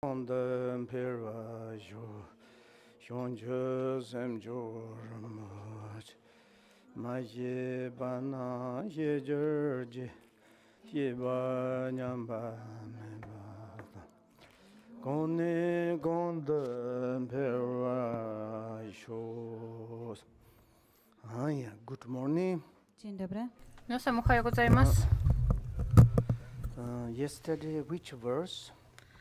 Good morning. dzień dobry. 皆さんもおはようございます。Yesterday, which verse?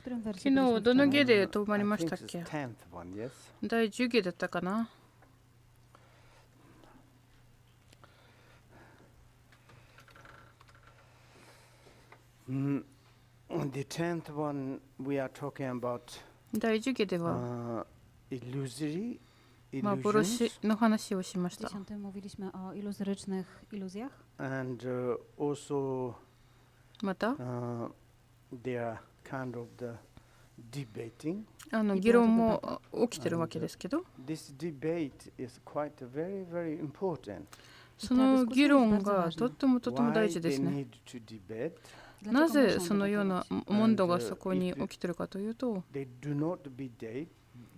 昨日どの下で止まりましたっけ？第10下だったかな。The 10th one we are talking about 第10下では illusory 幻 illusions の話をしまし W た。 10 mówiliśmy o iluzorycznych iluzjach. and also また they are kind of the debating. 議論も起きてるわけですけど、 This debate is quite very, very important. その議論がとっても大事 Why で they すね。 need to debate? なぜそのような問答がそこに起きてるかというと、 They do not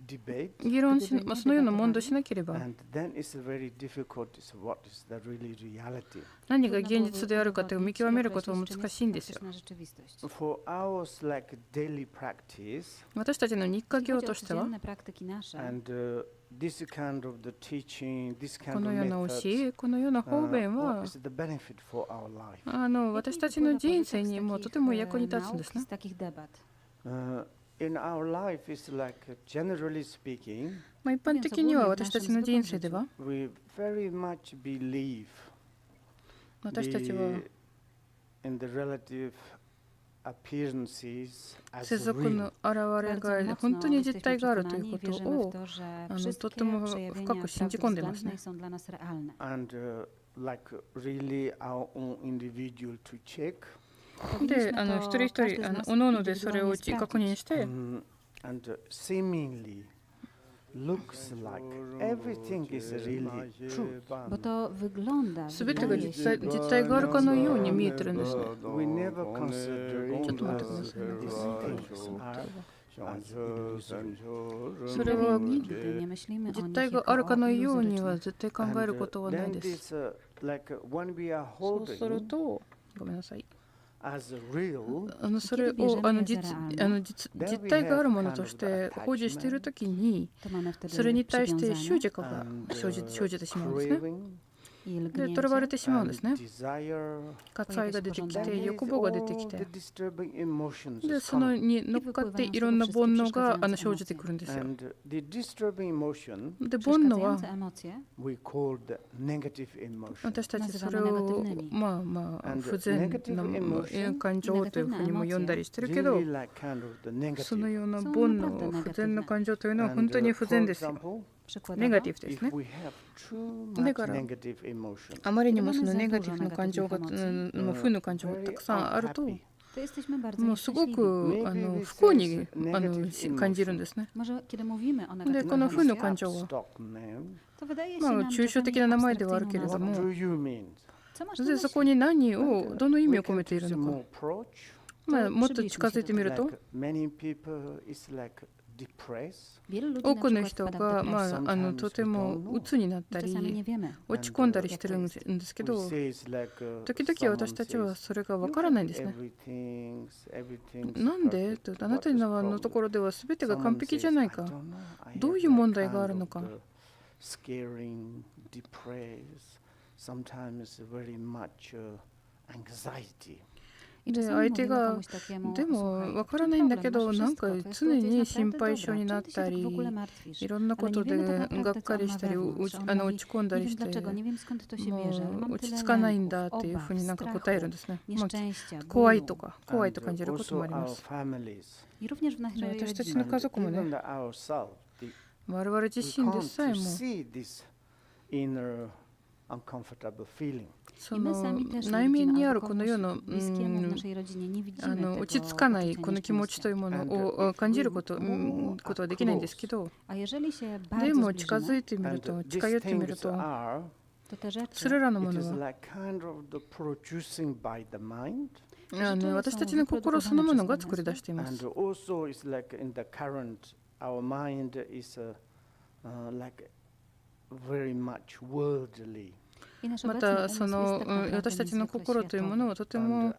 debate, 議論し、そのような問答しなければ and then it's very difficult. It's what is the really reality. 何が現実であるかという見極めることは難しいんですよ。 For ours, like daily practice, 私たちの日課行としては、 Codzienne praktyki nasze. and this kind of the teaching, this こ kind の of ような教 methods, え、このような方便 what は is the benefit for our life? 私たちの人生にもとても役に立つんですね。 Z takich debat. In our life, it's like generally speaking, 一般的には私たちの人生では、 we very much believe 私たちは in the relative appearances 世 as 俗 real. の現れが本当に実体があるということをとても深く信じ込んでますね。 są dla nas realne. And like really our own individual to check. で、一人一人各々でそれを確認して、 And seemingly looks like everything is really true. Bo to wygląda, すべてが wydaje 実 się, 体があるかのように見えてるんですね。 We never consider ちょっと待ってください。 these things are as illusion. それは nigdy nie myślimy o 実 nich 体が jako あるか o のように iluzorycznych. は絶対考えることはない Then です。 this like when we are そうする holding と、ごめんなさい。 as real, それを実体があるものとして保持しているときに、 To mamy wtedy それに対して przywiązanie 執着が and 生じてしまうんですね。 craving, i で、とらわれ lgnięcie. てしまうん and ですね。 desire. 喝愛が出てき Then て、 there's 欲望が出てき all て the、disturbing emotions で、 is その coming. に乗っかっていろんな煩悩が生じてくるんですよ。 And the disturbing emotion で、煩悩は Przeszkadzające emocje we call the negative emotion. 私たちそれを不全な感情というふうにも呼んだりしてるけど、 Really like kind of the その negative. ような煩悩、不全な感情というのは本当に不全ですよ。 Przykładowo, ネガティブです If ね。 we have too だ much から negative emotion, あまりにもそのネガティブな感情が、負の感情がたくさんあると、 unhappy. to jesteśmy bardzo もうすご nieszczęśliwi. く不幸に感じるんですね。 Może kiedy mówimy o で、こ negatywnych の負の emocjach, 感情は、 Stop name. to wydaje się まあ nam 抽象的 czasami な名前ではあるけれど What も、 do you mean? Co masz na でそ myśli? こに何を、どの意味を込めている Some の more か、 approach. もっと近づいてみると、 Like many people is like depressed. Wielu ludzi 多 na くの przykład 人 wpada w が、 depresję. とても鬱になったり、 Czasami nie wiemy. 落ち込んだりしてるんですけ We ど、 say it's like, 時々私たちはそれがわからないんですね。 everything なんでと、あなたのところでは全てが完璧じゃないか。どういう問題があるのか。 Scaring, depressed, sometimes very much anxiety. で、相手が、でもわからないんだけど、なんか常に心配性になったり、いろんなことでがっかりしたり、落ち込んだりして、もう落ち着かないんだっていうふうになんか答えるんですね。怖いとか、怖いと感じることもあります。 I również w naszej 私たち rodzinie. の家族もね、 Even ourselves, 我々自 we 身で can't さえも、 see this inner uncomfortable feeling. その内面にあるこのような、落ち着かないこの気持ちというものを感じることはできないんですけど、でも近づいてみると、近寄ってみると、それらのも It の is は like kind of the producing by the mind. 私たちの心そのものが作り出しています。 And also it's like in the current, our mind is like very much worldly. またその私たちの心というものはとても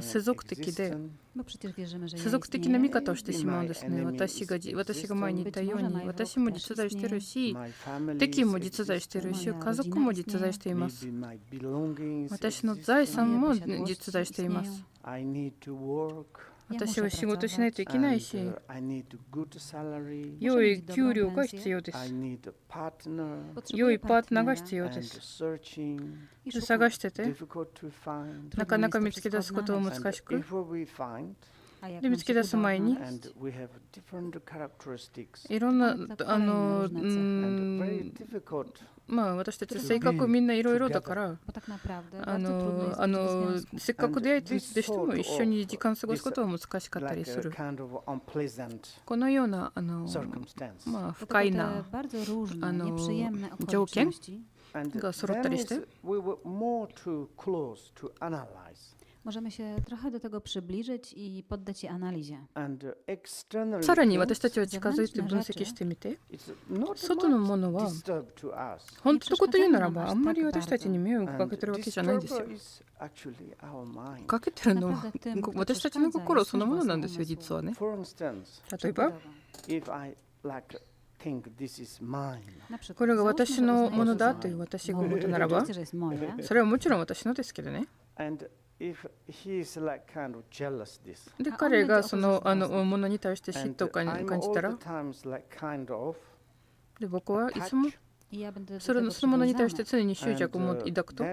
世俗的で世俗的な見方をしてしまうんですね。私が前に言ったように私も実在しているし、敵も実在しているし、家族も実在しています。私の財産も実在しています。私は仕事しないといけないし、良い給料が必要です。良いパートナーが必要です。探してて、なかなか見つけ出すことは難しく、で見つけ出す前にいろんな私たち性格みんないろいろだからせっかく出会いとしても一緒に時間過ごすことは難しかったりする。このような不快な条件が揃ったりして、możemy się trochę do tego przybliżyć i poddać się analizie. さらに私たちは近づいて分析してみて、外のものは本当のこと言うならばあんまり私たちに迷惑をかけてるわけじゃないんですよ。かけてるのは私たちの心そのものなんですよ、実はね。例えばこれが私のものだという私が思ったならば、それはもちろん私のですけどね。で、彼がそのものに対して嫉妬を感じたら、で僕はいつもそのものに対して常に執着を抱くと、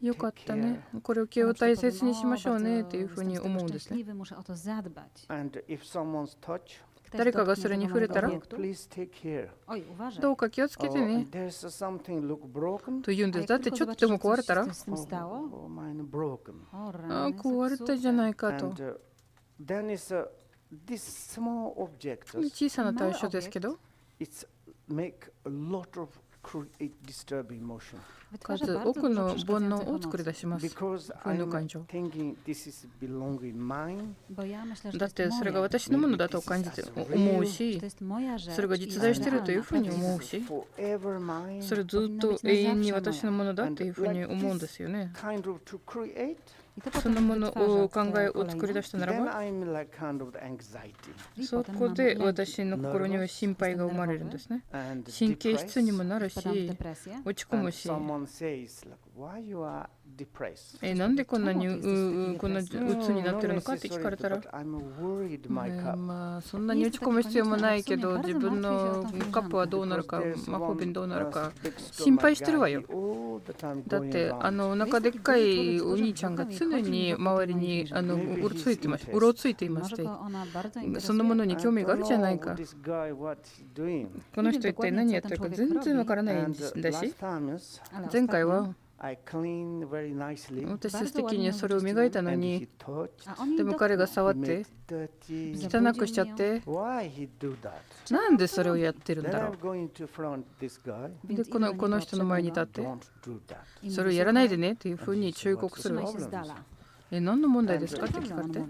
よかったね、これを気を大切にしましょうねというふうに思うんですね。誰かがそれに触れたら、どうか気をつけてねと言うんです。だってちょっとでも壊れたら、壊れたじゃないかと。小さな対象ですけど、数多くの煩悩を作り出します。不意の感情。だってそれが私のものだと感じて思うし、それが実在しているというふうに思うし、それずっと永遠に私のものだというふうに思うんですよね。そのものを考えを作り出したならば、そこで私の心には心配が生まれるんですね。神経質にもなるし、落ち込むし、なんでこんなに鬱になってるのかって聞かれたら、そんなに落ち込む必要もないけど、自分のカップはどうなるか、魔法瓶どうなるか心配してるわよ。だってお腹でっかいお兄ちゃんが常に周りにうろついていまして、そのものに興味があるじゃないか。この人一体何やってるか全然わからないんだし、前回は私素敵にそれを磨いたのに、でも彼が触って汚くしちゃって、なんでそれをやってるんだろう。でこの人の前に立って、それをやらないでねというふうに忠告する。何の問題ですかって聞かれて、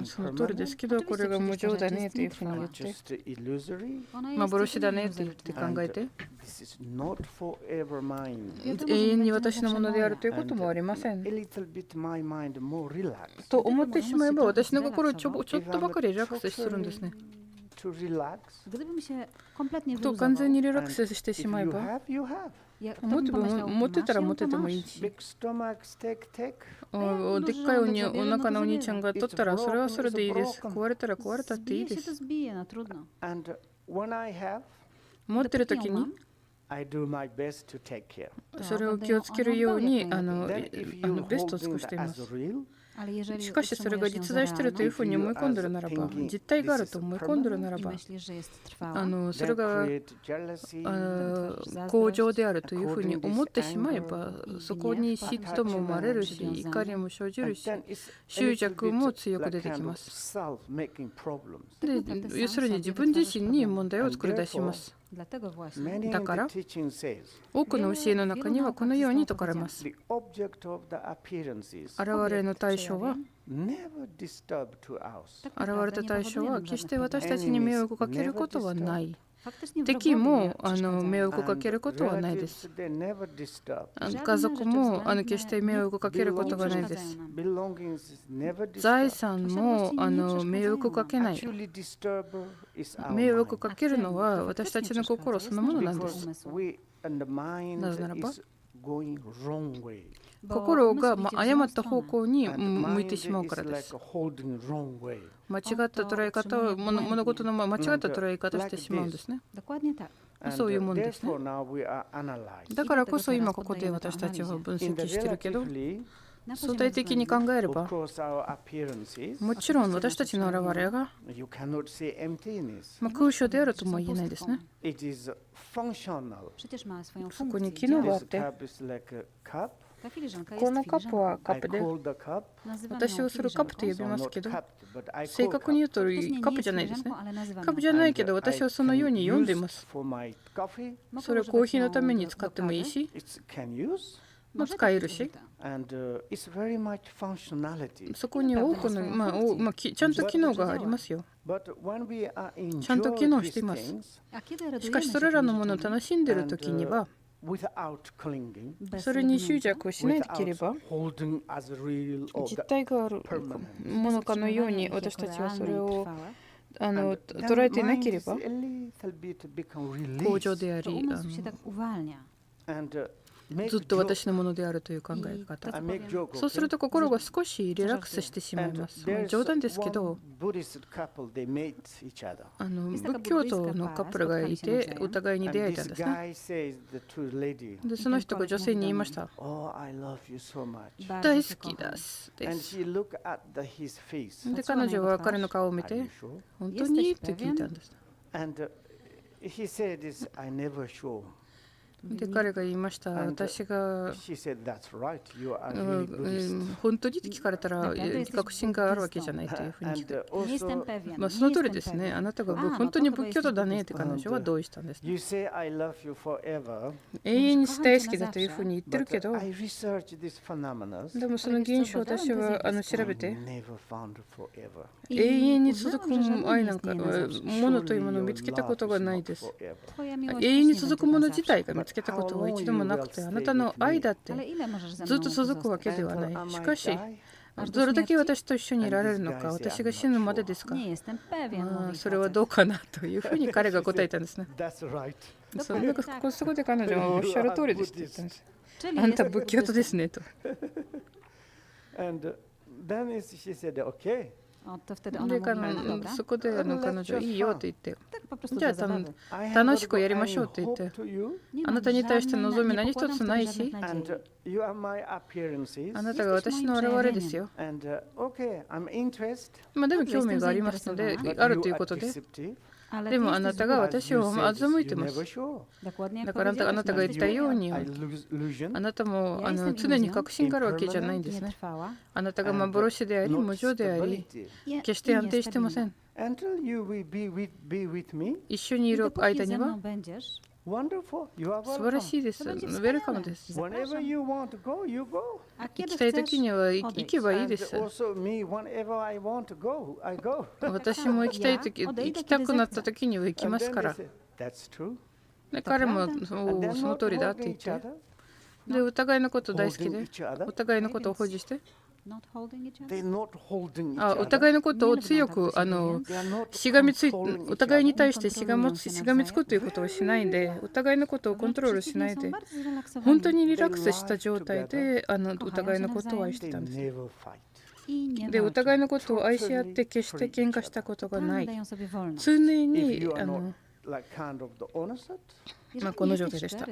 その通りですけど、これが無常だねというふうに言って、幻だねと言って考えて、永遠に私のものであるということもありませんと思ってしまえば、私の心をちょっとばかりリラックスするんですね。と完全にリラックスしてしまえば、持ってたら持っててもいいし、でっかいお腹のお兄ちゃんが取ったらそれはそれでいいです。壊れたら壊れたっていいです。持ってる時にそれを気をつけるようにベストを尽くしています。しかしそれが実在しているというふうに思い込んでいるならば、実体があると思い込んでいるならば、それが向上であるというふうに思ってしまえば、そこに嫉妬も生まれるし、怒りも生じるし、執着も強く出てきます。で、要するに自分自身に問題を作り出します。だから多くの教えの中にはこのように説かれます。現れの対象は現れた対象は決して私たちに迷惑をかけることはない。敵も迷惑をかけることはないです。家族も決して迷惑をかけることがないです。財産も迷惑をかけない。迷惑をかけるのは私たちの心そのものなんです。なぜならば心が誤った方向に向いてしまうからです。間違った捉え方を物事の間違った捉え方をしてしまうんですね。そういうものですね。だからこそ今ここで私たちは分析してるけど、相対的に考えればもちろん私たちの現れが空所であるとも言えないですね。そこに機能があって、このカップはカップで、私をそれカップと呼びますけど、正確に言うとカップじゃないですね。カップじゃないけど私はそのように呼んでいます。それをコーヒーのために使ってもいいし、使えるし、そこに多くの、ちゃんと機能がありますよ。ちゃんと機能しています。しかしそれらのものを楽しんでいるときには、それに執着をしなければ、実体があるものかのように私たちはそれを捉えていなければ、向上であり、ずっと私のものであるという考え方。そうすると心が少しリラックスしてしまいます。冗談ですけど、仏教徒のカップルがいてお互いに出会えたんですね。で、その人が女性に言いました。大好きです。で、彼女は彼の顔を見て、本当にって聞いたんです。で、彼が言いました。私が本当にって聞かれたら確信があるわけじゃないというふうに聞く。その通りですね。あなたが本当に仏教徒だねって彼女は同意したんです。永遠に大好きだというふうに言ってるけど、でもその現象を私は調べて、永遠に続く愛なんかものというものを見つけたことがないです。永遠に続くもの自体が見つけたことは一度もなくて、あなたの愛だってずっと続くわけではない。しかし、どれだけ私と一緒にいられるのか、私が死ぬまでですか。それはどうかなというふうに彼が答えたんですね。そこで彼女はおっしゃる通りですって言ったんです。あんた仏教徒ですねと。で、そこで彼女いいよと言って、じゃあ楽しくやりましょうと言って、あなたに対して望み何一つないし、あなたが私の現れですよ。でも興味がありますので、あるということで、でもあなたが私を欺いてます。だからあなたが言ったように、あなたも常に確信があるわけじゃないんですね。あなたが幻であり、無常であり、決して安定してません。一緒にいる間には、素晴らしいです。ウェルカムです。行きたいときには行けばいいです。私も行きたくなったときには行きますから。で、彼もその通りだって言って。で、お互いのこと大好きで、お互いのことを保持して。お互いのことを強くしがみついて、お互いに対してしがみつくということをしないで、お互いのことをコントロールしないで、本当にリラックスした状態でお互いのことを愛してたんです。で、お互いのことを愛し合って決して喧嘩したことがない。常にこの状態でした。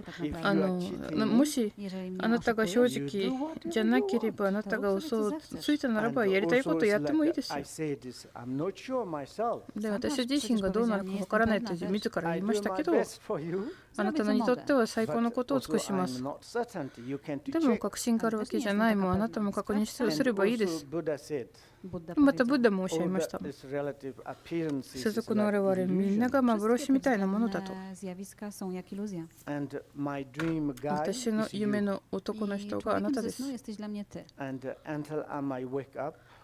もしあなたが正直じゃなければ、あなたが嘘をついたならば、やりたいことをやってもいいですよ。で、私自身がどうなるかわからないと自ら言いましたけど、あなたにとっては最高のことを尽くします。でも確信があるわけじゃない。もうあなたも確認すればいいです。またブッダもおっしゃいました。世俗の我々みんなが幻みたいなものだと。私の夢の男の人があなたです。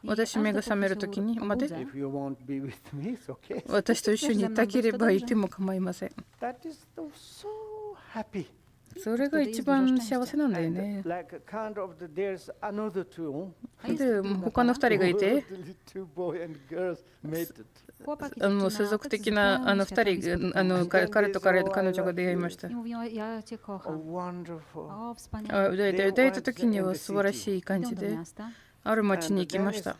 私目が覚めるときに、待て、私と一緒にいたければいても構いません。それが一番幸せなんだよね。で、他の2人がいて、世俗的な2人、彼と彼女が出会いました。出会えた時には素晴らしい感じで、ある町に行きました。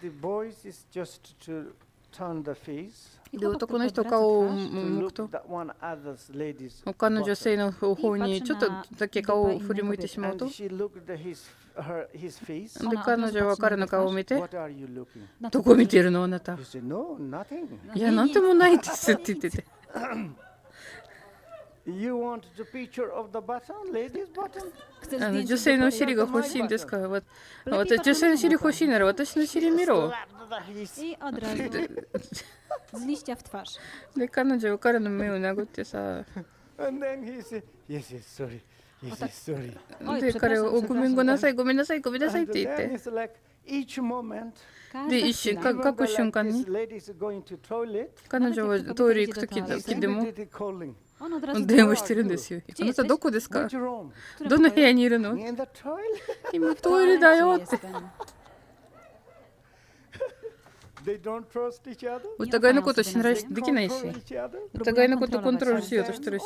で、男の人顔を向くと、他の女性の方にちょっとだけ顔を振り向いてしまうと、で、彼女は彼の顔を見て、どこ見てるのあなた。いや、なんでもないですって言ってて。女性の尻が欲しいんですか。女性の尻欲しいなら私の尻見ろ。で、彼女は彼の目を殴ってさ。で、彼はごめんなさい、ごめんなさい、ごめんなさいって言って。で、各瞬間に彼女はトイレ行く時でも電話してるんですよ。あなたどこですか？どの部屋にいるの？今トイレだよって。お互いのこと信頼できないし、お互いのことコントロールしようとしてるし、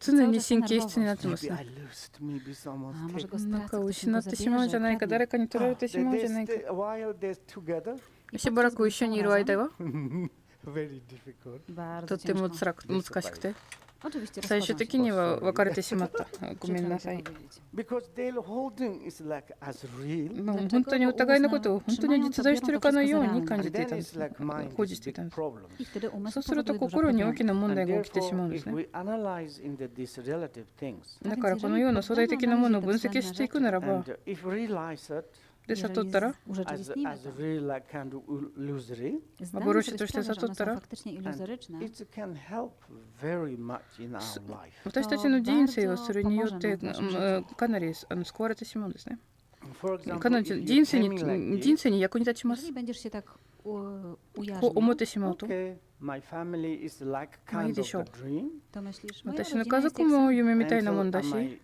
常に神経質になってますね。なんか失ってしまうんじゃないか、誰かに取られてしまうんじゃないか。しばらく一緒にいる間はとっても難しくて、最終的には別れてしまった。ごめんなさい。本当にお互いのことを本当に実在しているかのように感じていたんです。保持していたんです。そうすると心に大きな問題が起きてしまうんですね。だからこのような相対的なものを分析していくならば、で悟ったら、幻として悟ったら、私たちの人生をそれによってかなり救われてしまうんですね。かなり人生に役に立ちます。こう思ってしまうと、まあいいでしょう。私の家族も夢みたいなもんだし、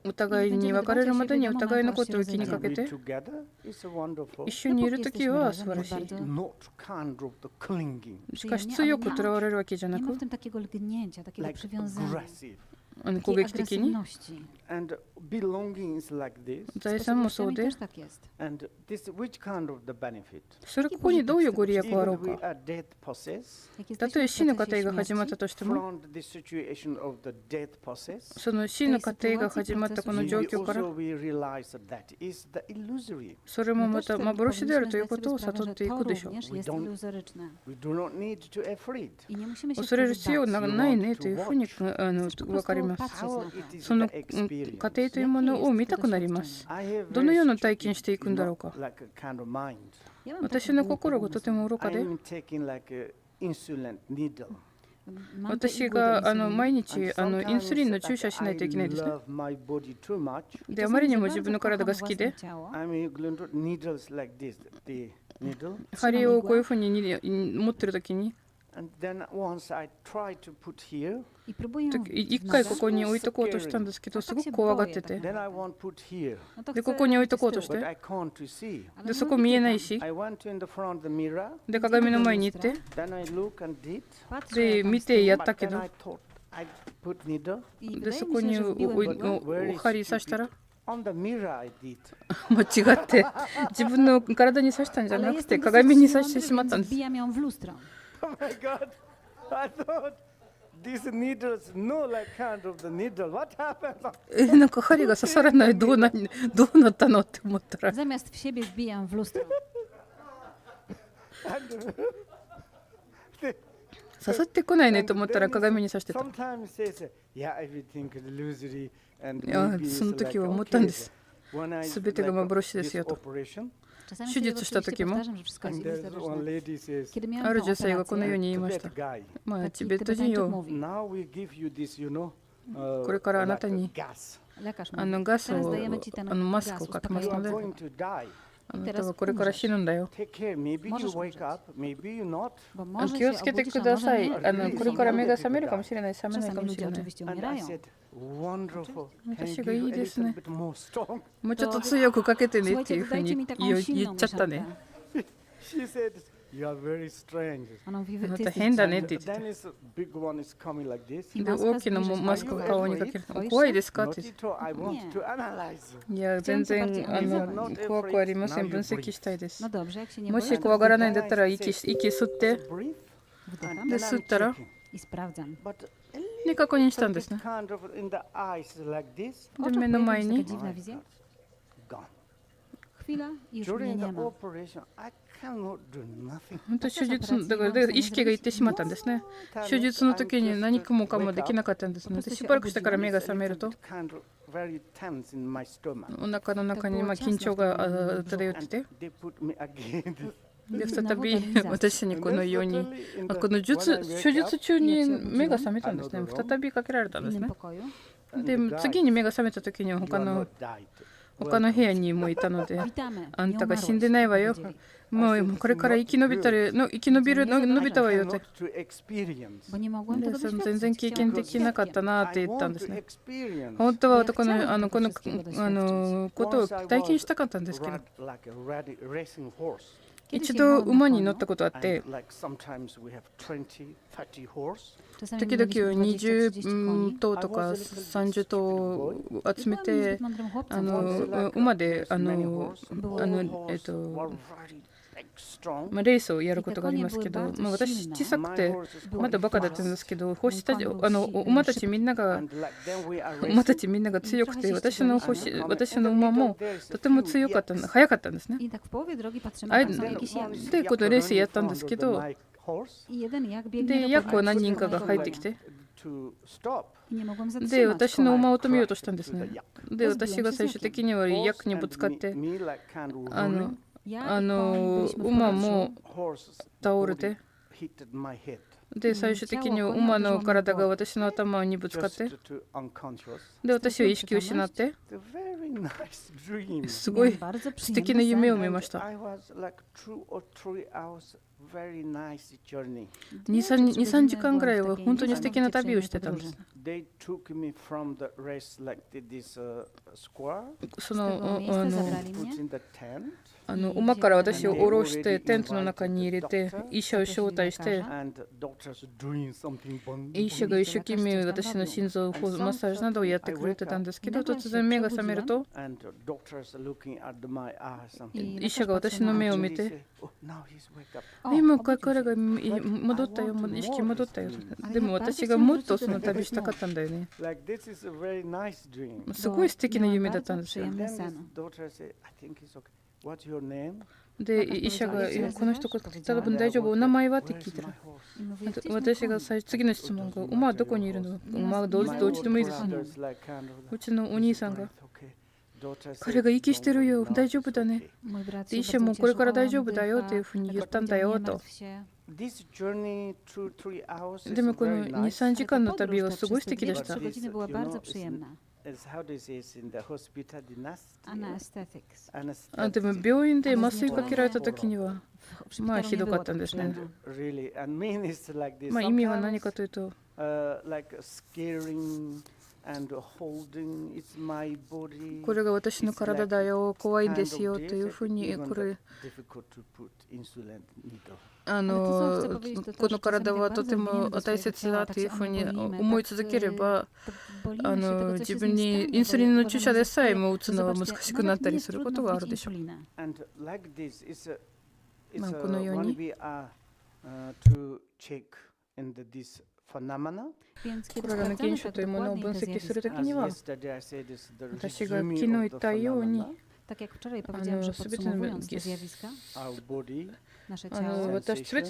お互いに別れるまでにお互いのことを気にかけて、一緒にいるときは素晴らしい。しかし強くとらわれるわけじゃなく、攻撃的に。財産もそうで、それここにどういうご利益があろうか。たとえ死の過程が始まったとしても、その死の過程が始まったこの状況から、それもまた幻であるということを悟っていくでしょう。恐れる必要がないねというふうに分かります。その過程というものを見たくなります。どのような体験していくんだろうか。私の心がとても愚かで、私が毎日インスリンの注射しないといけないですね。で、あまりにも自分の体が好きで、針をこういうふうに持ってるときに、一回ここに置いとこうとしたんですけど、すごく怖がってて、でここに置いとこうとして、でそこ見えないし、で鏡の前に行って、で見てやったけど、でそこに針刺したら、間違って自分の体に刺したんじゃなくて鏡に刺してしまったんです。なんか針が刺さらない、どうなったのって思ったら。Zamiast w siebie wbijam w lustro. 刺さってこないねと思ったら鏡に刺してた。その時は思ったんです。すべてが幻ですよと。手術した時も、ある女性がこのように言いました。チベット人よ、これからあなたにガスを、マスクをかけますので、あなたはこれから死ぬんだよ。気をつけてください。これから目が覚めるかもしれない、覚めないかもしれない。私がいいですね。もうちょっと強くかけてねっていうふうに言っちゃったね。あなた変だねって言ってた。で、大きなマスクを顔にかける。怖いですかって言ってた。いや、全然怖くありません。分析したいです。もし怖がらないんだったら息吸って。で、吸ったらで、確認したんですね。で、目の前に本当手術だから意識がいってしまったんですね。手術の時に何もかもできなかったんですね。しばらくしてから目が覚めると、お腹の中に緊張が漂ってて、で再び私にこのように、この手術中に目が覚めたんですね。再びかけられたんですね。で、次に目が覚めた時には他の部屋にもいたので、あんたが死んでないわよ。もうこれから生き延びたわよって。全然経験できなかったなって言ったんですね。本当はこのことを体験したかったんですけど、一度馬に乗ったことあって、時々20頭とか30頭を集めて、馬でレースをやることがありますけど、私小さくてまだバカだったんですけど、馬たちみんなが強くて、私の馬もとても速かった、速かったんですね。で、このレースやったんですけど、で、ヤクは何人かが入ってきて、で、私の馬を止めようとしたんですね。で、私が最終的にはヤクにぶつかって、馬も倒れて、で、最終的に馬の体が私の頭にぶつかって、で、私は意識を失って、すごい素敵な夢を見ました。2、3時間ぐらいは本当に素敵な旅をしてたんです。馬から私を下ろしてテントの中に入れて、医者を招待して、医者が一生懸命私の心臓マッサージなどをやってくれてたんですけど、突然目が覚めると、医者が私の目を見て、今彼が戻ったよ、意識戻ったよ。でも私がもっとその旅したかったんだよね。すごい素敵な夢だったんですよ。で、医者がこの人多分大丈夫、お名前はって聞いてる。私が次の質問が、馬はどこにいるの？馬はどっちでもいいです。うちのお兄さんが、彼が息してるよ、大丈夫だね。で、医者もこれから大丈夫だよっていうふうに言ったんだよと。でもこの2、3時間の旅はすごい素敵でした。でも病院で麻酔かけられた時にはひどかったんですね。意味は何かというと、これが私の体だよ、怖いんですよというふうに、この体はとても大切だというふうに思い続ければ、自分にインスリンの注射でさえも打つのは難しくなったりすることがあるでしょう。このようにこれらの現象というものを分析するときには、私が昨日言ったように、すべて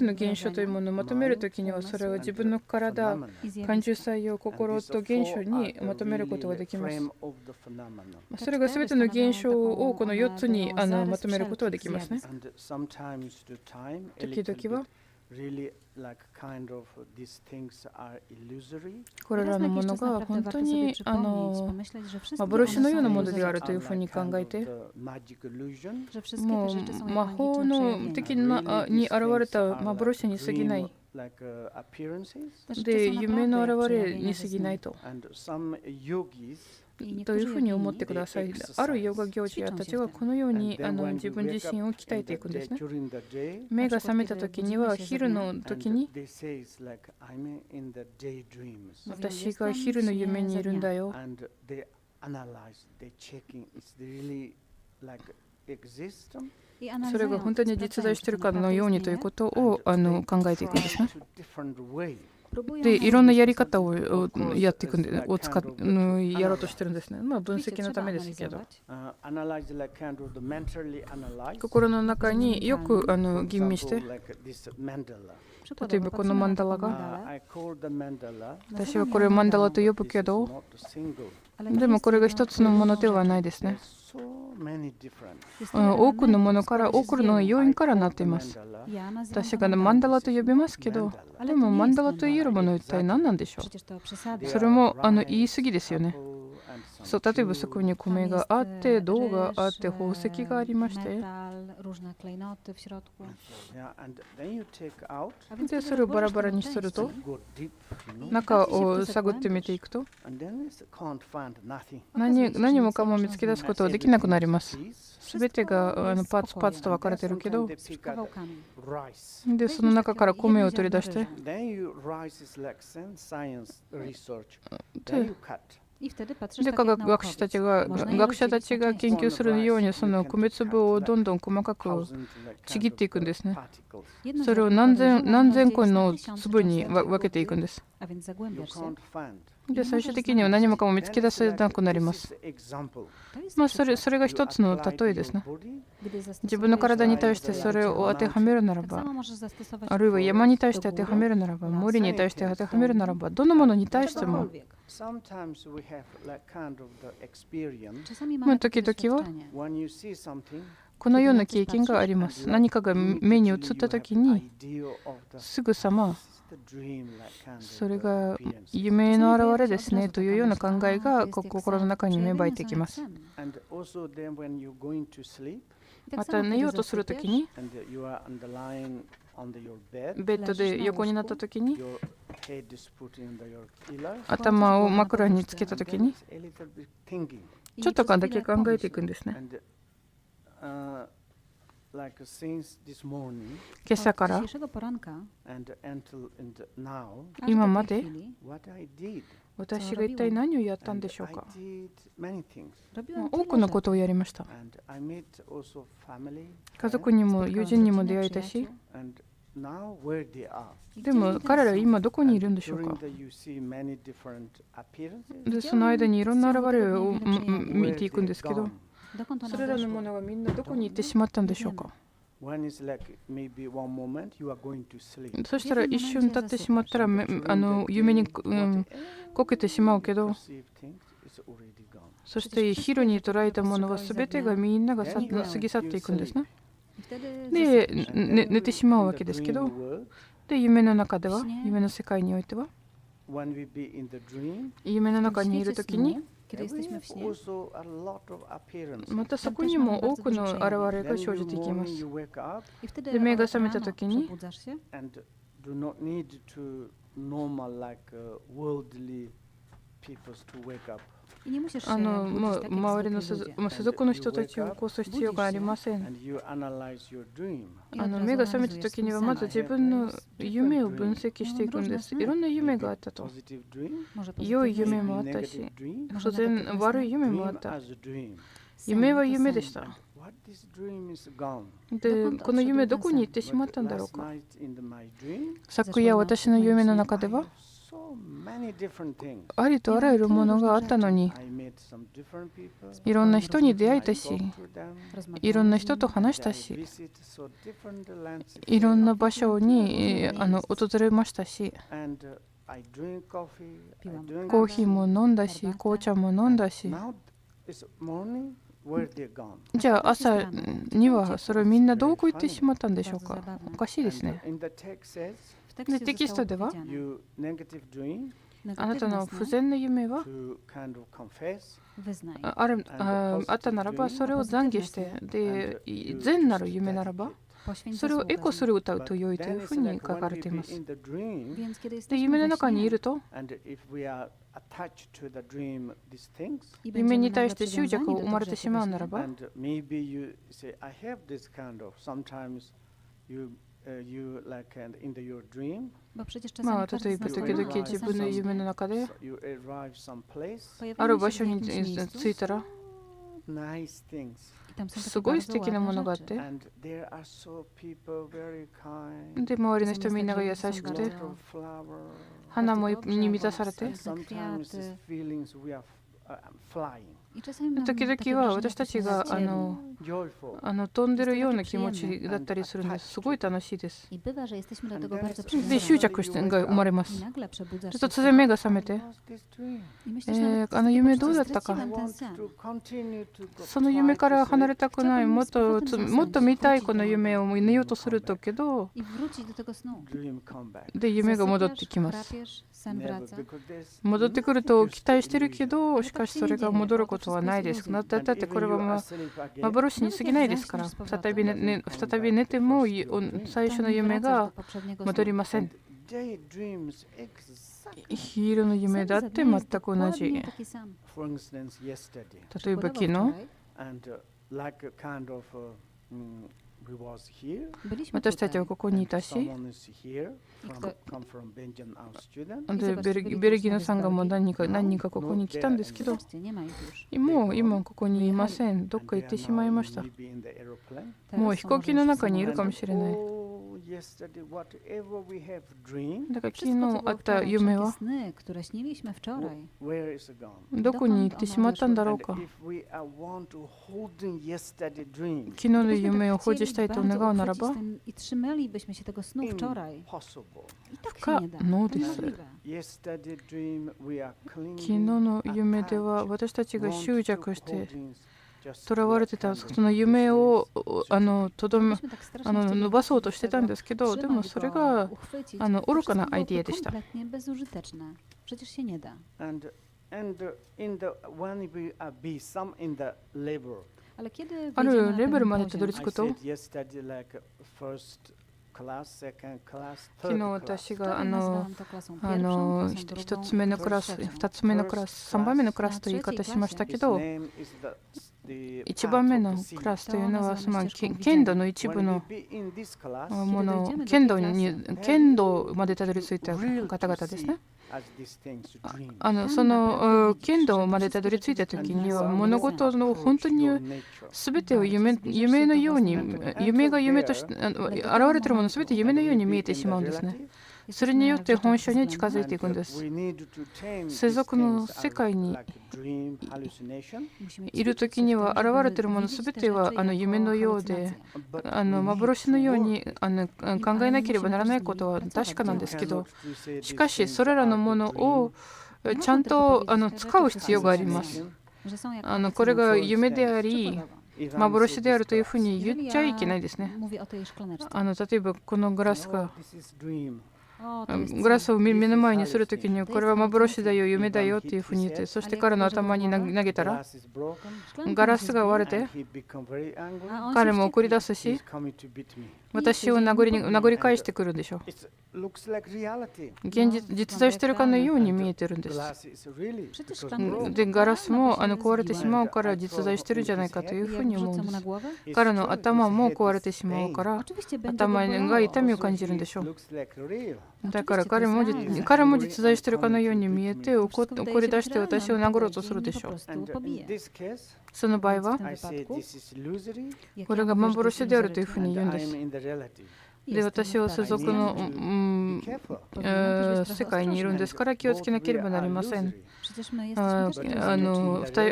の現象というものをまとめるときには、それは自分の体、感受作用、心と現象にまとめることができます。それがすべての現象をこの4つにまとめることができますね。時々はこれらのものが本当に幻のようなものであるというふうに考えて、もう魔法の的に現れた幻に過ぎない。で、夢の現れに過ぎないというふうに思ってください。あるヨガ行者たちはこのように自分自身を鍛えていくんですね。目が覚めた時には昼の時に私が昼の夢にいるんだよ。それが本当に実在しているかのようにということを考えていくんですね。で、いろんなやり方をやっていくんで、やろうとしてるんですね。分析のためですけど。心の中によく吟味して、例えばこのマンダラが、私はこれをマンダラと呼ぶけど、でもこれが一つのものではないですね。多くのものから、多くの要因からなっています。私がマンダラと呼びますけど、でもマンダラと言えるものは一体何なんでしょう。それも言い過ぎですよね。そう、例えばそこに米があって、銅があって、宝石がありまして、で、それをバラバラにすると、中を探ってみていくと、何もかも見つけ出すことはできなくなります。すべてがパーツと分かれてるけど、で、その中から米を取り出して、で、科学者たちが研究するように、その米粒をどんどん細かくちぎっていくんですね。それを何千個の粒に分けていくんです。で、最終的には何もかも見つけ出せなくなります。それが一つの例えですね。自分の体に対してそれを当てはめるならば、あるいは山に対して当てはめるならば、森に対して当てはめるならば、どのものに対しても、時々はこのような経験があります。何かが目に映ったときに、すぐさま、それが夢の表れですねというような考えが心の中に芽生えてきます。また寝ようとするときに、ベッドで横になったときに、頭を枕につけたときに、ちょっとだけ考えていくんですね。今朝から今まで私が一体何をやったんでしょうか。多くのことをやりました。家族にも友人にも出会えたし、でも彼らは今どこにいるんでしょうか。で、その間にいろんな現れを見ていくんですけど、それらのものがみんなどこに行ってしまったんでしょうか。そしたら一瞬経ってしまったら夢にこけてしまうけど、そして昼に捉えたものは全てがみんなが過ぎ去っていくんですね。で、寝てしまうわけですけど、で、夢の中では、夢の世界においては、夢の中にいるときに、またそこにも多くの現れが生じていきます。で、目が覚めたときに、周りの世俗の人たちを起こす必要がありません。目が覚めたときにはまず自分の夢を分析していくんです。いろんな夢があったと。良い夢もあったし、当然悪い夢もあった。夢は夢でした。で、この夢どこに行ってしまったんだろうか。昨夜私の夢の中ではありとあらゆるものがあったのに、いろんな人に出会えたし、いろんな人と話したし、いろんな場所に訪れましたし、コーヒーも飲んだし、紅茶も飲んだし、じゃあ朝にはそれをみんなどこ行ってしまったんでしょうか。おかしいですね。で、テキストではあなたの不全な夢はあったならばそれを懺悔して、で善なる夢ならばそれをエコする歌うと良いというふうに書かれています。で、夢の中にいると夢に対して執着を生まれてしまうならば、まあ、例えば時々自分の夢の中である場所に着いたらすごい素敵なものがあって、で、周りの人みんなが優しくて、花もに満たされて、時々は私たちが飛んでるような気持ちだったりするんです。すごい楽しいです。で、執着が生まれます。ちょっと突然目が覚めて、あの夢どうだったか、その夢から離れたくない、もっと見たいこの夢を寝ようとするとけど、で、夢が戻ってきます。戻ってくると期待してるけど、しかしそれが戻ることはないです。だってこれは幻に過ぎないですから、再び寝ても最初の夢が戻りません。昼の夢だって全く同じ。例えば昨日、私たちはここにいたし、でベルギーのさんがもう何人かここに来たんですけど、もう今ここにいません。どっか行ってしまいました。もう飛行機の中にいるかもしれない。だから昨日あった夢はどこに行ってしまったんだろうか。昨日の夢を保持したいと願うならば不可能です。昨日の夢では私たちが執着してとらわれてたその夢を伸ばそうとしてたんですけど、でもそれが愚かなアイディアでした。あるレベルまでたどり着くと、昨日私が1つ目のクラス、2つ目のクラス、3番目のクラスという言い方しましたけど、1番目のクラスというのは剣道の一部のもの、剣道までたどり着いた方々ですね。その剣道までたどり着いたときには物事の本当に全てを夢のように、夢が夢として現れているもの全て夢のように見えてしまうんですね。それによって本性に近づいていくんです。世俗の世界にいるときには現れているものすべては夢のようで幻のように考えなければならないことは確かなんですけど、しかしそれらのものをちゃんと使う必要があります。これが夢であり幻であるというふうに言っちゃいけないですね。例えばこのグラスを目の前にするときにこれは幻だよ、夢だよっていうふうに言って、そして彼の頭に投げたらガラスが割れて彼も怒り出すし、私を殴り返してくるんでしょう。実在しているかのように見えてるんです。で、ガラスも壊れてしまうから実在してるんじゃないかというふうに思うんです。彼の頭も壊れてしまうから頭が痛みを感じるんでしょう。だから彼も実在しているかのように見えて怒り出して私を殴ろうとするでしょう。その場合はこれが幻であるというふうに言うんです。で、私は世俗の世界にいるんですから気をつけなければなりません。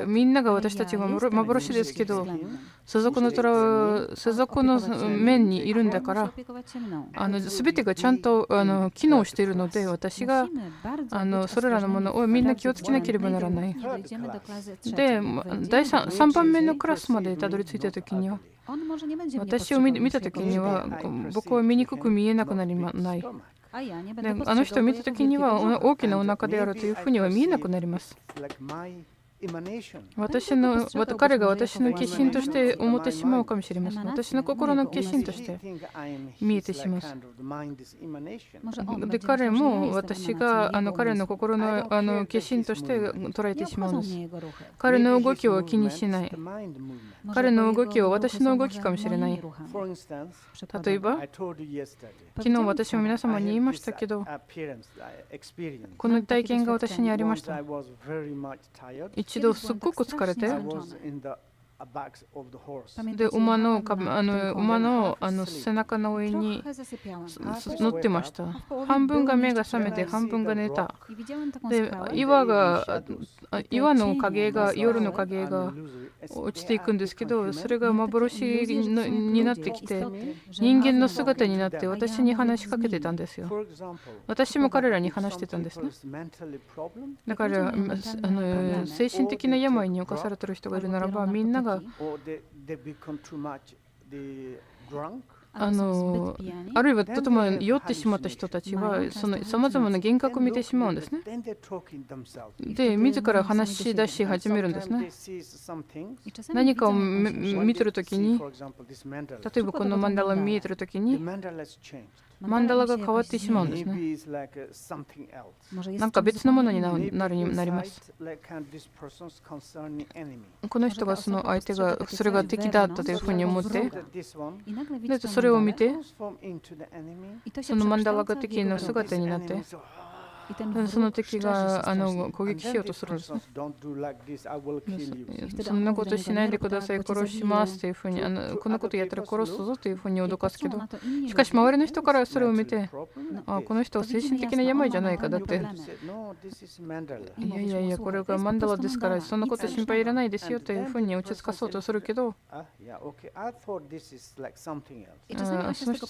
みんなが私たちが幻ですけど、世俗の面にいるんだから、全てがちゃんと機能しているので、私がそれらのものをみんな気をつけなければならない。で、3番目のクラスまでたどり着いたときには、私を見たときには、僕は醜く見えなくなりない。で、あの人を見たときには大きなお腹であるというふうには見えなくなります。彼が私の化身として思ってしまうかもしれません。私の心の化身として見えてしまう。で、彼も私が彼の心の化身として捉えてしまうんです。彼の動きを気にしない。彼の動きは私の動きかもしれない。例えば、昨日私も皆様に言いましたけど、この体験が私にありました。一度すっごく疲れて、で馬の背中の上に乗ってました。半分が目が覚めて半分が寝た。で、岩の影が、夜の影が落ちていくんですけど、それが幻になってきて、人間の姿になって私に話しかけてたんですよ。私も彼らに話してたんですね。だから精神的な病に侵されている人がいるならば、みんながあるいはとても酔ってしまった人たちはさまざまな幻覚を見てしまうんですね。で、自ら話し出し始めるんですね。何かを見てるときに、例えばこのマンダラが見えてるときに、マンダラが変わってしまうんですね。なんか別のものになります。この人がその相手がそれが敵だったというふうに思って、でそれを見て、そのマンダラが敵の姿になって、その敵が攻撃しようとするんですね。そんなことしないでください、殺しますというふうに、こんなことやったら殺すぞというふうに脅かすけど、しかし周りの人からそれを見て、この人は精神的な病じゃないか、だって、いや、これがマンダラですから、そんなこと心配いらないですよというふうに落ち着かそうとするけど、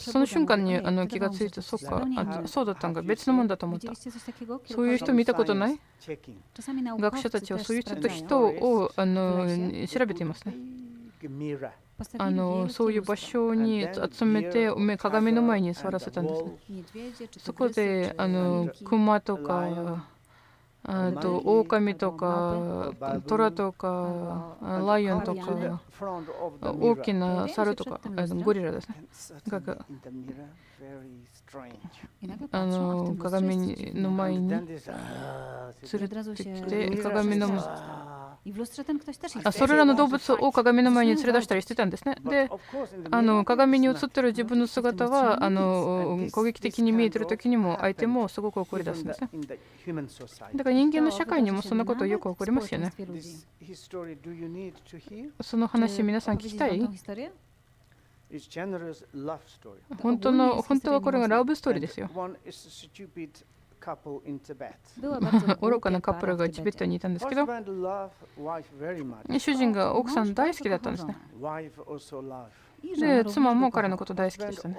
その瞬間に気がついて、そうだったんか、別のものだと思った。そういう人見たことない？学者たちはそういう人を調べていますね。そういう場所に集めて鏡の前に座らせたんですね。そこでクマとか狼とか虎とかライオンとか大きな猿とかゴリラですね。鏡の前に連れてきて、鏡のそれらの動物を鏡の前に連れ出したりしてたんですね。で、鏡に映っている自分の姿は攻撃的に見えている時にも相手もすごく怒り出すんですね。だから人間の社会にもそんなことよく起こりますよね。その話皆さん聞きたい？本当はこれがラブストーリーですよ。愚かなカップルがチベットにいたんですけど、主人が奥さん大好きだったんですね。で、妻も彼のこと大好きでしたね。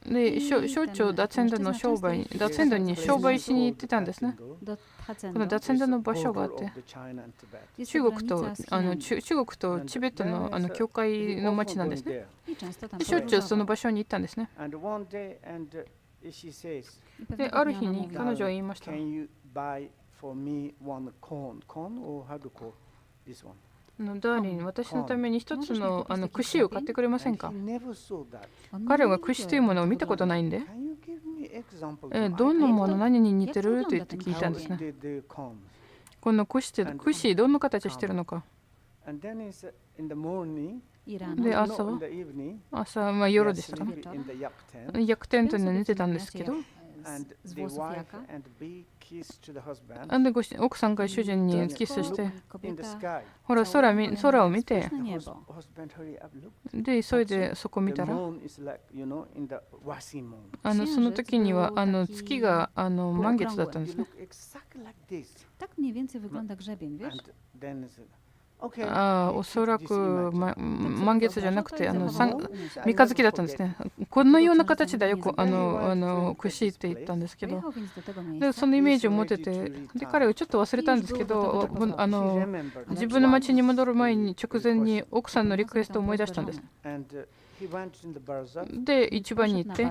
で、しょっちゅうダツェンドに商売しに行ってたんですね。このダツェンドの場所があって、中国とチベットの境界の町なんですね。しょっちゅうその場所に行ったんですね。で、ある日に彼女は言いました。ダーリン、私のために一つの串を買ってくれませんか？彼は串というものを見たことないんで、どんなもの、何に似てると言って聞いたんですね。この串どんな形してるのか。で、朝、まあ、夜でしたかね。薬テントで寝てたんですけど、で奥さんが主人にキスして、ほら空を見て、で急いでそこ見たら、その時には月が満月だったんですね。おそらく、満月じゃなくて三日月だったんですね。このような形でよくくしって言ったんですけど、でそのイメージを持ってて、で彼はちょっと忘れたんですけど、自分の町に戻る前に直前に奥さんのリクエストを思い出したんです。で市場に行って、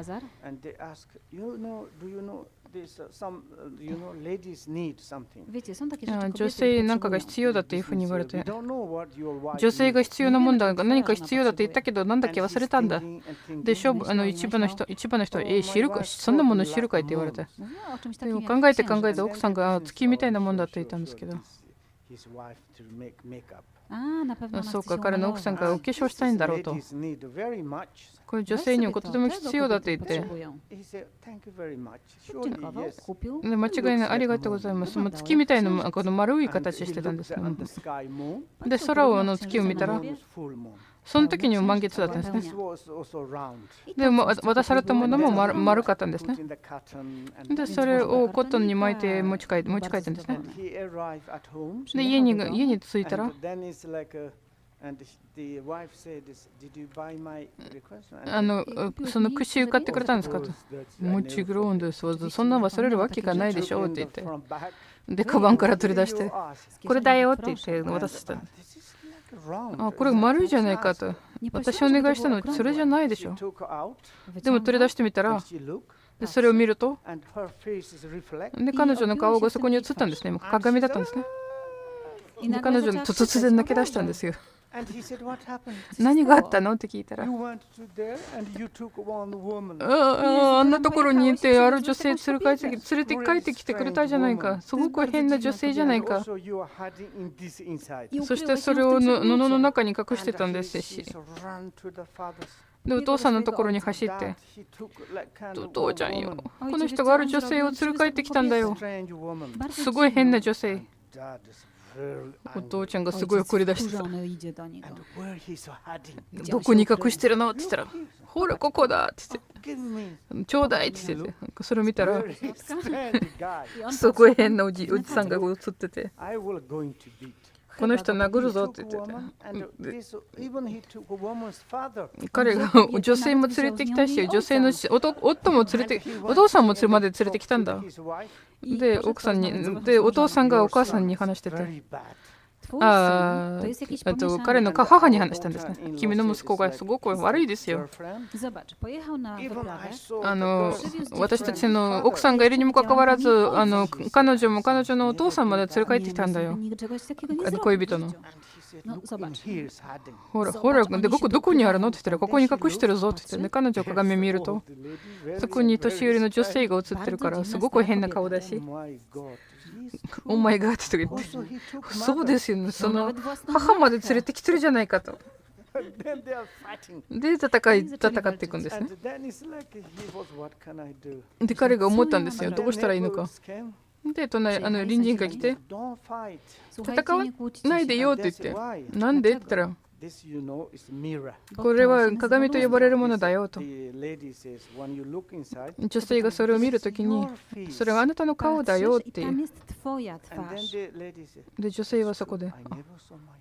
女性なんかが必要だっていうふうに言われて、女性が必要なもんだが何か必要だって言ったけどなんだっけ忘れたんだ。で市場の人知るか、そんなもの知るかいって言われて、でも考えて奥さんが月みたいなもんだって言ったんですけど、そうか、彼の奥さんがお化粧したいんだろうと。これ女性にはとても必要だって言って、で間違いない、ありがとうございます。月みたいなこの丸い形してたんです。で空を月を見たら、その時にも満月だったんですね。でも渡されたものも丸かったんですね。でそれをコットンに巻いて持ち帰ったんですね。で家に着いたら、その串買ってくれたんですかと。もちろんです。そんな忘れるわけがないでしょうって言って、でカバンから取り出して、これだよって言って渡した。これ丸いじゃないかと。私お願いしたのそれじゃないでしょ。でも取り出してみたら、でそれを見ると、で彼女の顔がそこに映ったんですね。鏡だったんですね。で彼女突然泣き出したんですよ。何があったのって聞いたら、あんなところにいてある女性連れて帰ってきてくれたじゃないか。すごく変な女性じゃないか。そしてそれを布の中に隠してたんですし、でお父さんのところに走って、お父ちゃんよ、この人がある女性を連れ帰ってきたんだよ。すごい変な女性。お父ちゃんがすごい怒り出してた。どこに隠してるのって言ったら、ほらここだって言って、ちょうだいって言って、それを見たらすごい変なおじさんが映ってて、この人殴るぞって言ってて、彼が女性も連れてきたし、女性の夫も連れて、お父さんもまで連れてきたんだ。で奥さんに、でお父さんがお母さんに話してて、彼の母に話したんですね。君の息子がすごく悪いですよ。私たちの奥さんがいるにもかかわらず、彼女も彼女のお父さんまで連れ帰ってきたんだよ、恋人の。ほらでどこにあるのって言ったら、ここに隠してるぞって言って、ね、彼女を鏡見ると、そこに年寄りの女性が映ってるから、すごく変な顔だし、お前がって言って、そうですよね、その母まで連れてきてるじゃないかと。で戦っていくんですね。で彼が思ったんですよ、どうしたらいいのか。で隣隣人が来て、戦わないでよって言って、なんでって言ったら、これは鏡と呼ばれるものだよと。女性がそれを見るときに、それはあなたの顔だよっていう。で女性はそこで、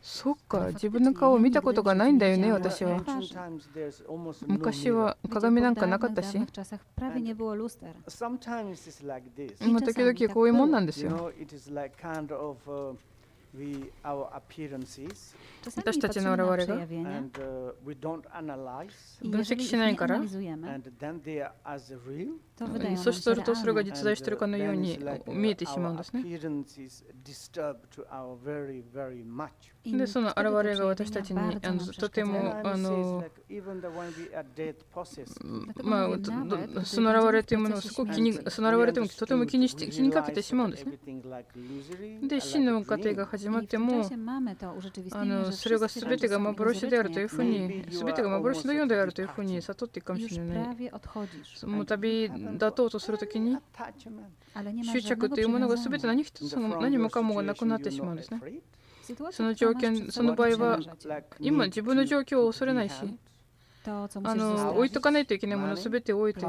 そっか、自分の顔を見たことがないんだよね、私は。昔は鏡なんかなかったし、今時々こういうもんなんですよ。私たちの我々が分析しないから、そしてそれが実在しているかのように見えてしまうんですね。でその現れが私たちにとてもその現れというものをすごくその現れともとても気にかけてしまうんですね。で死の過程が始まっても、それが全てが幻であるというふうに、全てが幻のようであるというふうに悟っていくかもしれない。もう旅立とうとするときに、執着というものが全て何もかもがなくなってしまうんですね。その条件、その場合は、今自分の状況を恐れないし、置いとかないといけないものすべて置いて、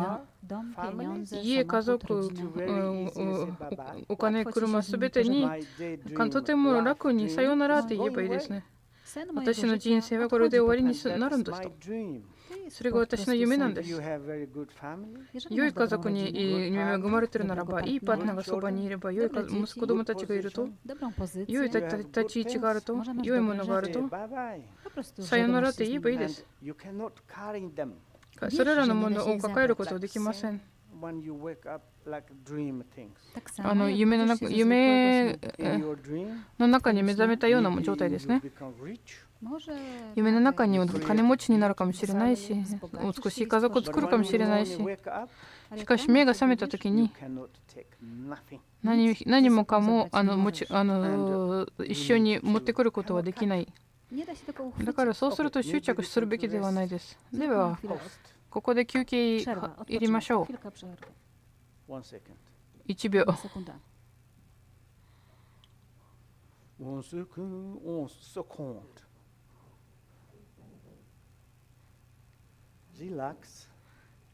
家、家族、お金、車すべてにとても楽にさよならって言えばいいですね。私の人生はこれで終わりになるんですと。それが私の夢なんです。良い家族に恵まれているならば、いいパートナーがそばにいれば、良い子供たちがいると、良い立ち位置があると、良いものがあると、さよならって言えばいいです。それらのものを抱えることはできません。夢の中に目覚めたような状態ですね。夢の中に金持ちになるかもしれないし、美しい家族を作るかもしれないし、しかし目が覚めたときに何もかも一緒に持ってくることはできない。だからそうすると執着するべきではないです。では、ここで休憩入れましょう。1秒。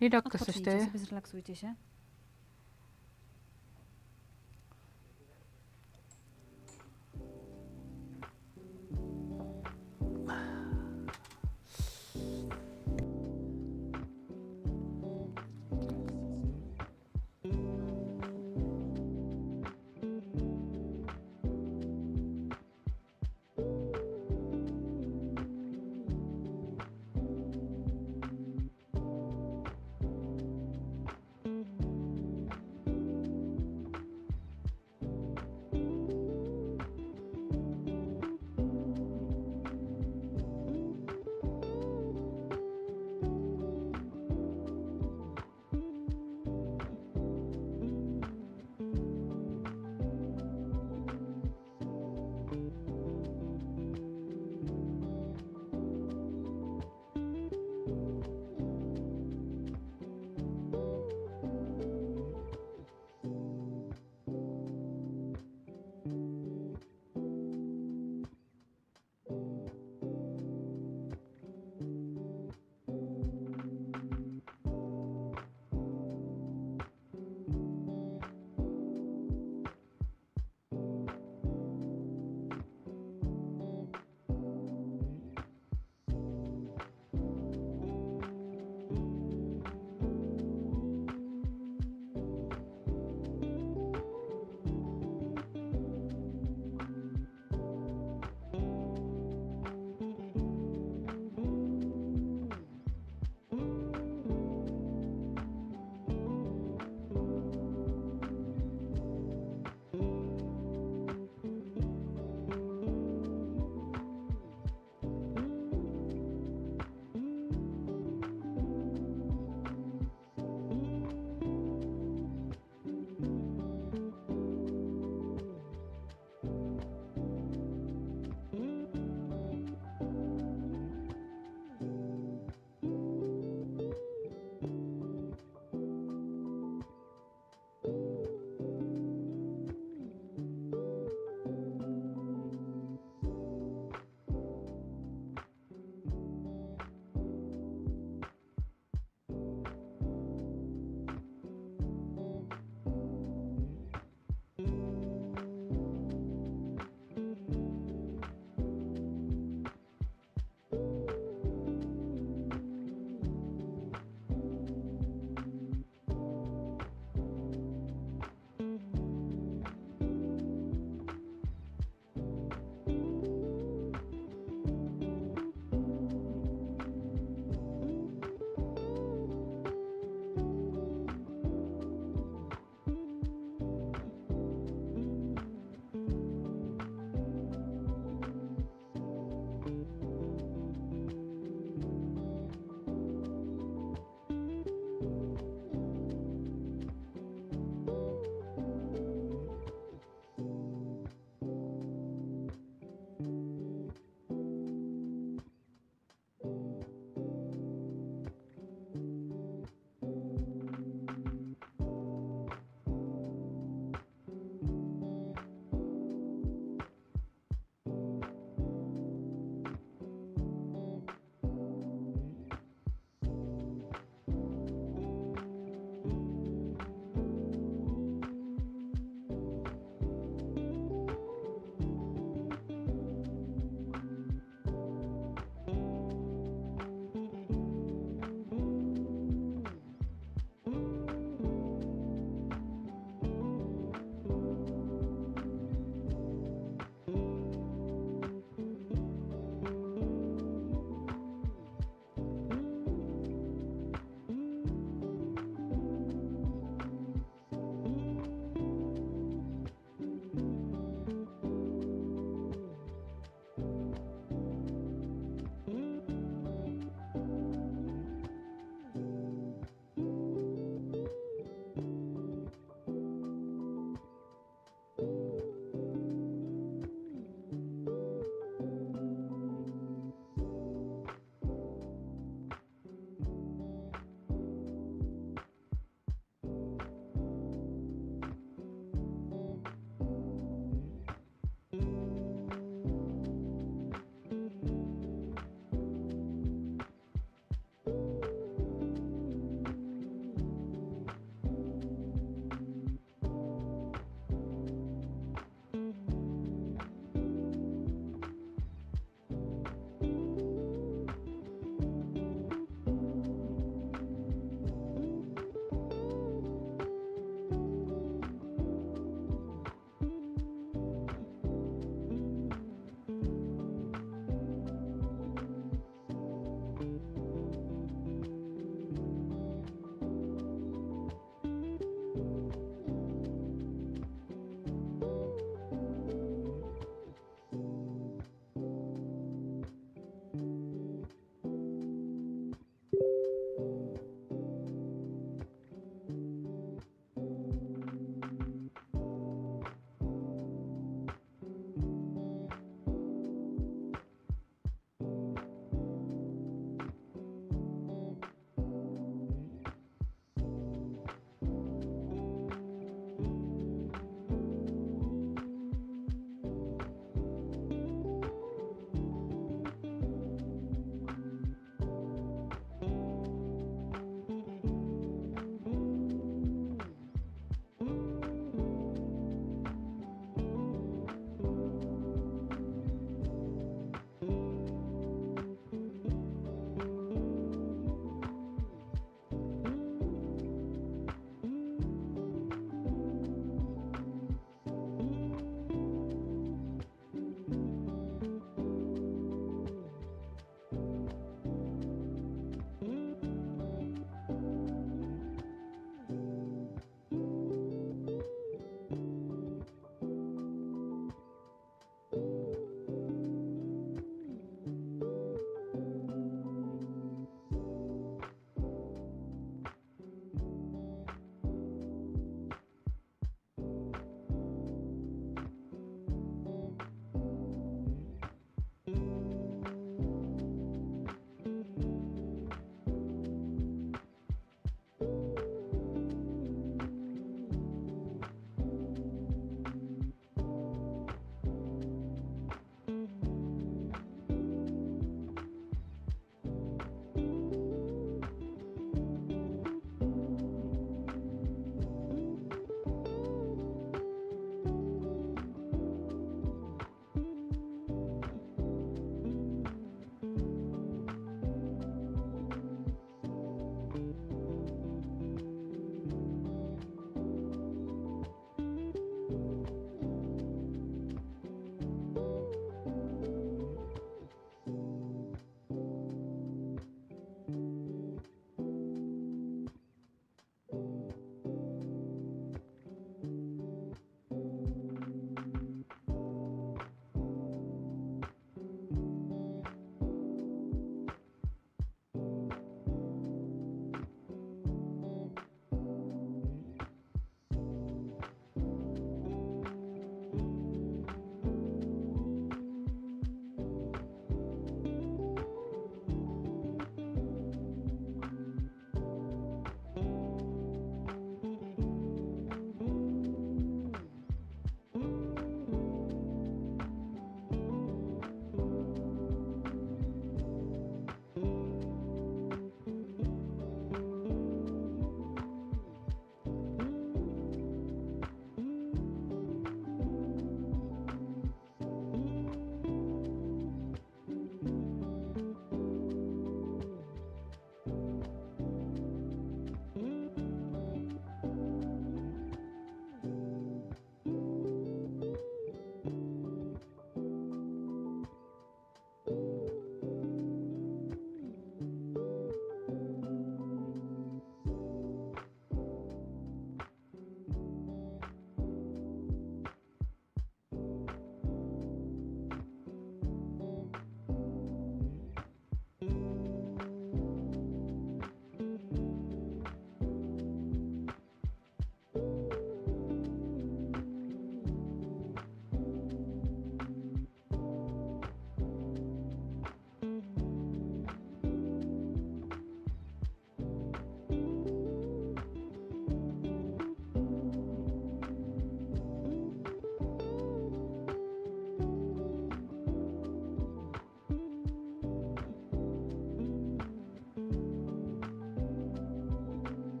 リラックスして。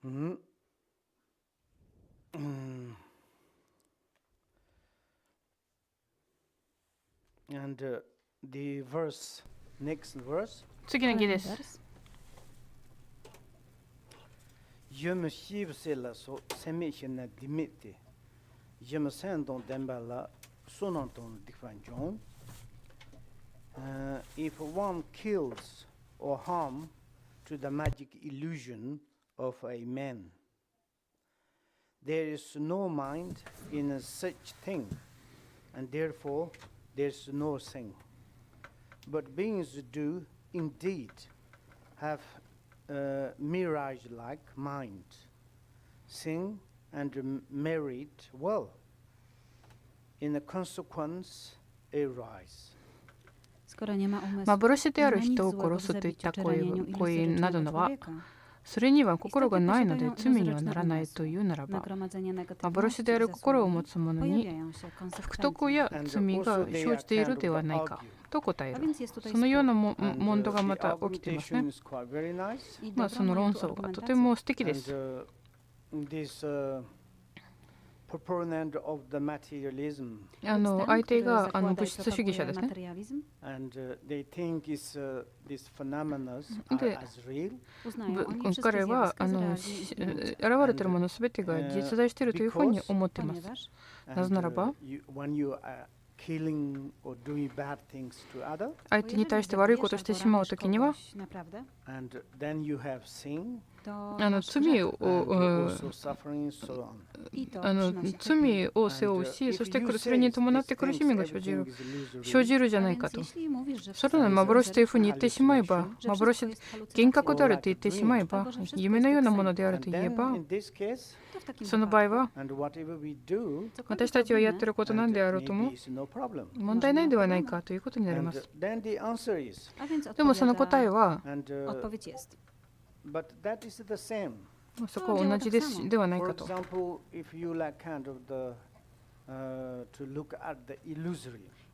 And the verse, next verse. 次の義です。Yum shivsela so semishina dimite. Yum sendon dembala sonanton difanjon. If one kills or harm to the magic illusion of a man, there is no mind in such thing, and therefore there is no sin. But beings do indeed have mirage-like mind, sing and merit well. In consequence, arise. 幻である人を殺すといった行為などのは、それには心がないので罪にはならないというならば、幻である心を持つ者に福徳や罪が生じているではないかと答える。そのような問答がまた起きていますね。その論争がとても素敵です。相手が物質主義者ですね。で、彼は現れているものすべてが実在しているというふうに思っています。なぜならば、相手に対して悪いことをしてしまうときには、罪を背負うし、そしてそれに伴って苦しみが生じるじゃないかと。それらの幻というふうに言ってしまえば、幻、幻覚であると言ってしまえば、夢のようなものであると言えば、その場合は、私たちはやっていることなんであろうとも問題ないではないかということになります。でもその答えは、そこは同じではないかと。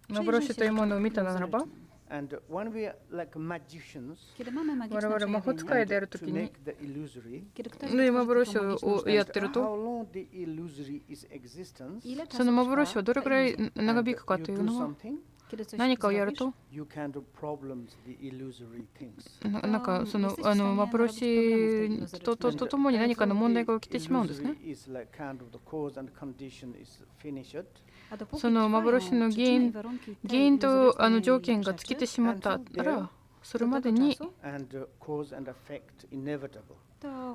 幻というものを見たならば、我々魔法使いであるときに幻をやってると、その幻はどれくらい長引くかというのは、何かをやると、なんかその幻とともに何かの問題が起きてしまうんですね。その幻の原因と条件が尽きてしまったら、それまでに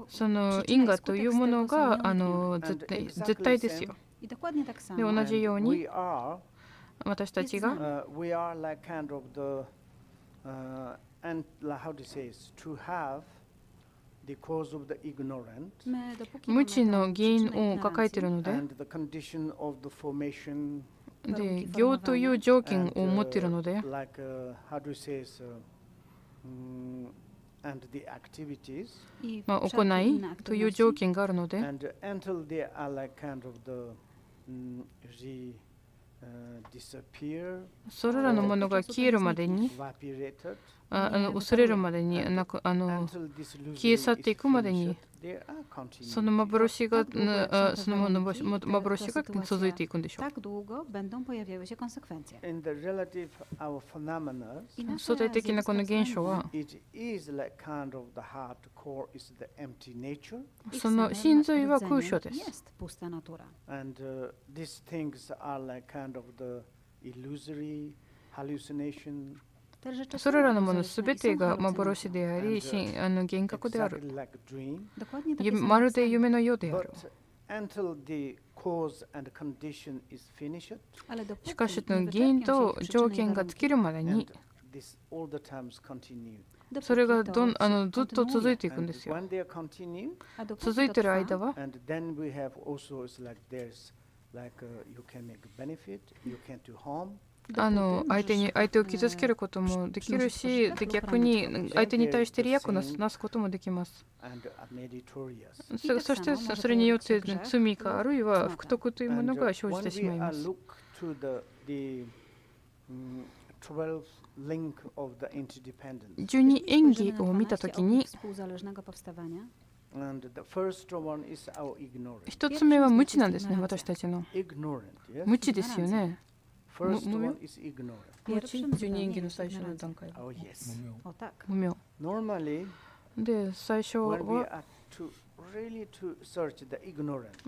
その因果というものが絶対ですよ。で、同じように私たちが無知の原因を抱えているので、業という条件を持っているので、行いという条件があるので、それらのものが消えるまでに、薄れるまでに、消え去っていくまでに、その幻が続いていくんでしょう。相対的なこの現象は、その真髄は空所です。それらのものすべてが幻であり、幻覚である。まるで夢のようである。しかし、原因と条件が尽きるまでに、それがずっと続いていくんですよ。続いている間は、相手を傷つけることもできるし、逆に相手に対して利益をなすこともできます。そしてそれによって罪かあるいは福徳というものが生じてしまいます。12縁起を見たときに、一つ目は無知なんですね、私たちの。無知ですよね。無明？無知、十二因緣の最初の段階。無明。で、最初は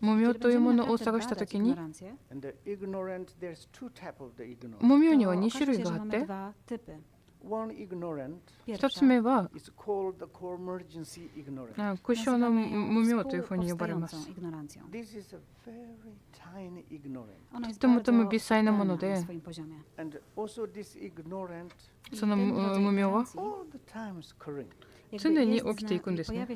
無明というものを探したときに、無明には2種類があって、一つ目は苦笑の無明というふうに呼ばれます。とても微細なもので、その無明は常に起きていくんですね。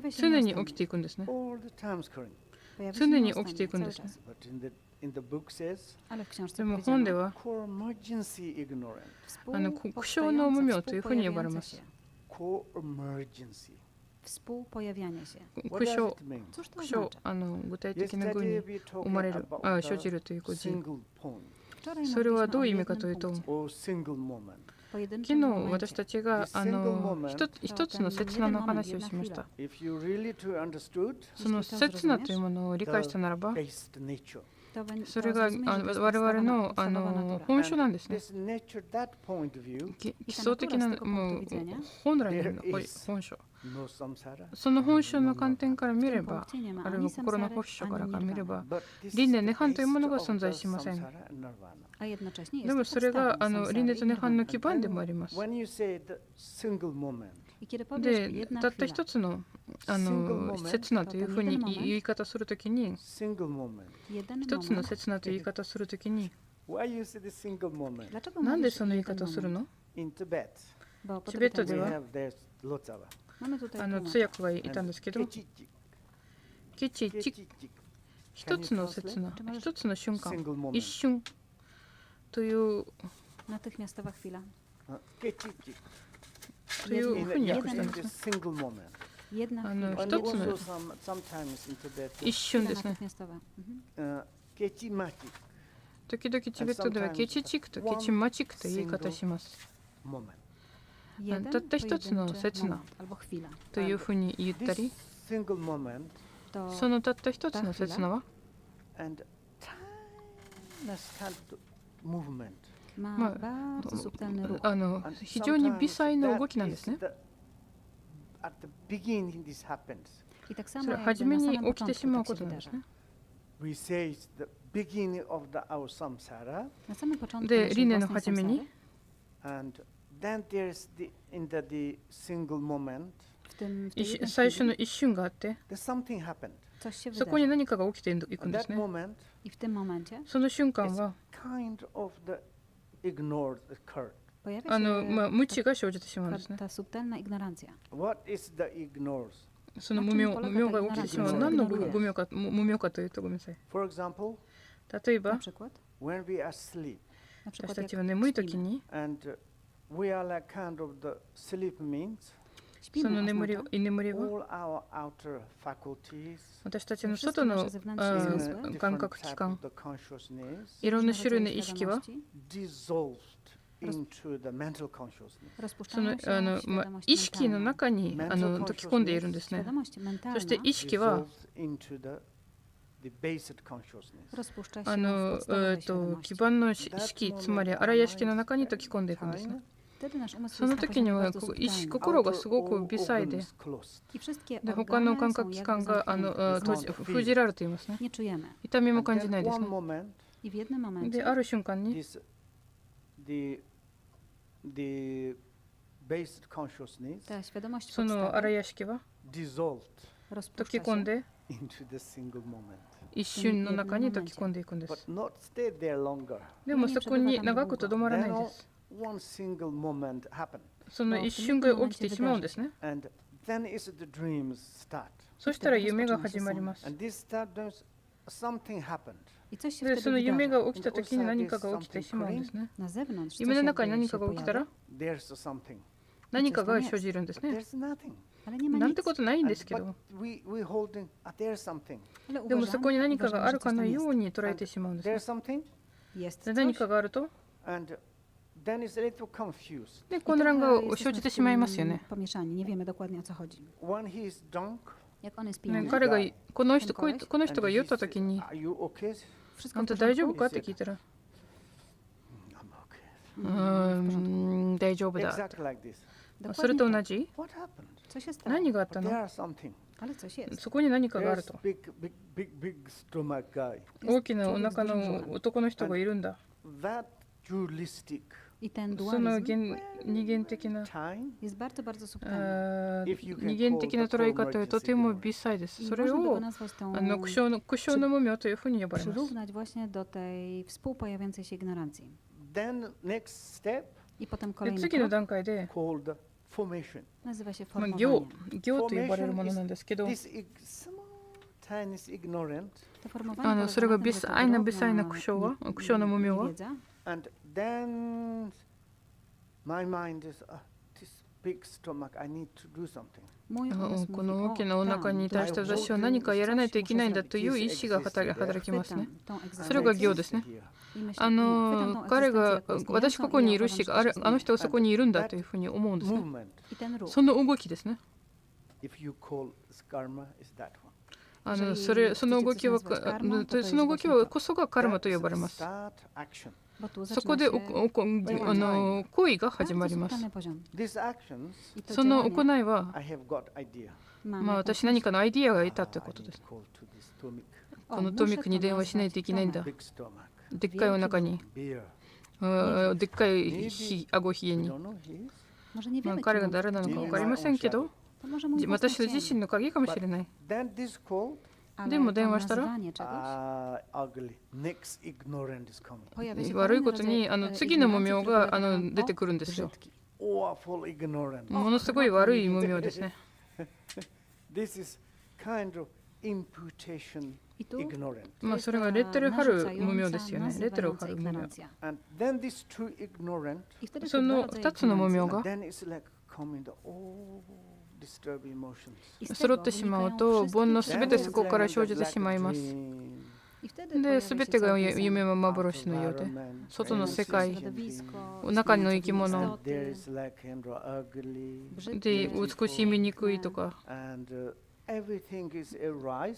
常に起きていくんですね。常に起きていくんですね。でも本では苦笑の無明というふうに呼ばれます。苦笑、具体的な語に生まれる、生じるという語字。それはどういう意味かというと、昨日私たちが一つの刹那の話をしました。その刹那というものを理解したならば、それが我々の本性なんですね。基礎的なもう本来の本性。その本性の観点から見れば、あるいは心の本性から見れば、輪廻涅槃というものが存在しません。でもそれが輪廻と涅槃の基盤でもあります。で、たった一つの刹那というふうに言い方するときに、一つの刹那という言い方するときに、なんでその言い方をするの？チベットでは通訳がいたんですけど、ケチチ、一つの刹那、一つの瞬間、一瞬というふうに訳したんですね。一つの一瞬ですね。時々チベットではケチチクとケチマチクという言い方をします。たった一つの刹那というふうに言ったり、そのたった一つの刹那は非常に微細な動きなんですね。それは初めに起きてしまうことなんですね。で、輪廻の初めに最初の一瞬があって、そこに何かが起きていくんですね。その瞬間は無知が生じてしまうんですね。その無明が起きてしまう。何の無明かというと、ごめんなさい。例えば、私たちは眠いときに、その居眠りは私たちの外の感覚器官、いろんな種類の意識はその意識の中に溶き込んでいるんですね。そして意識は基盤の意識、つまり荒屋敷の中に溶き込んでいくんですね。その時には心がすごく微細で、他の感覚器官が封じられていますね。痛みも感じないですね。で、ある瞬間にその荒屋敷は溶き込んで一瞬の中に溶き込んでいくんです。でもそこに長くとどまらないです。その一瞬が起きてしまうんですね。そしたら夢が始まります。で、その夢が起きたときに何かが起きてしまうんですね。夢の中に何かが起きたら何かが生じるんですね。なんてことないんですけど、でもそこに何かがあるかのように捉えてしまうんですね。で、何かがあるとで、混乱が生じてしまいますよね。彼がこの人が言ったときに、あんた大丈夫かって聞いたら、大丈夫だ。それと同じ？何があったの？そこに何かがあると。大きなお腹の男の人がいるんだ。その二元的な捉え方はとても微細です。それを苦笑の無明というふうに呼ばれます。次の段階で行と呼ばれるものなんですけど、それが微細な苦笑の無明は、この大きなお腹に対して私は何かやらないといけないんだという意思が働きますね。それが行ですね。彼が私ここにいるし、あの人がそこにいるんだというふうに思うんですね。その動きですね。その動きはこそがカルマと呼ばれます。そこで行為が始まります。その行いは、私何かのアイディアが得たということです。このトミックに電話しないといけないんだ。でっかいお腹に、でっかい顎ひげに。彼が誰なのか分かりませんけど、私自身の鍵かもしれない。でも電話したら、悪いことに次の無明が出てくるんですよ。ものすごい悪い無明ですね。それがレッテル貼る無明ですよね。レッテルを貼る無明。その2つの無明が揃ってしまうと、煩悩すべてそこから生じてしまいます。で、すべてが夢は幻のようで、外の世界、中の生き物で美しい醜いとか、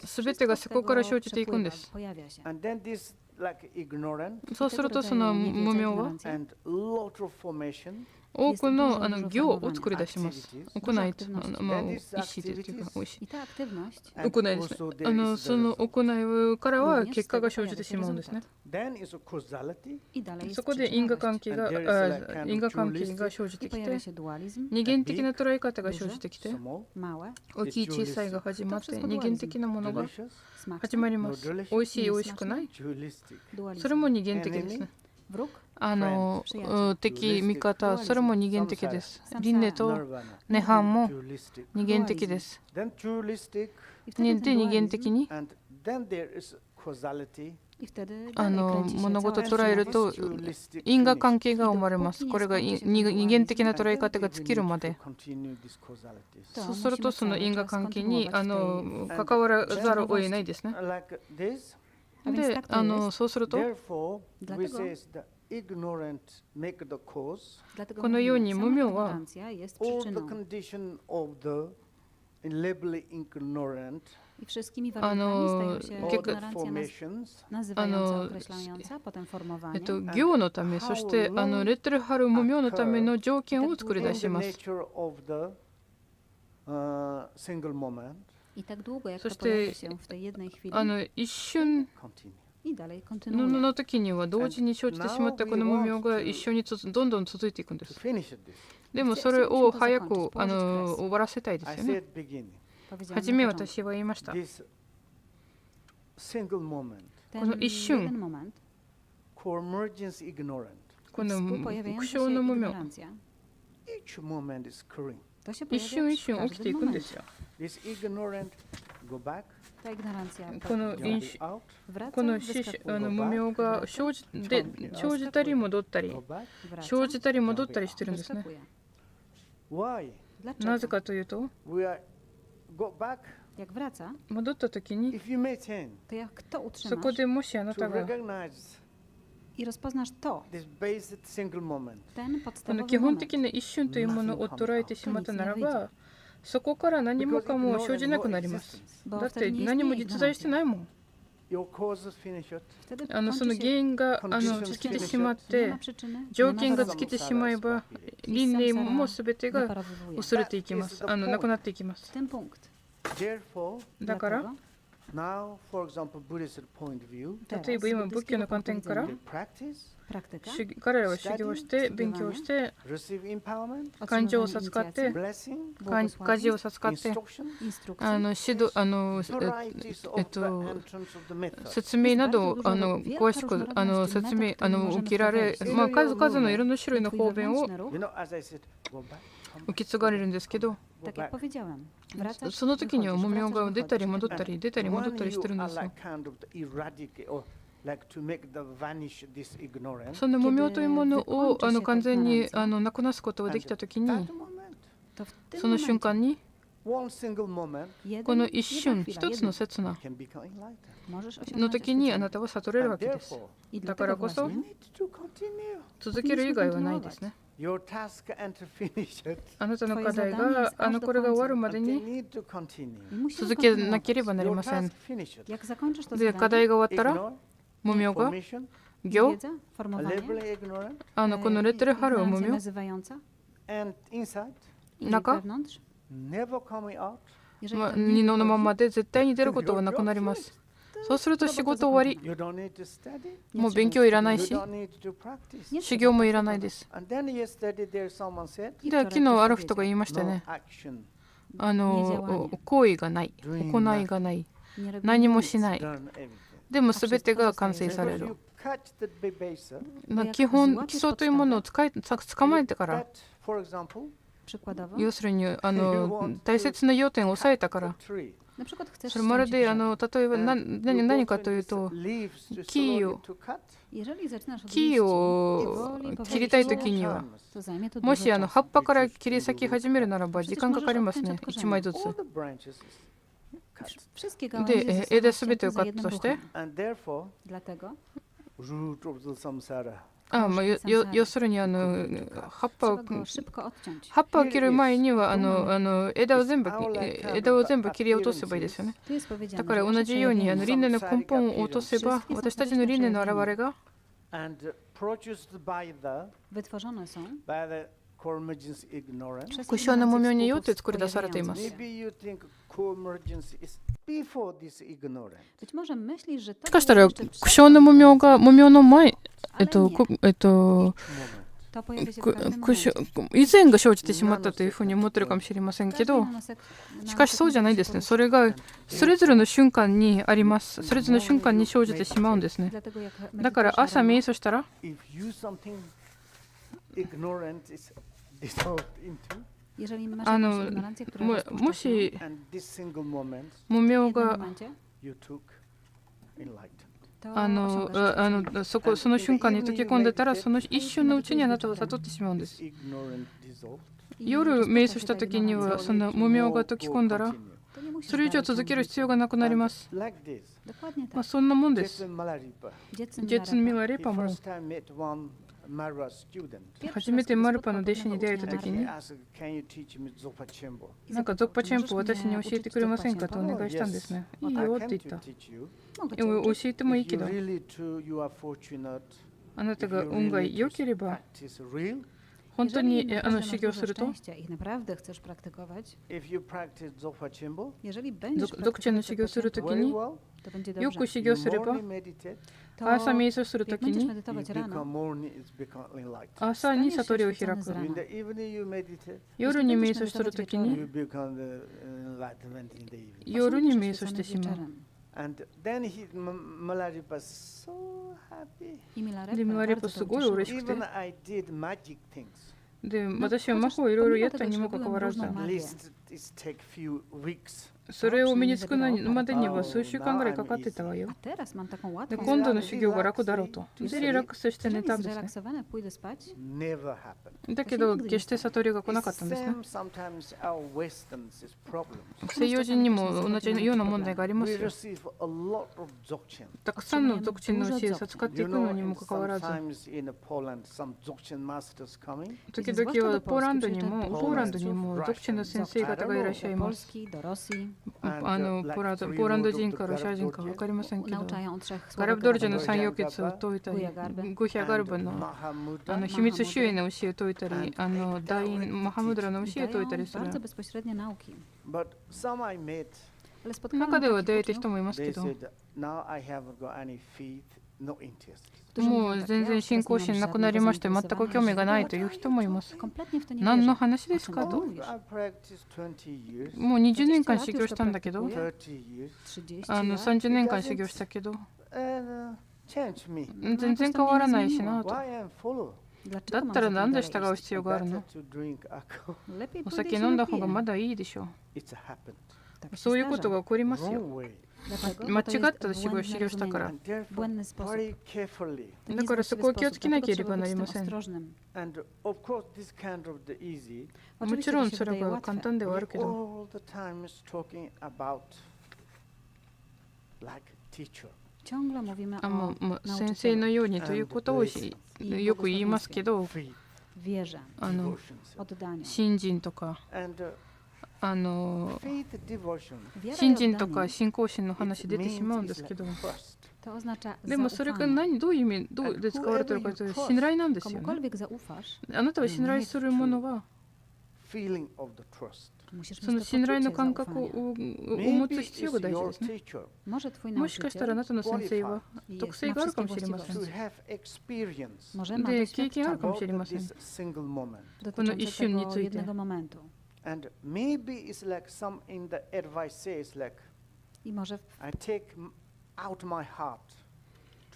すべてがそこから生じていくんです。そうするとその無明は多くの行を作り出します。行いと、意思というか、行いですね。その行いからは結果が生じてしまうんですね。そこで因果関係が生じてきて、二元的な捉え方が生じてきて、大きい小さいが始まって、二元的なものが始まります。美味しい、美味しくない。それも二元的ですね。敵味方、それも二元的です。輪廻と涅槃も二元的です。で、二元的に物事を捉えると因果関係が生まれます。これが二元的な捉え方が尽きるまで。そうするとその因果関係に関わらざるを得ないですね。で、そうするとこのように無明は行のため、そしてレッテル貼る無明のための条件を作り出します。そして一瞬の時には同時に生じてしまったこの無明が一緒にどんどん続いていくんです。でもそれを早く終わらせたいですよね。はじめ私は言いました。この一瞬、この苦笑の無明、一瞬一瞬起きていくんですよ。この無明が生じたり戻ったりしてるんですね。なぜかというと、戻った時にそこでもしあなたが基本的な一瞬というものを捉えてしまったならば、そこから何もかも生じなくなります。だって何も実在してないもん。その原因が尽きてしまって、条件が尽きてしまえば、輪廻もすべてが薄れていきます。なくなっていきます。だから、例えば今、仏教の観点から、彼らは修行して、勉強して、感情を授かって、家事を授かって、説明などを詳しく説明受けられ、数々のいろんな種類の方便を受け継がれるんですけど、その時には無明が出たり戻ったりしてるんですよ。その無明というものを完全になくなすことができたときに、その瞬間にこの一瞬、一つの刹那の時にあなたは悟れるわけです。だからこそ続ける以外はないですね。あなたの課題がこれが終わるまでに続けなければなりません。で、課題が終わったら無明が行、このレッテル貼る無明、中、二のままで絶対に出ることはなくなります。そうすると仕事終わり。もう勉強いらないし、修行もいらないです。で、昨日ある人が言いましたね。行為がない、行いがない、何もしない。でも全てが完成される。基礎というものを捕まえてから、要するに大切な要点を押さえたから、それまるで例えば何かというと、木を切りたいときには、もし葉っぱから切り裂き始めるならば時間かかりますね、1枚ずつ。で、枝すべてをカットして、要するに葉っぱを切る前には枝を全部切り落とせばいいですよね。だから同じように輪廻の根本を落とせば、私たちの輪廻の現れが苦笑の無明によって作り出されています。しかしたら苦笑の無明が無明の前、以前が生じてしまったというふうに思ってるかもしれませんけど、しかしそうじゃないですね。それがそれぞれの瞬間にあります。それぞれの瞬間に生じてしまうんですね。だから朝瞑想したら、もし無明がその瞬間に溶け込んでたら、その一瞬のうちにあなたは悟ってしまうんです。夜瞑想した時にはその無明が溶け込んだら、それ以上続ける必要がなくなります。そんなもんです。ジェツンミラリパも初めてマルパの弟子に出会えたときに、なんかゾッパチェンポを私に教えてくれませんかとお願いしたんですね。いいよって言った。教えてもいいけど、あなたが運が良ければ、本当に修行すると、ゾクチェンの修行するときに、よく修行すれば、朝瞑想するときに、朝に悟りを開く。夜に瞑想するときに、夜に瞑想してしまう。で、マラリパすごい嬉しくて。で、私は魔法をいろいろやったにもかかわらず、それを身につくまでには数週間ぐらいかかってたわよ。で、今度の修行が楽だろうと。で、リラックスして寝たんですね。だけど、決して悟りが来なかったんですね。西洋人にも同じような問題がありますよ。たくさんの族人の教えを授かっていくのにもかかわらず、時々はポーランドにも族人の先生方がいらっしゃいます。ポーランド人かロシア人か分かりませんけど、ガラブドルジャの三要訣を説いたり、グヒャガルバの秘密主義の教えを説いたり、ダイン・マハムドラの教えを説いたりする。中では出会えた人もいますけど、もう全然信仰心なくなりまして全く興味がないという人もいます。何の話ですかと。もう20年間修行したんだけど、30年間修行したけど、全然変わらないしなと。だったら何で従う必要があるの？お酒飲んだ方がまだいいでしょう。そういうことが起こりますよ。間違った修行したから。だからそこを気をつけなければなりません。もちろんそれが簡単ではあるけど、先生のようにということをよく言いますけど、信心とか信心とか信仰心の話出てしまうんですけど、でもそれがどういう意味で使われているかというと、信頼なんですよね。あなたは信頼するものは、その信頼の感覚を持つ必要が大事ですね。もしかしたらあなたの先生は特性があるかもしれません。で、経験あるかもしれません。この一瞬について。And maybe it's like some in the advice says like, I take out my heart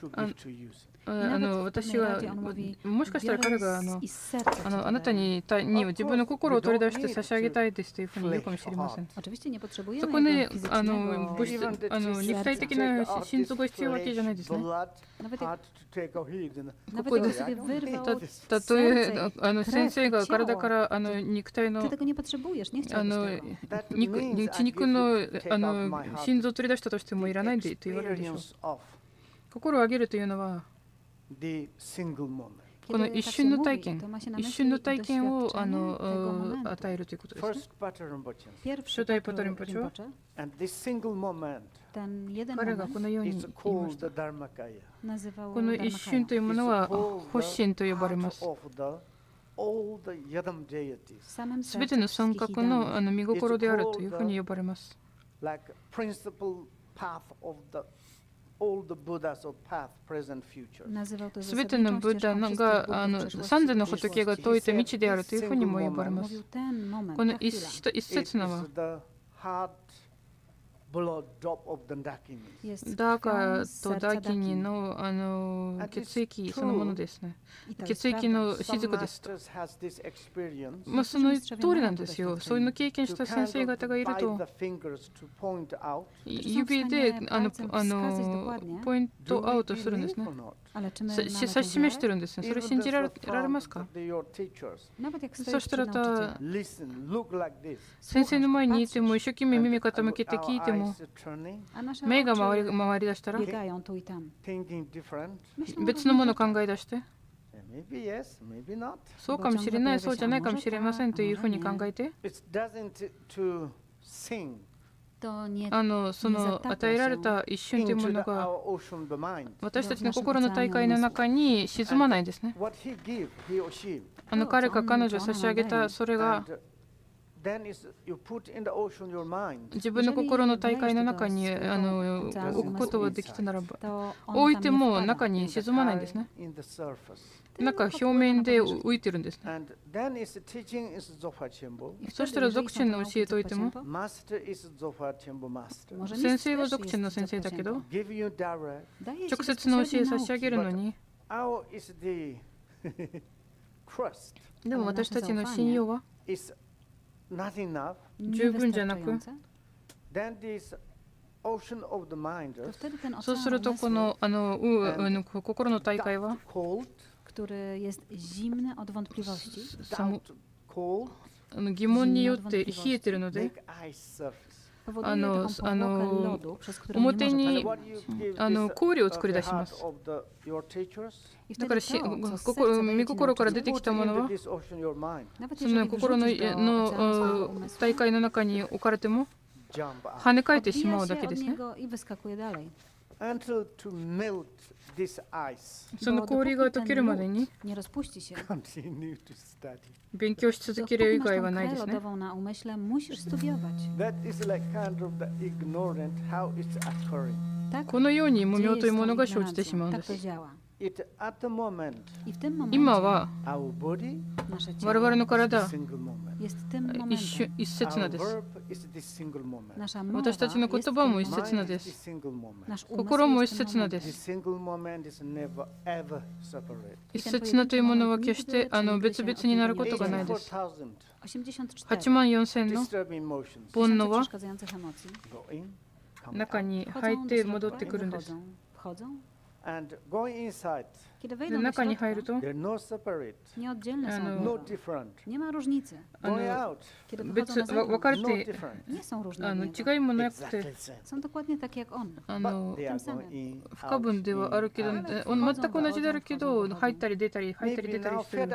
to give to you. 私はもしかしたら彼があなたに自分の心を取り出して差し上げたいですというふうに言うかもしれません。そこで肉体的な心臓が必要わけじゃないですね。ここでたとえ先生が体から肉体の血肉の心臓を取り出したとしてもいらないでと言われるでしょう。心を上げるというのはこの一瞬の体験を与えるということですね。初代パトリンポチは彼がこのように言いました。この一瞬というものは発心と呼ばれます。すべての尊格の見心であるというふうに呼ばれます。すべてのブッダが三世の仏が説いた道であるというふうにも呼ばれます。この一節のはダーカとダーキニの血液そのものですね。血液の雫ですと。その通りなんですよ。そういうの経験した先生方がいると、指でポイントアウトするんですね。指し示してるんですね。それ信じられますか？そしたら先生の前にいても一生懸命耳傾けて聞いても目が回り出したら別のものを考え出してそうかもしれない、そうじゃないかもしれませんというふうに考えてその与えられた一瞬というものが私たちの心の大会の中に沈まないんですね。彼か彼女差し上げたそれが自分の心の大会の中に置くことができたならば置いても中に沈まないんですね。表面で浮いてるんですね。そしたらゾクチェンの教えといても先生はゾクチェンの先生だけど直接の教え差し上げるのにでも私たちの信用は十分じゃなく、そうするとこの心の大海は疑問によって冷えてるので、表に氷を作り出します。だから御心から出てきたものはその心の大海の中に置かれても跳ね返ってしまうだけですね。その氷が溶けるまでに勉強し続ける以外はないですね。このように無明というものが生じてしまうんです。今は我々の体一刹那です。私たちの言葉も一刹那です。心も一刹那です。一刹那というものは決して別々になることがないです。84,000の煩悩は中に入って戻ってくるんです。で中に入ると分かれて違いもなくて不可分ではあるけど全く同じであるけど入ったり出たり入ったり出たりしてる。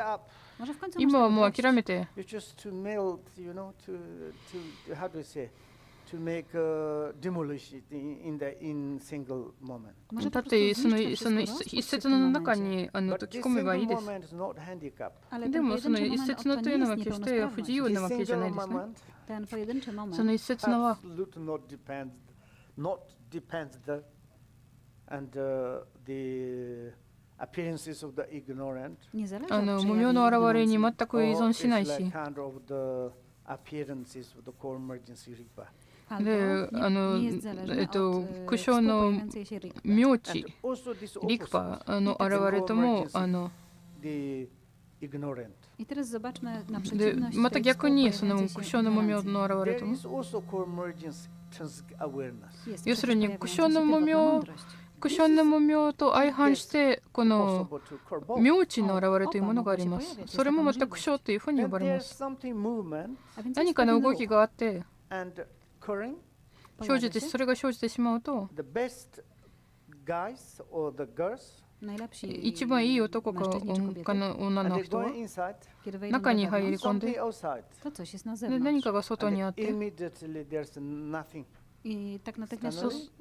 今はもう諦めてだってその一節の中に溶き込めばいいです。でもその一節のというのは決して不自由なわけじゃないですね。その一節のは無明の現れに全く依存しないし、で苦笑の妙智リクパの現れともでまた逆にその苦笑の無明の現れとも要するに苦笑の無明と相反してこの妙智の現れというものがあります。それもまた苦笑というふうに呼ばれます。何かの動きがあってそれが生じてしまうと一番いい男か女の人は中に入り込んで何かが外にあって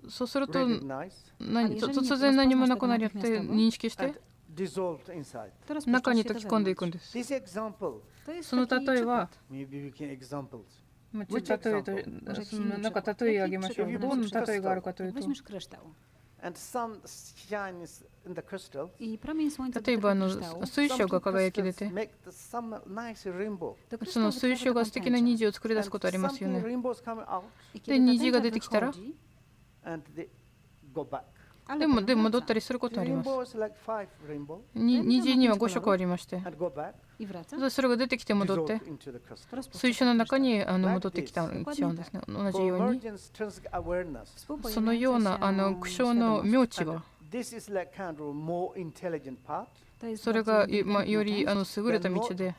そうすると突然何もなくなりって認識して中に溶き込んでいくんです。その例えは例えをあげましょう。どんな例えがあるかというと、例えば水晶が輝き出て、その水晶が素敵な虹を作り出すことありますよね。で、虹が出てきたら、でも戻ったりすることあります。虹には5色ありまして、それが出てきて戻って、水晶の中に戻ってきちゃうんですね。同じように、そのような苦笑の妙智は、それがより優れた道で、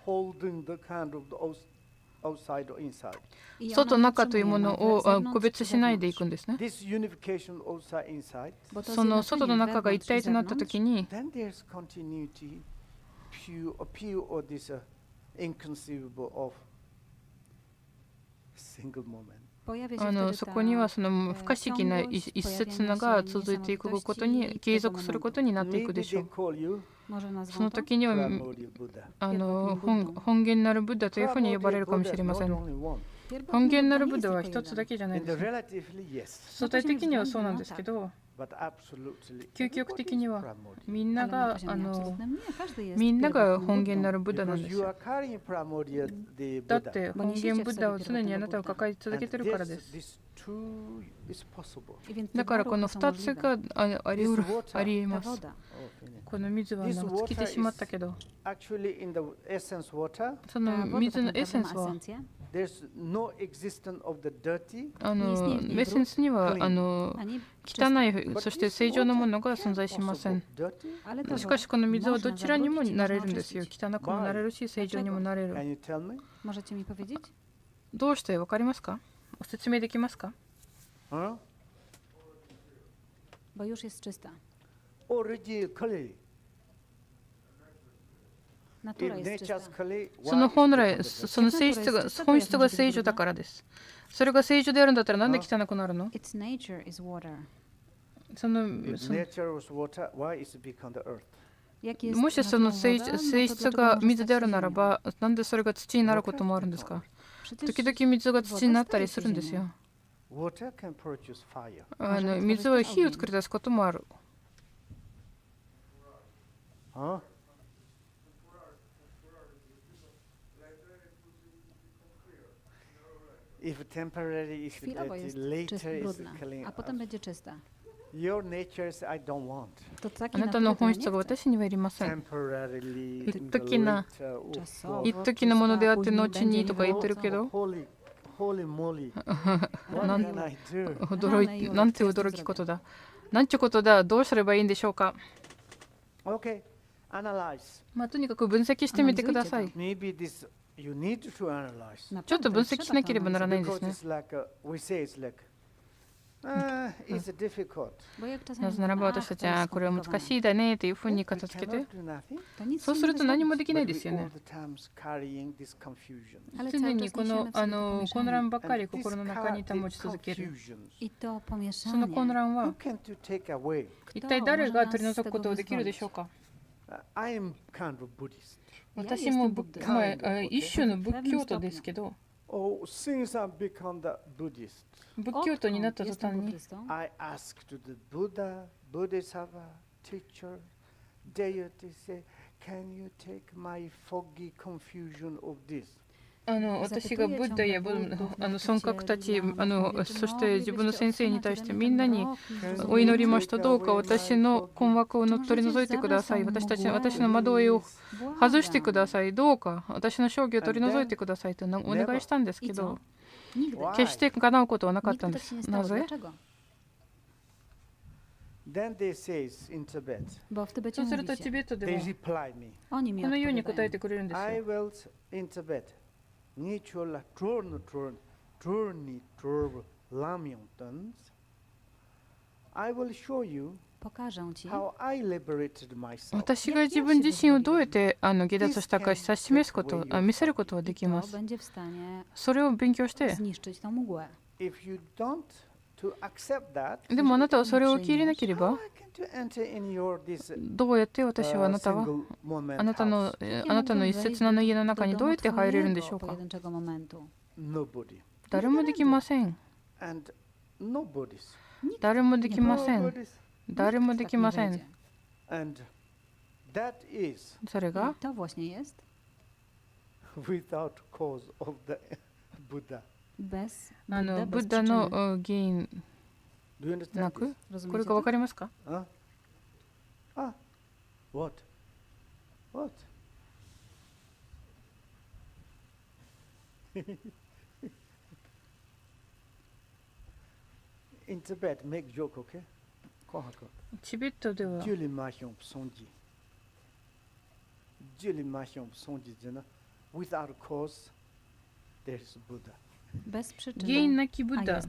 外中というものを区別しないでいくんですね。その外と中が一体となったときに、そこにはその不可思議な一刹那が続いていくことに継続することになっていくでしょう。その時には本源なるブッダというふうに呼ばれるかもしれません。本源なるブッダは一つだけじゃないです。相対的にはそうなんですけど、究極的にはみんなが本源なるブッダなんですよ。だって本源ブッダは常にあなたを抱え続けているからです。だからこの2つがありえます。この水は尽きてしまったけど、その水のエッセンスはメッセンスには汚い、そして正常なものが存在しません。しかしこの水はどちらにもなれるんですよ。汚くもなれるし、正常にもなれる。どうしてわかりますか？説明できますか？その本来、その性質が、本質が正常だからです。それが正常であるんだったらなんで汚くなるの？もしその性質が水であるならば、なんでそれが土になることもあるんですか？時々水が土になったりするんですよ。水は火を作り出すこともある。Chwilowo jest brudna, a potem będzie czysta. あなたの本質が私にはいりません。一時なものであって後にとか言ってるけど、なんて驚きことだ。なんちゅうことだ。どうすればいいんでしょうか。とにかく分析してみてください。ちょっと分析しなければならないんですね。なぜならば私たちはこれは難しいだねというふうに片付けて、そうすると何もできないですよね。常にこの混乱ばっかり心の中に保ち続ける。その混乱は一体誰が取り除くことができるでしょうか。私も一種の仏教徒ですけど、仏教徒になった途端に私がブッダや尊格たち、そして自分の先生に対してみんなにお祈りました。どうか私の困惑を取り除いてください。私の惑いを外してください。どうか私の生涯を取り除いてくださいとお願いしたんですけど、決して叶うことはなかったんです。なぜ？そうするとチベットではこのように答えてくれるんですよ。私が自分自身をどうやって下脱したか指し示すこと、見せることができます。それを勉強して、でもあなたはそれを受け入れなければ、どうやって私はあなたの一刹那の家の中にどうやって入れるんでしょうか。誰もできません。誰もできません。誰もできません。それがブッダの原因なく、これが分かりますか？チベットでは原因なきブッダ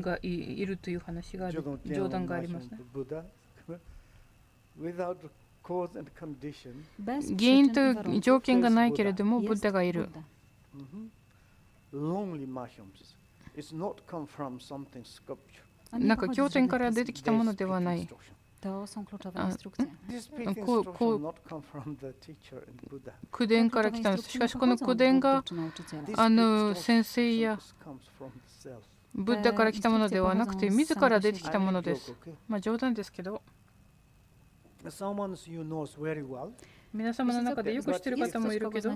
がいるという話がある、冗談がありますね。原因という条件がないけれどもブッダがいる。なんか経典から出てきたものではない。口伝から来たんです。しかしこの口伝が先生やブッダから来たものではなくて自ら出てきたものです。冗談ですけど、皆様の中でよく知っている方もいるけど、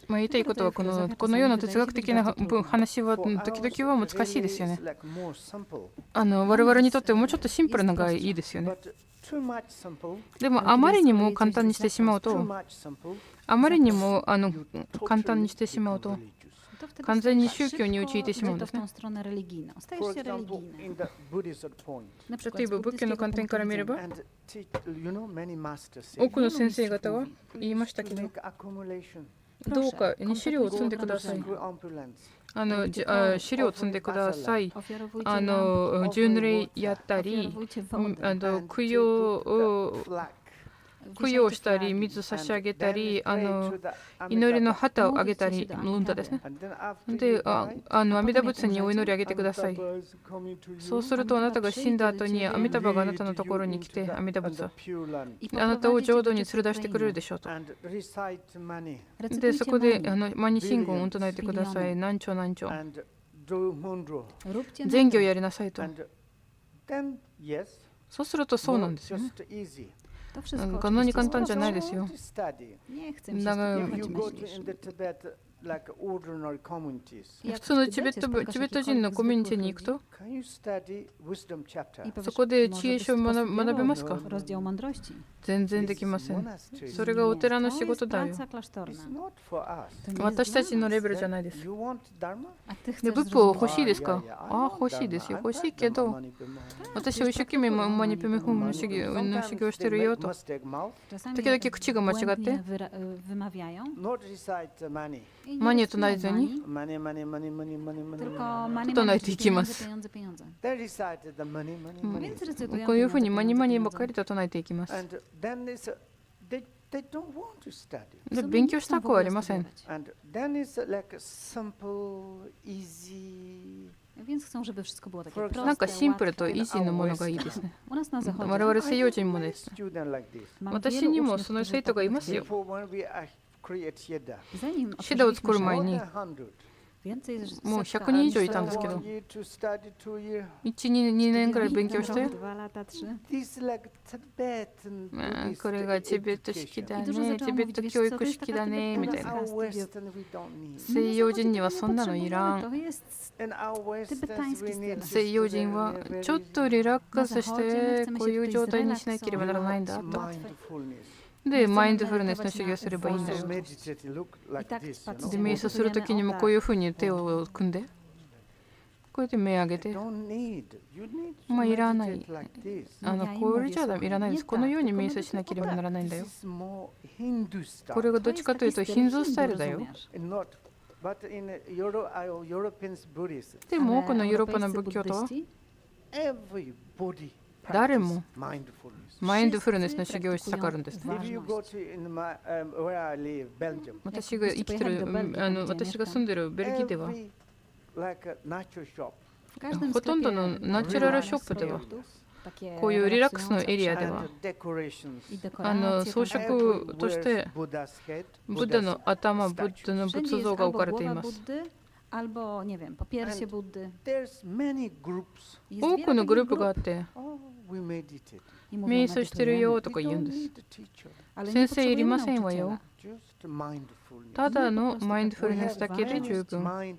言いたいことはこのような哲学的な話は時々は難しいですよね。我々にとってもうちょっとシンプルなのがいいですよね。でもあまりにも簡単にしてしまうと、完全に宗教に陥ってしまうんですね。例えば仏教の観点から見れば、多くの先生方は言いましたけど、どうか資料を積んでください。資料を積んでください。巡礼やったり、供養したり、水差し上げたり、祈りの旗をあげたり、ルンダですね。で、阿弥陀仏にお祈りあげてください。そうすると、あなたが死んだ後に、阿弥陀仏があなたのところに来て、阿弥陀仏はあなたを浄土に連れ出してくれるでしょうと。で、そこでマニ信言を唱えてください。何兆何兆。善行やりなさいと。そうするとそうなんですよね。こんなに簡単じゃないですよ。普通のチベット人のコミュニティに行くと、そこで知恵書を学べますか？全然できません。それがお寺の仕事だよ。私たちのレベルじゃないです。で、仏法欲しいですか？欲しいですよ。欲しいけど、私は一生懸命マニピメフンの修行してるよと。時々口が間違って、マニを唱えずに唱えていきます。こういうふうにマニマニばかりと唱えていきます。で、勉強したくはありません。なんかシンプルとイージーなものがいいですね。我々西洋人もです。私にもその生徒がいますよ。シダを作る前にもう100人以上いたんですけど、1、2年くらい勉強して、これがチベット式だね、チベット教育式だねみたいな。西洋人にはそんなのいらん。西洋人はちょっとリラックスしてこういう状態にしなければならないんだと。で、マインドフルネスの修行すればいいんだよ。で、瞑想するときにもこういうふうに手を組んで、こうやって目上げて、いらない。これじゃいらないです。このように瞑想しなければならないんだよ。これがどっちかというとヒンズースタイルだよ。でも多くのヨーロッパの仏教徒は、誰もマインドフルネスの修行をしたがるんですね。私が生きてる、私が住んでるベルギーでは、ほとんどのナチュラルショップでは、こういうリラックスのエリアでは、装飾としてブッダの頭、ブッダの仏像が置かれています。多くのグループがあって、瞑想してるよとか言うんです。先生いりませんわよ。ただのマインドフルネスだけで十分。マイン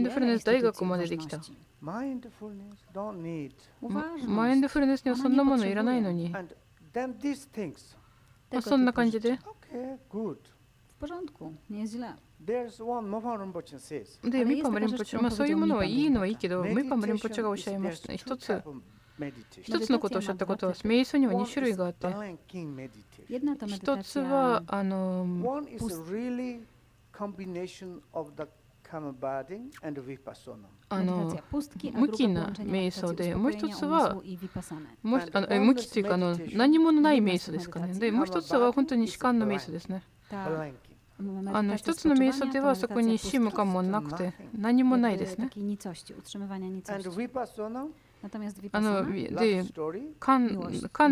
ドフルネス大学までできた。マインドフルネスにはそんなものいらないのに。そんな感じで。で、ミパマリンポチ、そういうものはいいのはいいけど、ミパマリンポチがおっしゃいましたね。一つのことをおっしゃったことは、瞑想には2種類があって、一つは無気な瞑想で、もう一つは無気というか何もない瞑想ですかね。で、もう一つは本当に主観の瞑想ですね。一つの瞑想ではそこに死もかもなくて何もないですね。で、観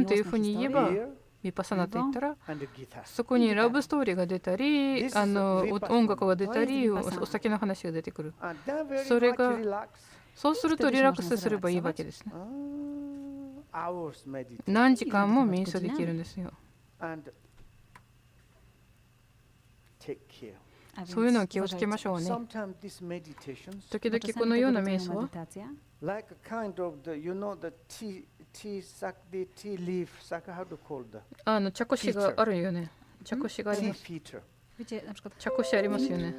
というふうに言えば、ヴィパサナと言ったら、そこにラブストーリーが出たり、音楽が出たり、お酒の話が出てくる。そうするとリラックスすればいいわけですね。何時間も瞑想できるんですよ。そういうのを気をつけましょうね。時々このような瞑想は、茶こしがあるよね。茶こしがあります。茶こしありますよね。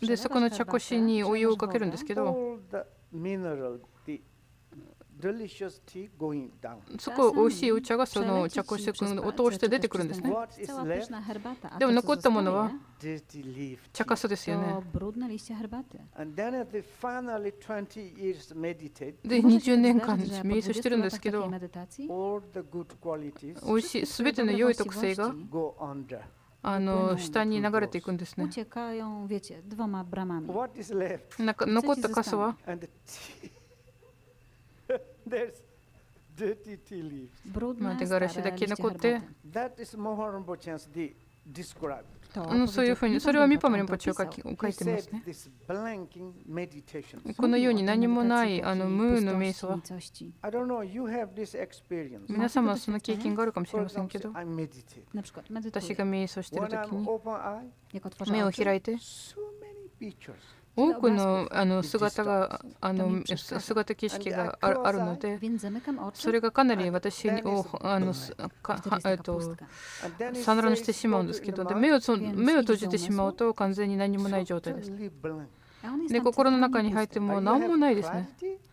で、そこの茶こしにお湯をかけるんですけど、そこ美味しいお茶がその茶こしを通して出てくるんですね。でも残ったものは茶かすですよね。で、20年間瞑想してるんですけど、美味しいすべての良い特性が下に流れていくんですね。残ったかすはまあ、出がらしだけ残って、そういうふうに、それはミパムリンポチを書いてますね。このように何もない無の瞑想は、皆様はその経験があるかもしれませんけど、私が瞑想しているときに、目を開いて、多くの姿景色があるので、それがかなり私をさならしてしまうんですけど、で目を閉じてしまうと完全に何もない状態です。で、心の中に入っても何もないですね。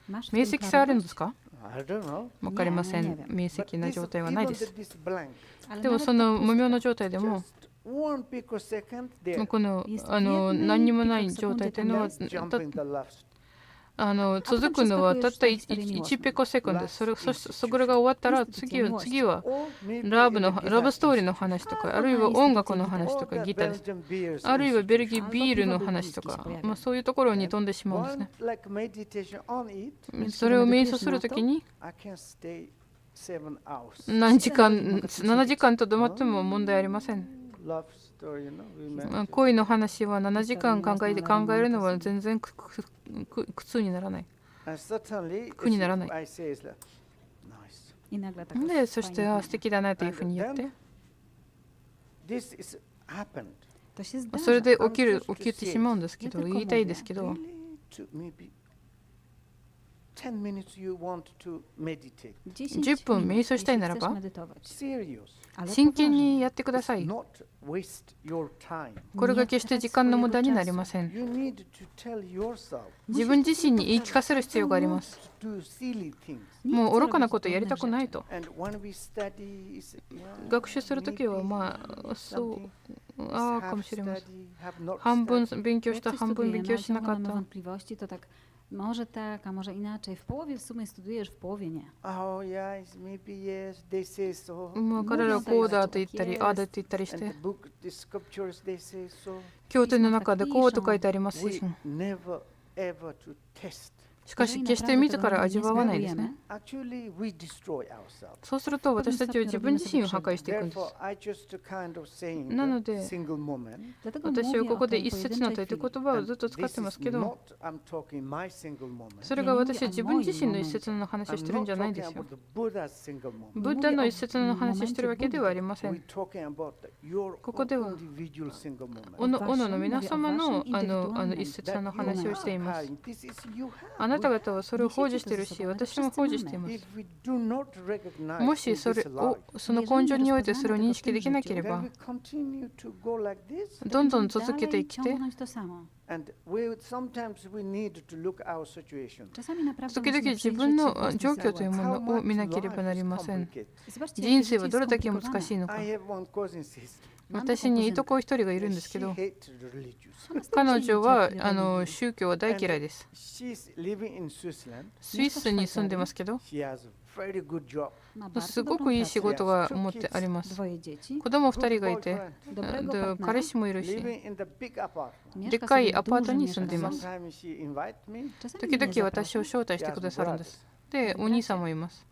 明晰さあるんですか？わかりません。明晰な状態はないです。でもその無明の状態でも、この何にもない状態というのは続くのはたった1ピコセコンドです。それが終わったら次はラブストーリーの話とか、あるいは音楽の話とかギターです。あるいはベルギービールの話とか、そういうところに飛んでしまうんですね。それを瞑想するときに7時間とどまっても問題ありません。恋の話は7時間考えるのは全然苦痛にならない。苦にならない。で、そして素敵だなというふうに言って、それで起きてしまうんですけど、言いたいですけど、10分瞑想したいならば、真剣にやってください。これが決して時間の無駄になりません。自分自身に言い聞かせる必要があります。もう愚かなことやりたくないと。学習するときはかもしれません。半分勉強した、半分勉強しなかった。Może tak, a może inaczej. W połowie w sumie studujesz, w połowie nie. 彼らはこうだと言ったり、ああだと言ったりして、経典の中でこうと書いてありますし、しかし決して自ら味わわないですね。そうすると私たちは自分自身を破壊していくんです。なので私はここで一節のという言葉をずっと使ってますけど、それが私は自分自身の一節の話をしてるんじゃないですよ。ブッダの一節の話をしてるわけではありません。ここではおのの皆様の一節の話をしています。あなた方はそれを保持しているし、私も保持しています。もしその根性においてそれを認識できなければ、どんどん続けて生きて、時々自分の状況というものを見なければなりません。人生はどれだけ難しいのか。私にいとこ一人がいるんですけど、彼女は宗教は大嫌いです。スイスに住んでますけど、すごくいい仕事が持ってあります。子供2人がいて、彼氏もいるし、でっかいアパートに住んでいます。時々私を招待してくださるんです。で、お兄さんもいます。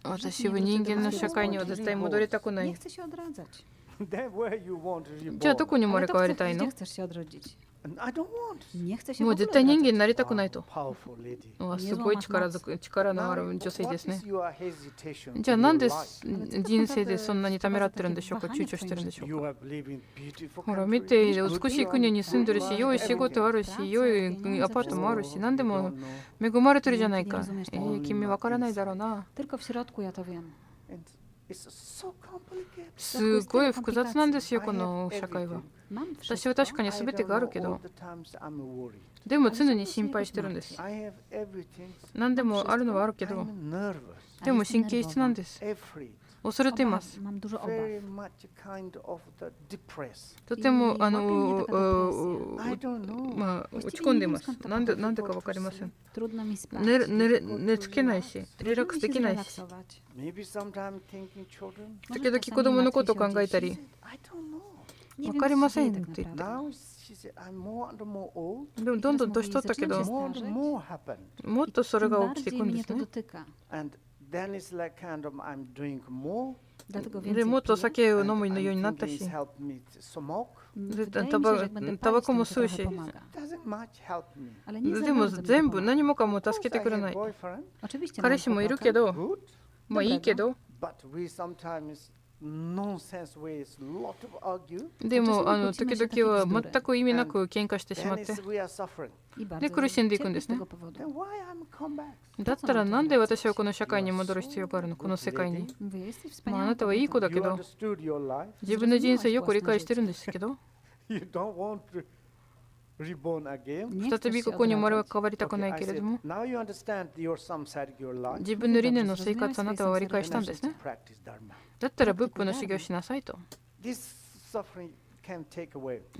私は人間の社会には絶対戻りたくない。じゃあどこに生まれ変わりたいの？もう絶対人間になりたくないと。すごい力のある女性ですね。じゃあなんで人生でそんなにためらってるんでしょうか、躊躇してるんでしょうか。ほら見て、美しい国に住んでるし、良い仕事あるし、良いアパートもあるし、何でも恵まれてるじゃないか。君わからないだろうな。すごい複雑なんですよ、この社会は。私は確かに全てがあるけど、でも常に心配してるんです。何でもあるのはあるけど、でも神経質なんです。恐れています。とても落ち込んでいます。なんでか分かりません。寝つけないし、リラックスできないし。時々子供のことを考えたり、分かりませんって言って。でもどんどん年取ったけど、もっとそれが起きていくんですね。でもっとお酒を飲むようになったし、タバコも吸うし、でも全部何もかも助けてくれない。彼氏もいるけど、まあいいけど、でも時々は全く意味なく喧嘩してしまって、で苦しんでいくんですね。だったらなんで私はこの社会に戻る必要があるの、この世界に。あなたはいい子だけど、自分の人生よく理解してるんですけど、再びここに生まれ変わりたくないけれども、自分の理念の生活あなたは理解したんですね。だったら仏法の修行しなさいと。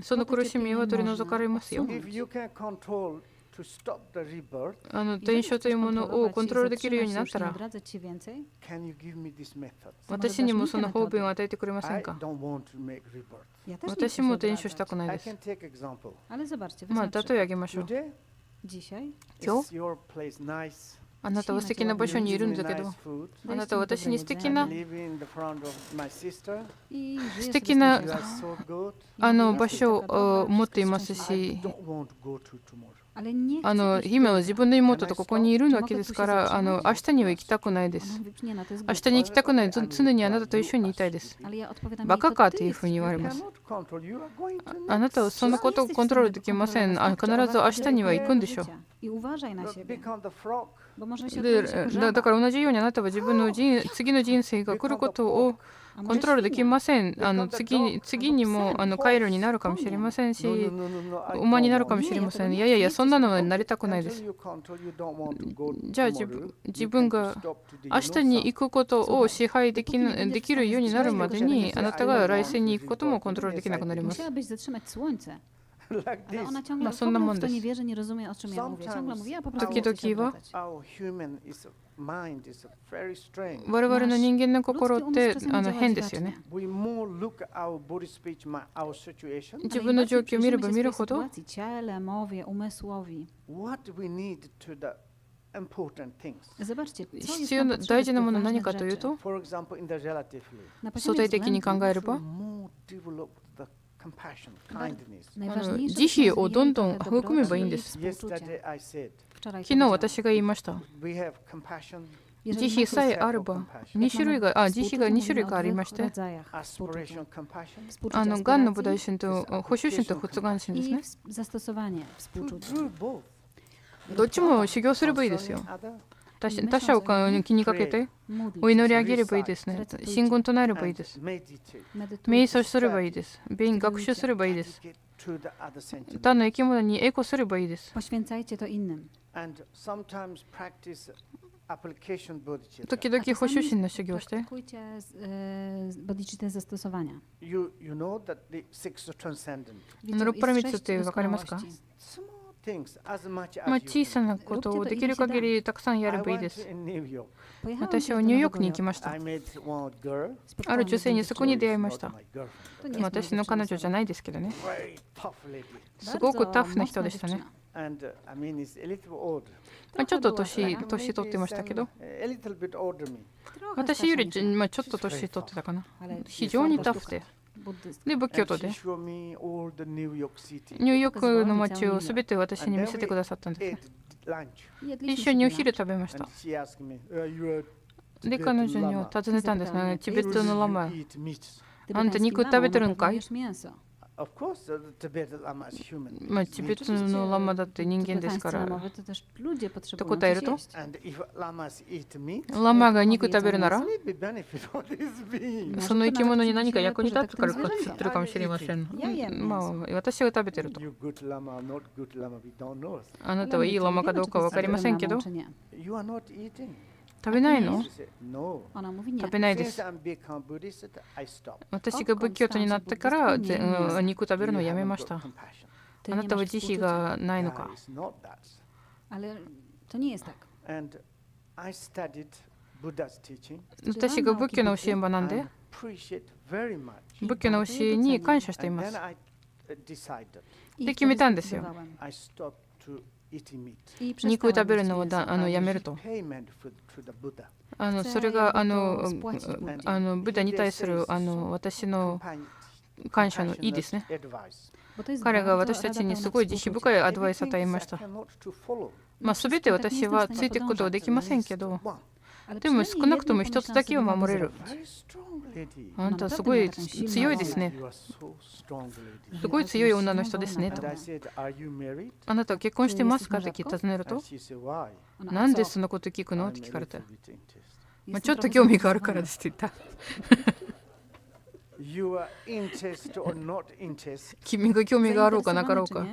その苦しみは取り除かれますよ。伝承というものをコントロールできるようになったら、私にもその方便を与えてくれませんか。私も伝承したくないです。まあ例えあげましょう。今日あなたは素敵な場所にいるんだけど、あなたは私に素敵な場所を持っていますし、今は自分の妹とここにいるわけですから、明日には行きたくないです。明日に行きたくない。常にあなたと一緒にいたいです。バカかというふうに言われます。あなたはそのことをコントロールできません。必ず明日には行くんでしょう。だから同じようにあなたは自分の次の人生が来ることをコントロールできません。次にもカイロになるかもしれませんし、馬になるかもしれません。いや、そんなのはなりたくないです。じゃあ自分が明日に行くことを支配できるようになるまでに、あなたが来世に行くこともコントロールできなくなります。まあそんなもんです。時々は我々の人間の心って変ですよね。自分の状況を見れば見るほど、必要な大事なものは何かというと、相対的に考えれば、慈悲をどんどん含めばいいんです。昨日私が言いました。慈悲さえあれば慈悲が2種類がありまして、願の菩提心と保守心と仏願心ですね。どっちも修行すればいいですよ。他者を気にかけてお祈りあげればいいですね。真言唱えればいいです。瞑想すればいいです。学習すればいいです。他の生き物にエコすればいいです。時々保守心の修行をして、六波羅蜜って分かりますか？小さなことをできる限りたくさんやればいいです。私はニューヨークに行きました。ある女性にそこに出会いました。私の彼女じゃないですけどね。すごくタフな人でしたね。ちょっと年取ってましたけど、私よりちょっと年取ってたかな。非常にタフで。で仏教徒でニューヨークの街をすべて私に見せてくださったんですね。一緒にお昼食べました。で彼女には尋ねたんですね。チベットのラマ、あんた肉食べてるんかい？まあチベットのラマだって人間ですからと答えると、ラマが肉食べるならその生き物に何か役に立つからかつってるかもしれません。まあ私が食べてると、あなたはいいラマかどうか分かりませんけど食べないの？食べないです。私が仏教徒になってから肉食べるのをやめました。あなたは慈悲がないのか？私が仏教の教え場なんで、仏教の教えに感謝しています。で決めたんですよ。肉を食べるのをやめると。それがブッダに対する私の感謝のいいですね。彼が私たちにすごい慈悲深いアドバイスを与えました。すべて私はついていくことはできませんけど、でも少なくとも一つだけを守れる。あなたはすごい強いですね。すごい強い女の人ですねと。あなたは結婚してますかって尋ねると、なんでそんなこと聞くのって聞かれた。ちょっと興味があるからですって言った。君が興味があろうかなかろうか。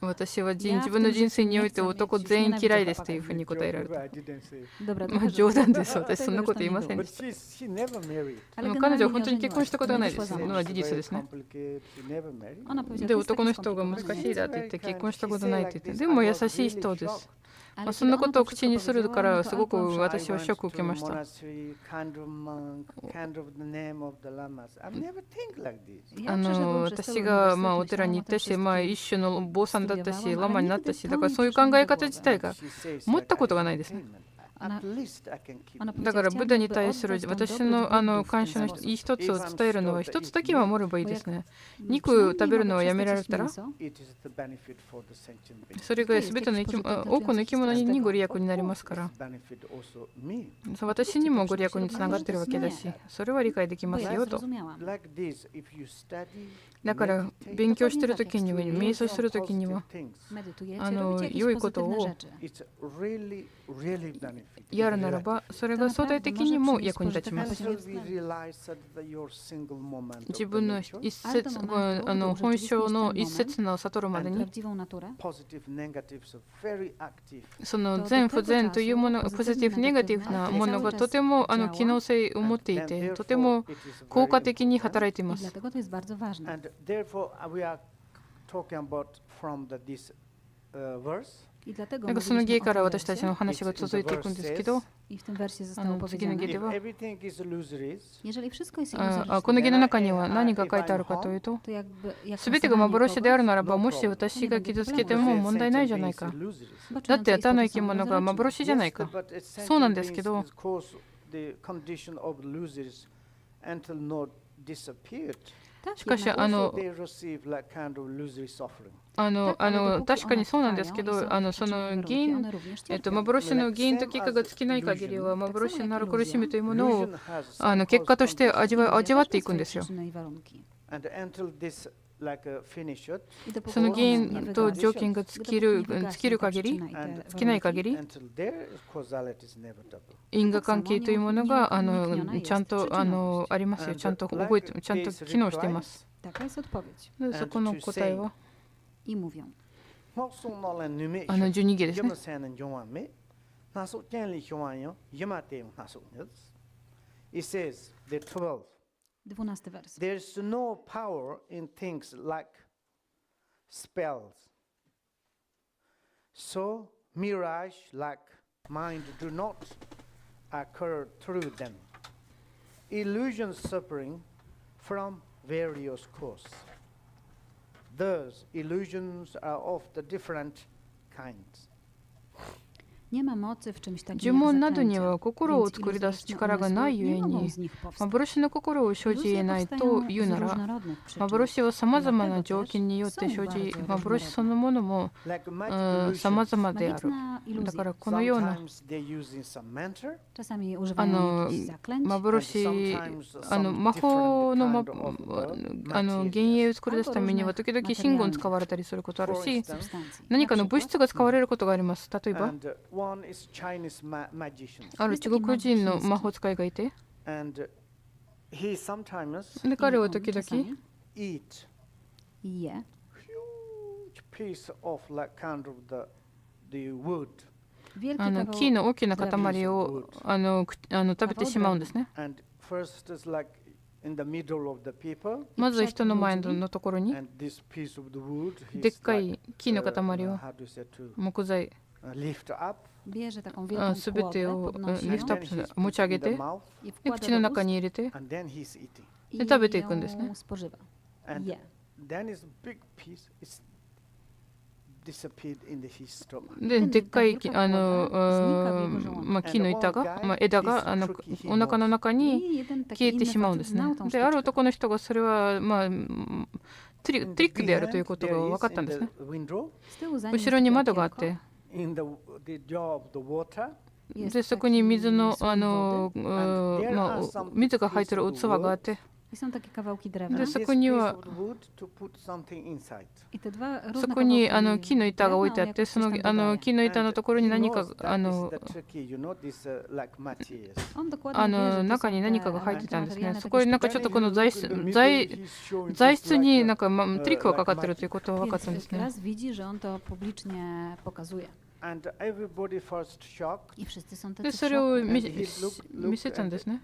私は自分の人生において男全員嫌いですというふうに答えられた。冗談です。私そんなこと言いませんでした。彼女は本当に結婚したことがないですのは事実ですね。で、男の人が難しいだって言って結婚したことないって言って、でも優しい人です。そんなことを口にするからすごく私はショックを受けました。私がお寺に行ったし、一種の坊さんだったし、ラマになったし、だからそういう考え方自体が持ったことがないですね。だからブッダに対する私の感謝の一つを伝えるのは一つだけ守ればいいですね。肉を食べるのをやめられたらそれが全ての多くの生き物にご利益になりますから、私にもご利益につながっているわけだし、それは理解できますよと。だから勉強しているときには、瞑想するときには良いことをやるならば、それが相対的にも役に立ちます。自分の本性の一節の悟るまでに、その善不善というもの、ポジティブ、ネガティブなものがとても機能性を持っていて、とても効果的に働いています。その義から私たちの話が続いていくんですけど、次の義ではこの義の中には何が書いてあるかというと、すべてが幻であるならば、もし私が傷つけても問題ないじゃないか。だって他の生き物が幻じゃないか。そうなんですけど、しかし確かにそうなんですけど、その幻の原因と結果が尽きない限りは、幻になる苦しみというものを結果として味わっていくんですよ。その原因と条件が尽きない限り、因果関係というものがちゃんとありますよ。ちゃんと機能しています。そこの答えは12義ですね。There's no power in things like spells. So mirage like mind do not occur through them. Illusions suffering from various causes. Thus, illusions are of the different kinds. 呪文などには心を作り出す力がないゆえに、幻の心を生じ得ないというなら、幻はさまざまな条件によって生じ、幻そのものもさまざまである。だからこのような幻、魔法の幻影を作り出すためには時々真言使われたりすることあるし、何かの物質が使われることがあります。例えばある中国人の魔法使いがいて、で彼は時々木の大きな塊を食べてしまうんですね。まず人の前のところにでっかい木の塊を木材すべてをリフトアップ持ち上げて、で口の中に入れて、で食べていくんですね。でっかい木の板が、枝がお腹の中に消えてしまうんですね。である男の人がそれはトリックであるということが分かったんですね。後ろに窓があって、でそこに水の水が入っている器があって、でそこにはそこに木の板が置いてあって、その木の板のところに何か中に何かが入ってたんですね。そこになんかちょっとこの材質になんかトリックがかかっているということが分かったんですね。でそれを見せたんですね。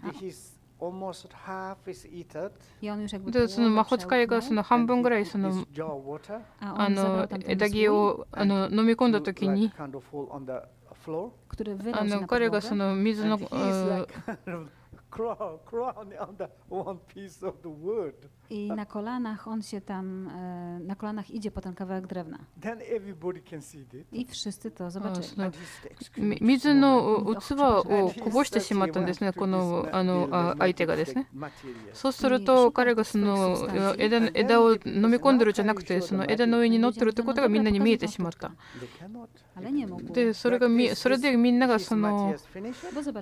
でその魔法使いがその半分ぐらいその枝木を飲み込んだときに、彼がその水のI na kolanach on się tam, na kolanach idzie po ten kawałek drewna. I wszyscy to zobaczyli. 水の器をこぼしてしまったんですね、この相手がですね。そうすると彼がその枝を飲み込んでるじゃなくて、その枝の上に乗ってるということがみんなに見えてしまった。でそれでみんながその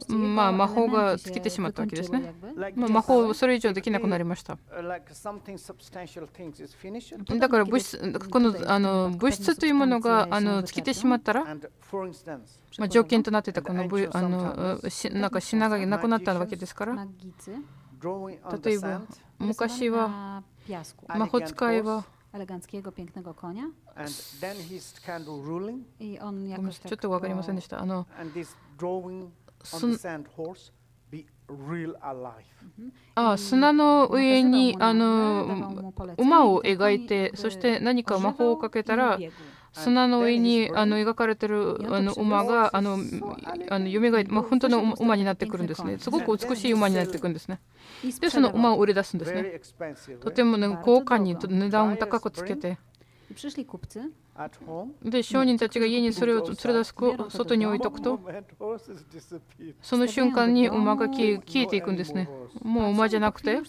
魔法が尽きてしまったわけですね。魔法をそれ以上できなくなりました。だからこの物質というものが尽きてしまったら、条件となっていたこのなんか品がなくなったわけですから、例えば昔は魔法使いはeleganckiego, pięknego konia. I on ちょ jakoś っと分かりませんでした。砂の上に馬を描いて、そして何か魔法をかけたら、砂の上に描かれている馬が蘇って、本当の馬になってくるんですね。すごく美しい馬になってくるんですね。で、その馬を売り出すんですね。とても高価に値段を高くつけて。で、商人たちが家にそれを連れ出す外に置いとくと、その瞬間に馬が消えていくんですね。もう馬じゃなくて、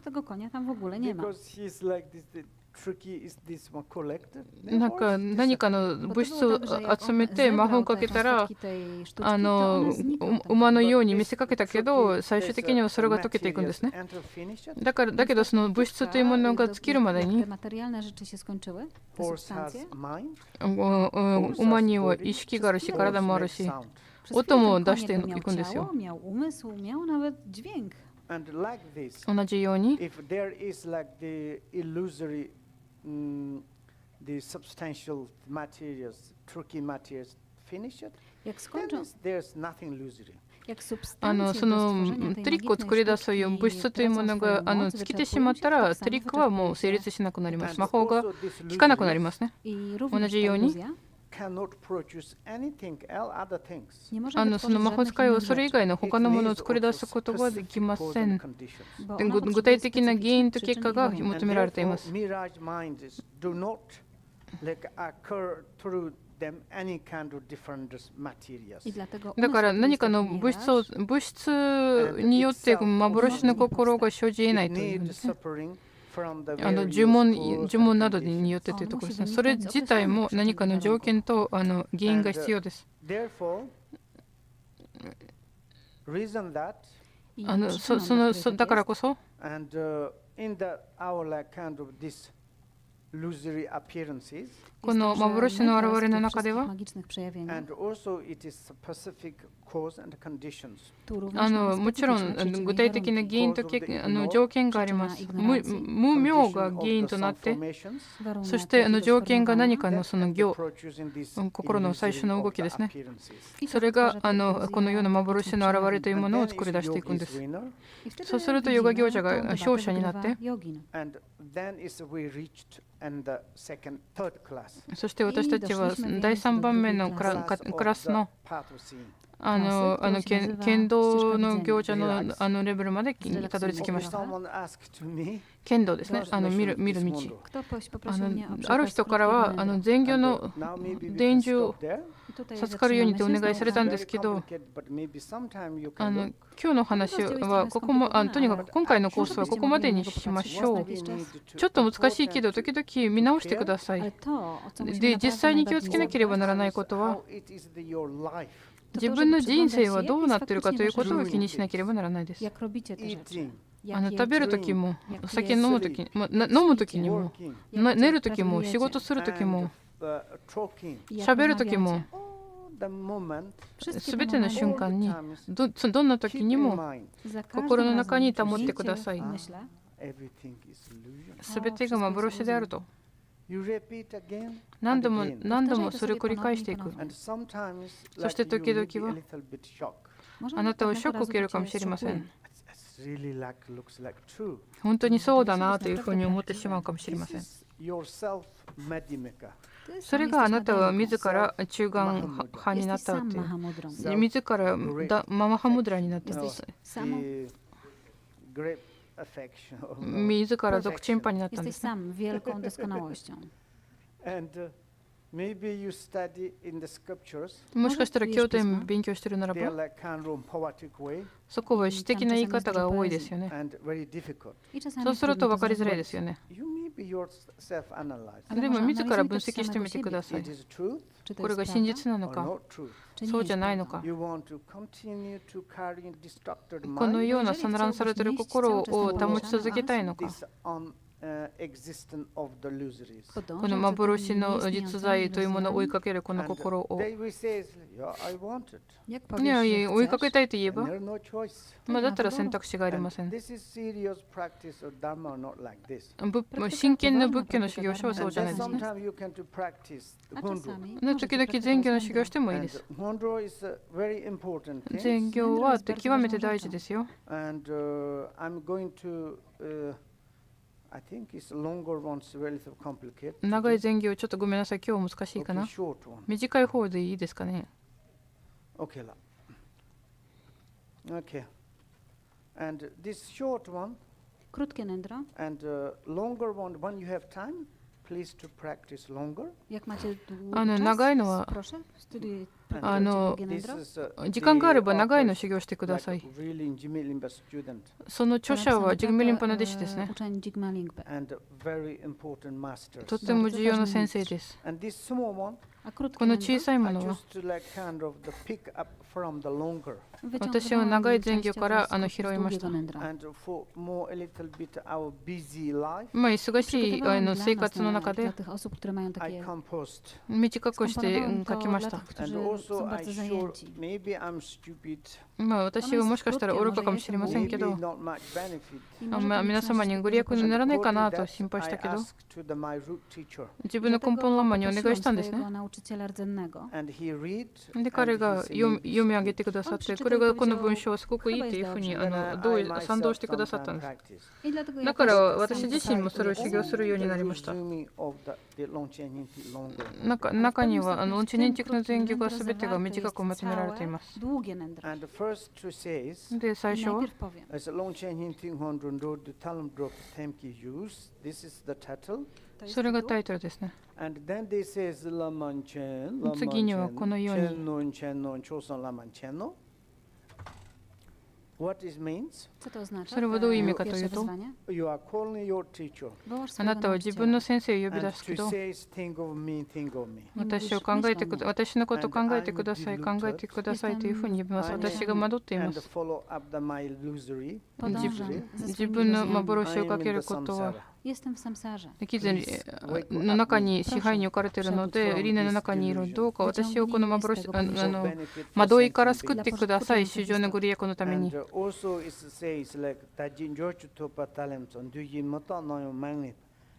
なんか何かの物質を集めて魔法をかけたら馬のように見せかけたけど、最終的にはそれが溶けていくんですね。だけどその物質というものが尽きるまでに馬には意識があるし、体もあるし、音も出していくんですよ。同じようにthe substantial materials, tricky materials finish it, then there's nothing illusory. そのトリックを作り出すよう物質というものが尽きてしまったら、トリックはもう成立しなくなります。魔法が効かなくなりますね。同じようにその魔法使いはそれ以外の他のものを作り出すことはできません。具体的な原因と結果が求められています。だから何かの物質によって幻の心が生じ得ないというんですね。呪文などによってというところですね。それ自体も何かの条件と原因が必要です。だからこそ、この幻の現れの中では、もちろん具体的な原因と条件があります。無明が原因となって、そして条件が何かのその行、心の最初の動きですね。それがこのような幻の現れというものを作り出していくんです。そうするとヨガ行者が勝者になって、そして私たちは第3番目のクラスの剣道の行者のレベルまでたどり着きました。剣道ですね。見る道。ある人からは禅行の伝授を授かるようにとお願いされたんですけど、今日の話はとにかく今回のコースはここまでにしましょう。ちょっと難しいけど時々見直してください。で、実際に気をつけなければならないことは、自分の人生はどうなっているかということを気にしなければならないです。食べるときも、お酒飲むときにも、寝るときも、仕事するときも、喋るときも、すべての瞬間に、どんなときにも心の中に保ってください。すべてが幻であると。何度もそれを繰り返していく。そして時々はあなたはショックを受けるかもしれません。本当にそうだなというふうに思ってしまうかもしれません。それがあなたは自ら中間派になったという、自らママハムドラになったんです。自らゾクチェン派になったんです。もしかしたら経典を勉強しているならば、そこは詩的な言い方が多いですよね。そうすると分かりづらいですよね。でも自ら分析してみてください。これが真実なのか、そうじゃないのか。このような散乱されている心を保ち続けたいのか。この幻の実在というものを追いかけるこの心を、追いかけたいと言えば、だったら選択肢がありません。真剣な仏教の修行者はそうじゃないですね。時々禅行の修行してもいいです。禅行は極めて大事ですよ。長い禅行、ちょっとごめんなさい、今日は難しいかな。短い方でいいですかね。Okay. And this short one, and longer one when you have time, please to practice longer. 長いのは時間があれば長いの修行してください。その著者はジグメリンパの弟子ですね。とても重要な先生です。この小さいものは私は長い禅行から拾いました。忙しい生活の中で短くして書きました。私はもしかしたら愚かかもしれませんけど、皆様にご利益にならないかなと心配したけど、自分の根本ラマにお願いしたんですね。で、彼が読み上げてくださって、これがこの文章はすごくいいというふうに賛同してくださったんです。だから私自身もそれを修行するようになりました。中にはロンチェニンチクの禅行が全てが短くまとめられています。で、最初はそれがタイトルですね。次にはこのようにそれはどういう意味かというと、あなたは自分の先生を呼び出すけど、私のことを考えてください、考えてくださいというふうに呼びます。私が惑っています。自分の幻をかけることはできずにの中に支配に置かれているので、輪廻の中にいる。どうか私をこの幻惑いから救ってください、衆生のご利益のために。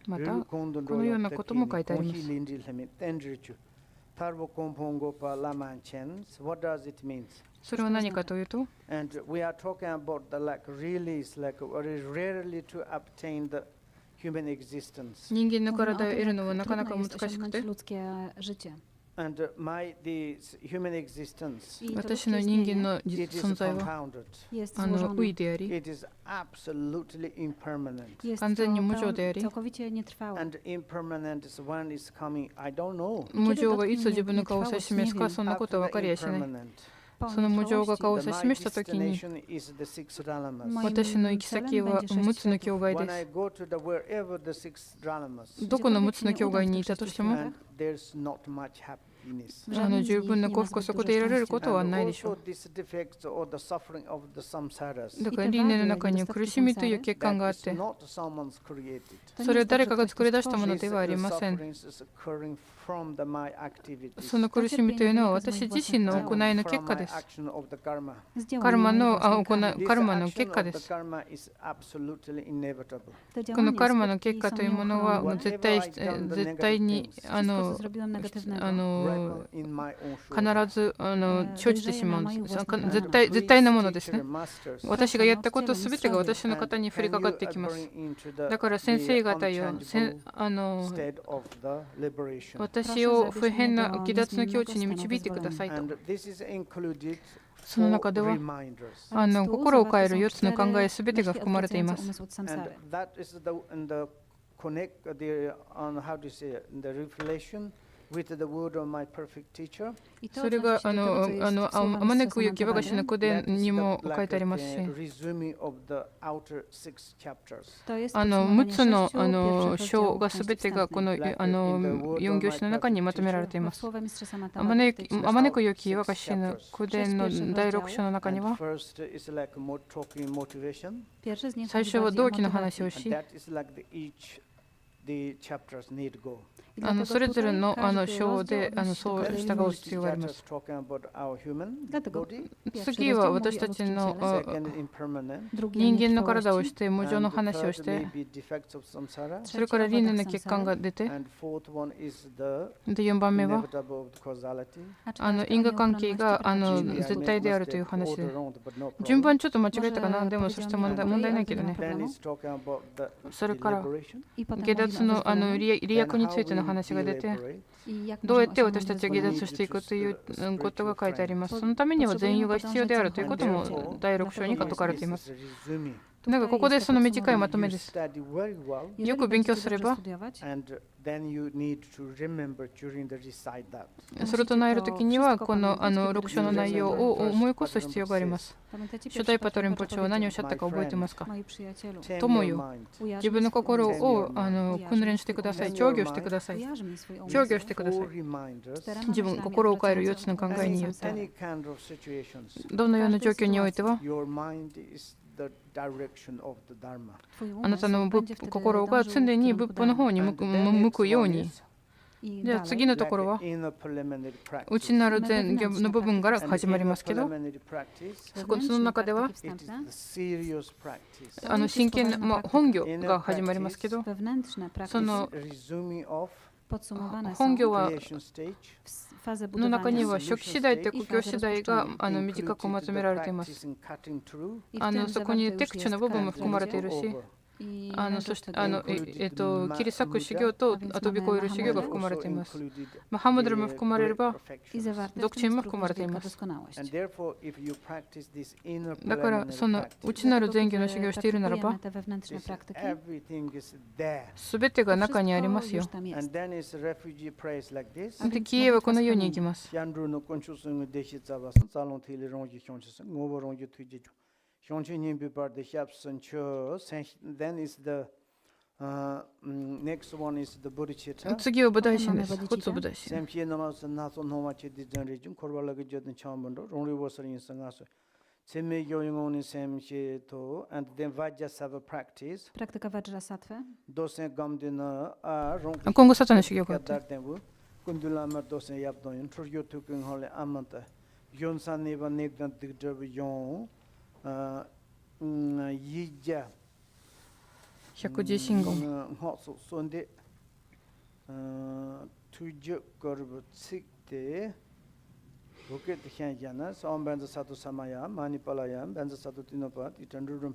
また、このようなことも書いてあります。それは何かというと、人間の体を得るのはなかなか難しくて、私の人間の存在は無意であり、完全に無常であり、無常がいつ自分の顔を指し示すか、そんなことは分かりやしない。その無常が顔を指し示したときに、私の行き先は6つの境界です。どこの6つの境界にいたとしても、十分な幸福をそこで得られることはないでしょう。だから輪廻の中には苦しみという欠陥があって、それは誰かが作り出したものではありません。その苦しみというのは私自身の行いの結果です。カルマの結果です。このカルマの結果というものは絶対に必ず生じてしまうんです。絶対なものですね。私がやったことすべてが私の方に降りかかってきます。だから先生方よ、私を不変な離脱の境地に導いてくださいと。その中では心を変える4つの考えすべてが含まれています。それがあまねく雪和菓子の句伝にも書いてありますし、6つの章がすべてがこの4行詞の中にまとめられています。あまねく雪和菓子の句伝の第6章の中には、最初は動機の話をし、それぞれの章でそう従う必要があります。次は私たちの人間の体をして、無常の話をして、それから輪廻の欠陥が出て、で4番目は因果関係が絶対であるという話で、順番ちょっと間違えたかな。でもそして問題ないけどね。それから下脱の利益についての話が出て、どうやって私たちが下脱していくということが書いてあります。そのためには善友が必要であるということも第6章に書かれています。なんかここでその短いまとめです。よく勉強すれば、それと唱えるときにはこの6章の内容を思い起こす必要があります。初代パトリンポチは何をおっしゃったか覚えてますか？友よ、自分の心を訓練してください。調御してください。調御してください。自分、心を変える4つの考えによって、どのような状況においては、あなたの心が常に仏法の方に向くように。では次のところは内なる善の部分から始まりますけど、その中では真剣な、本業が始まりますけど、その本業はの中には初期次第と苦境次第が短くまとめられています。そこにテクチュの部分も含まれているし、そして切り裂く修行と飛び越える修行が含まれています。ハムドルも含まれれば、ゾクチェンも含まれています。だから、その内なる善行の修行をしているならば、すべてが中にありますよ。で、キエはこのようにいきます。次はブダイシンです。普通ブダイシン。Praktyka Vajrasattwy. 今後、サタンの修行があって。百字真言。Bukit Hyana, Sambanza Satu Samaya, Manipalayam, Banza Satu Tinopat, Itandurum,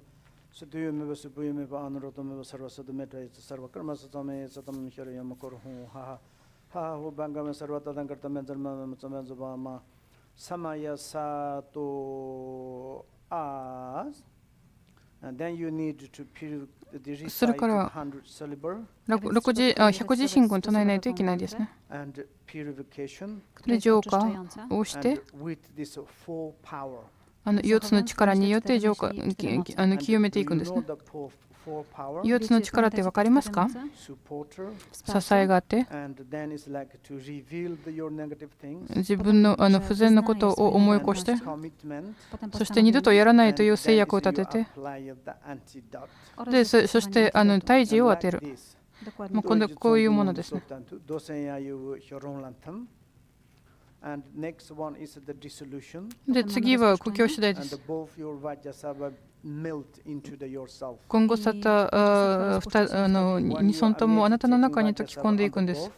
Sutuyum, Supuyum, Anrotum, Sarvasatu Metra, Sarvakarma Satame, Satam Shariamakor, Ha, who Bangam Sarvata Dankartamanzama, Samazabama, Samaya Sato As, and then you need to purify. それから100字真言を唱えないといけないですね。で、浄化をして、4つの力によって浄化清めていくんですね。4つの力って分かりますか？支えがあって、自分の不全なことを思い起こして、そして二度とやらないという制約を立てて、でそして胎児を当てる。こういうものですね。で、次は苦境次第です。今後サタ2尊ともあなたの中に溶き込んでいくんです。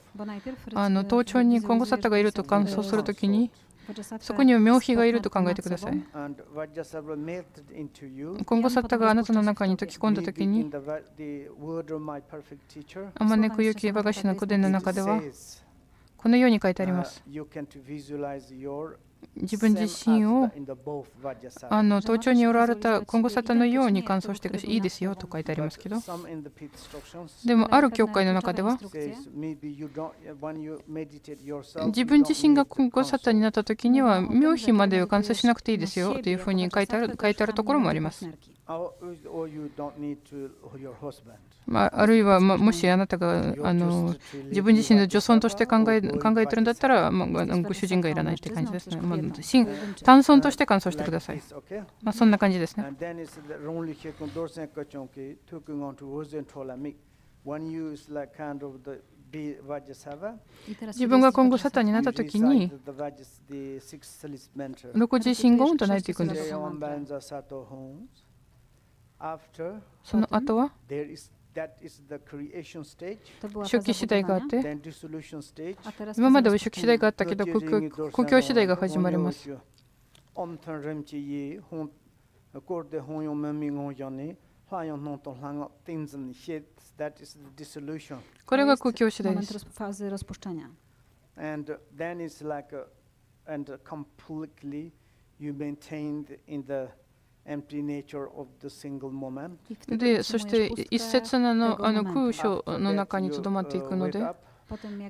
頭頂に今後サタがいると感想するときに、そこには妙秘がいると考えてください。今後サタがあなたの中に溶き込んだときに、あまねくゆきばがしの古典の中では、このように書いてあります。自分自身を頭頂におられた今後サタのように感想していいですよと書いてありますけど、でもある教会の中では、自分自身が今後サタになったときには妙秘までを感想しなくていいですよというふうに書いてあるところもあります。あるいは、もしあなたが自分自身の女尊として考えてるんだったら、ご主人がいらないって感じですね。単尊として感想してください。そんな感じですね。自分が今後サタンになったときに、6字真言を唱えていくんです。その後は初期次第があって、今までは初期次第があったけど、苦境次第が始まります。これが苦境次第です。で、そして一節の空想の中にとどまっていくので、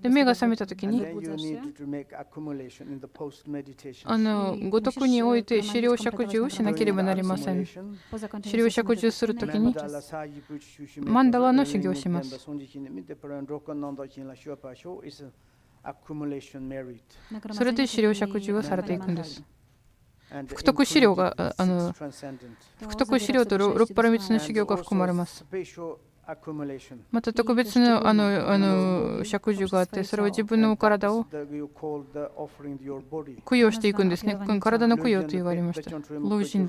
目が覚めたときに、ごとくにおいて資料釈受をしなければなりません。資料釈受するときに、マンダラの修行をします。それで資料釈受がされていくんです。福徳資料と六波羅蜜の修行が含まれます。また特別な釈受があって、それは自分の体を供養していくんですね。体の供養と言われました。老人。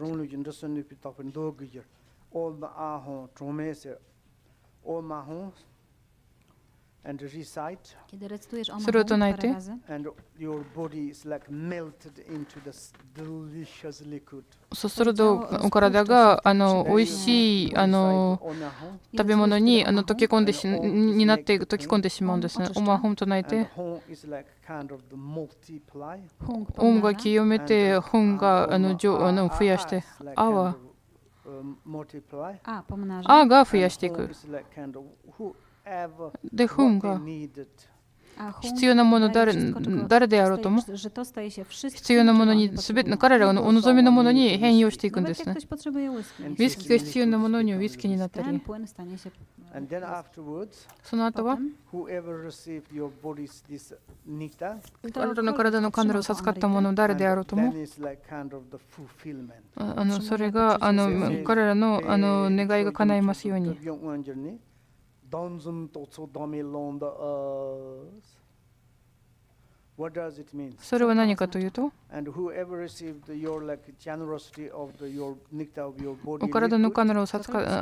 Kiedy recytujesz oそれを唱えて、そうするとお体が美味しい食べ物に溶け込んでになって溶け込んでしまうんですね。オマホン唱えて、オンが清めて、ホンが増やして、アはアが増やしていく。で、フンが必要なもの誰であろうとも必要なものに全て彼らがお望みのものに変容していくんですね。ウイスキーが必要なものにはウイスキーになったり、その後はあなたの体のカンダルを授かったもの誰であろうともそれが彼らの願いが叶いますように。それは何かというと、お体のカナルを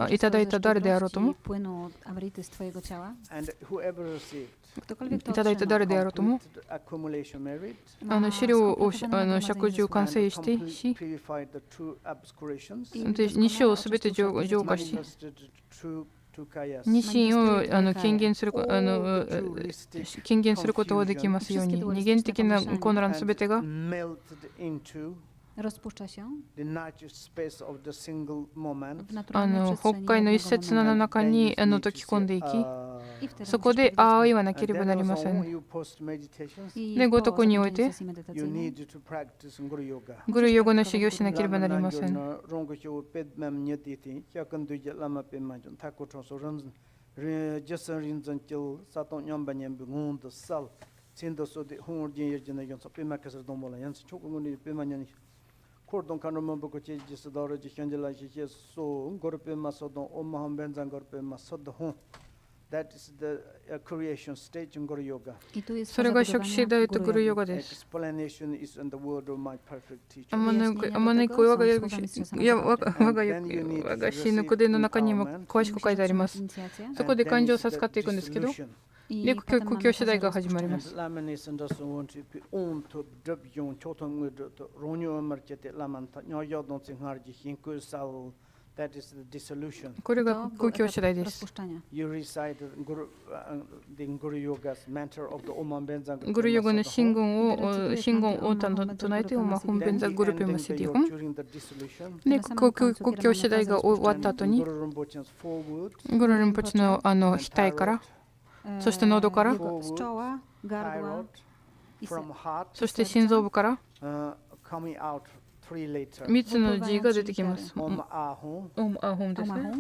いただいた誰であろうとも、いただいた誰であろうとも、資料を釈重完成してし、2章をすべて浄化し、二神を権限することができますように、二元的なコーナーのすべてが北海の一節の中に溶き込んでいき、そこでああ言わなければなりません。で、ごとくにおいてグルヨガの修行しなければなりません。それが初期世代とグルヨガです。あまねく我が死ぬ句伝の中にも詳しく書いてあります。そこで感情を授かっていくんですけど、で、苦境次第が始まります。これが苦境次第です。グルヨガの真言を唱えて、オマホンベンザグルペマセディホン。で、苦境次第が終わった後に、グルリンポチの額から、そして喉から、そして心臓部から3つの字が出てきます。オムアホンですね。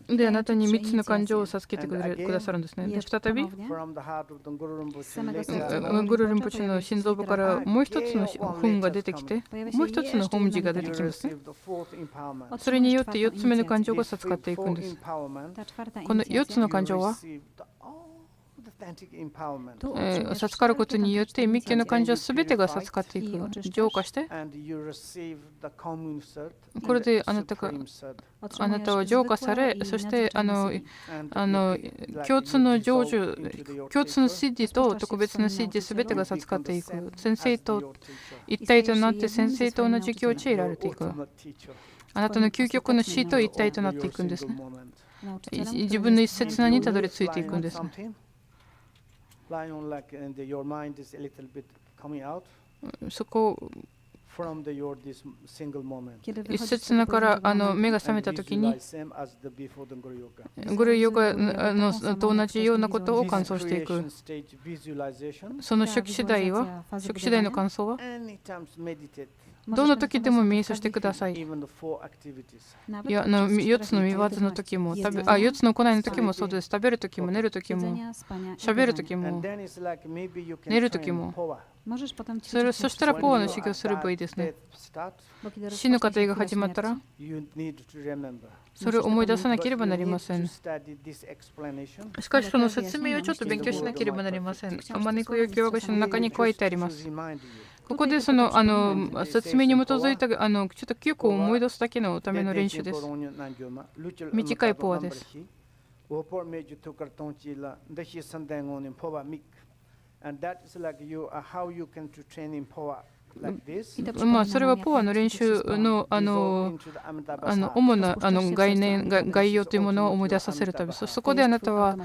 で、あなたに3つの感情を授けてくださるんですね。で、再びグルリンポチの心臓部からもう一つの本が出てきて、もう一つの本字が出てきますね。それによって4つ目の感情が授かっていくんです。この4つの感情は授かることによって密教の感情すべてが授かっていく、浄化して、これであなたは浄化され、そして共通の成就、共通のシッディと特別なシッディすべてが授かっていく、先生と一体となって先生と同じ境地へいられていく。あなたの究極の死と一体となっていくんですね。自分の一刹那にたどり着いていくんですね。そこ一刹那から目が覚めたときにグルヨガと同じようなことを感想していく。その初期次第の感想はどの時でも瞑想してください。いや、4つの見業の時も、4つの行いの時もそうです。食べる時も、寝る時も、喋る時も、寝る時も。そしたらポワの修行すればいいですね。死ぬ過程が始まったら、それを思い出さなければなりません。しかし、その説明をちょっと勉強しなければなりません。アマネクヨ教和書の中に書いてあります。ここでその説明に基づいたちょっと記憶を思い出すだけのための練習です。短いポワです。まあそれはポアの練習の主な概要というものを思い出させるため、そこであなたは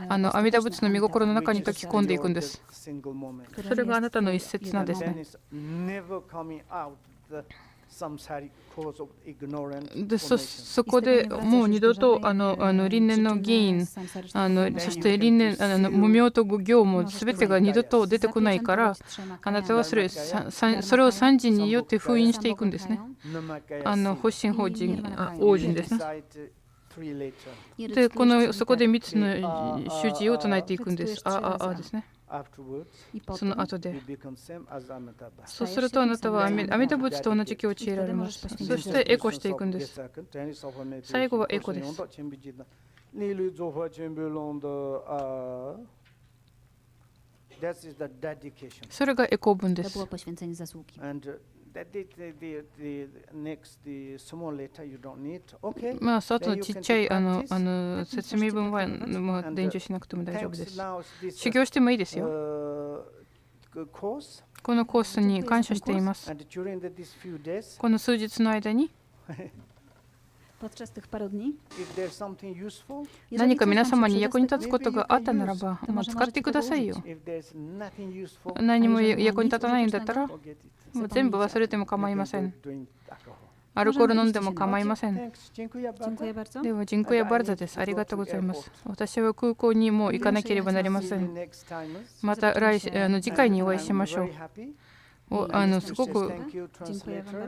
阿弥陀仏の御心の中に溶き込んでいくんです。それがあなたの一節なんですね。でそこでもう二度と輪廻の議員そして輪廻無明と行も全てが二度と出てこないから、あなたはそれを三時によって封印していくんですね。法神法人王人ですね。でそこで3つの主旨を唱えていくんです。ですね。その後でそうするとあなたは阿弥陀仏と同じ境地に得られます。そしてエコしていくんです。最後はエコです。それがエコ文です。まあ、そのちっちゃい説明文は伝授しなくても大丈夫です。修行してもいいですよ。このコースに感謝しています。この数日の間に何か皆様に役に立つことがあったならば、使ってくださいよ。何も役に立たないんだったら、全部忘れても構いません。アルコール飲んでも構いません。では、ジンクヤバルザです。ありがとうございます。私は空港にもう行かなければなりません。また次回にお会いしましょう。すごく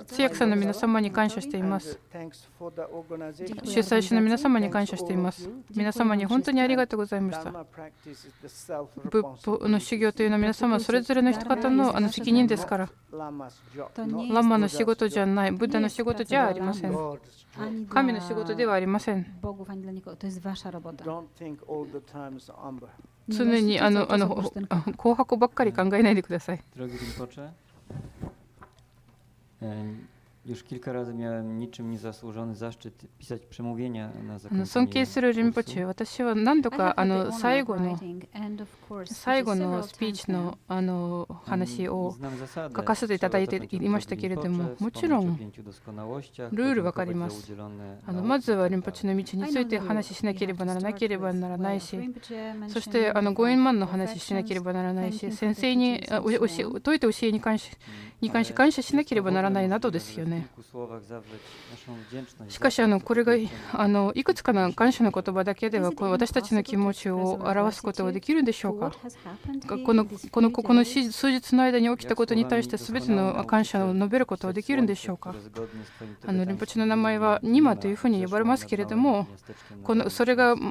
通訳者の皆様に感謝しています。主催者の皆様に感謝しています。皆様に本当にありがとうございました。仏法の修行というのは皆様それぞれの人方の責任ですから。ラマの仕事じゃない、ブッダの仕事じゃありません。神の仕事ではありません。常に紅白ばっかり考えないでください。Już kilka razy miałem niczym niezasłużony zaszczyt pisać przemówienia na zakończenie. 尊敬するリンポチェ、私は何度か最後のスピーチの話を書かせていただいていましたけれども、もちろんルール分かります。まずはリンポチェの道について話しなければならないし、そしてゴエンマンの話しなければならないし、先生に説いた教えに関謝しなければならないなどですよね。しかしこれがいくつかの感謝の言葉だけでは私たちの気持ちを表すことはできるんでしょうか。この数日の間に起きたことに対して全ての感謝を述べることはできるんでしょうか。リンポチの名前はニマというふうに呼ばれますけれども、それがこ